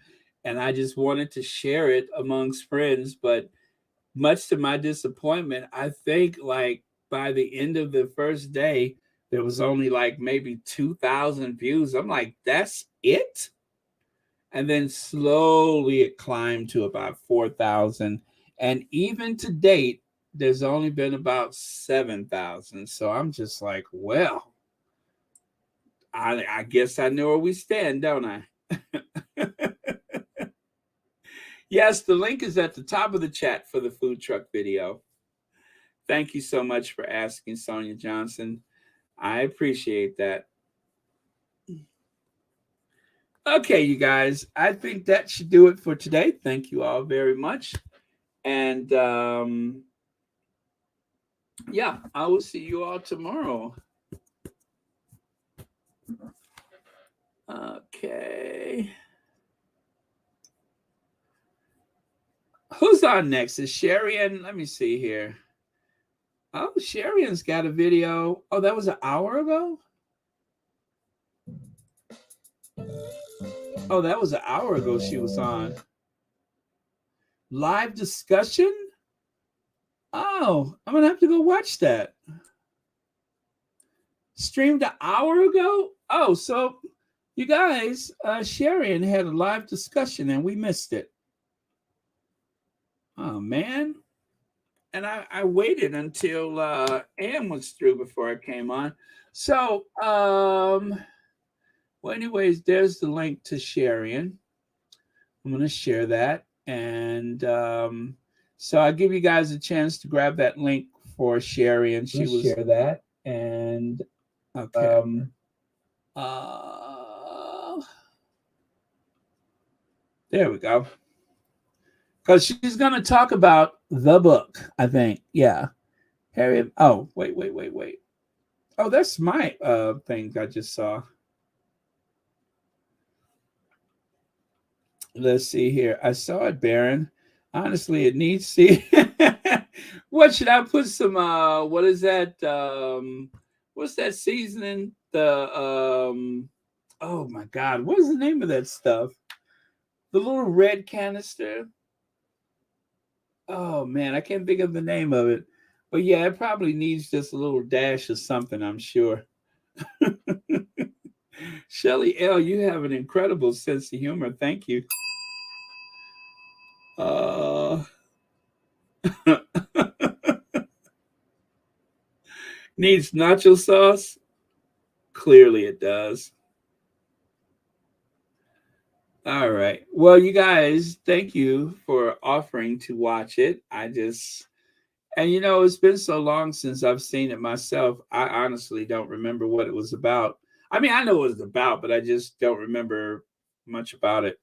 and I just wanted to share it amongst friends, but much to my disappointment, I think like by the end of the first day, there was only like maybe 2,000 views. I'm like, that's it? And then slowly it climbed to about 4,000. And even to date, there's only been about 7,000. So I'm just like, well, I guess I know where we stand, don't I? Yes, the link is at the top of the chat for the food truck video. Thank you so much for asking, Sonia Johnson. I appreciate that. Okay, you guys, I think that should do it for today. Thank you all very much. And yeah, I will see you all tomorrow. Okay. Who's on next? Is Sharian? Let me see here. Oh, Sharian's got a video. Oh, that was an hour ago? Oh, that was an hour ago she was on. Live discussion? Oh, I'm going to have to go watch that. Streamed an hour ago? Oh, so you guys, Sharian had a live discussion and we missed it. Oh, man. And I waited until Ann was through before I came on. So, well, anyways, there's the link to Sharian. I'm going to share that. And so I'll give you guys a chance to grab that link for Sharian. She will share that. And, okay. There we go. Because she's going to talk about the book, I think. Yeah. Harriet. Oh, wait. Oh, that's my thing I just saw. Let's see here. I saw it, Baron. Honestly, it needs to see. What should I put some what is that? What's that seasoning? The oh my god, what is the name of that stuff? The little red canister. Oh man, I can't think of the name of it. But yeah, it probably needs just a little dash of something, I'm sure. Shelly L., you have an incredible sense of humor. Thank you. Needs nacho sauce? Clearly it does. All right. Well, you guys, thank you for offering to watch it. And you know, it's been so long since I've seen it myself. I honestly don't remember what it was about. I mean, I know what it was about, but I just don't remember much about it.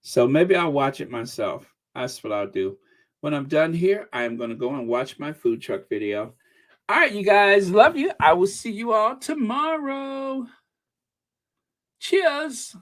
So maybe I'll watch it myself. That's what I'll do. When I'm done here, I am going to go and watch my food truck video. All right, you guys, love you. I will see you all tomorrow. Cheers.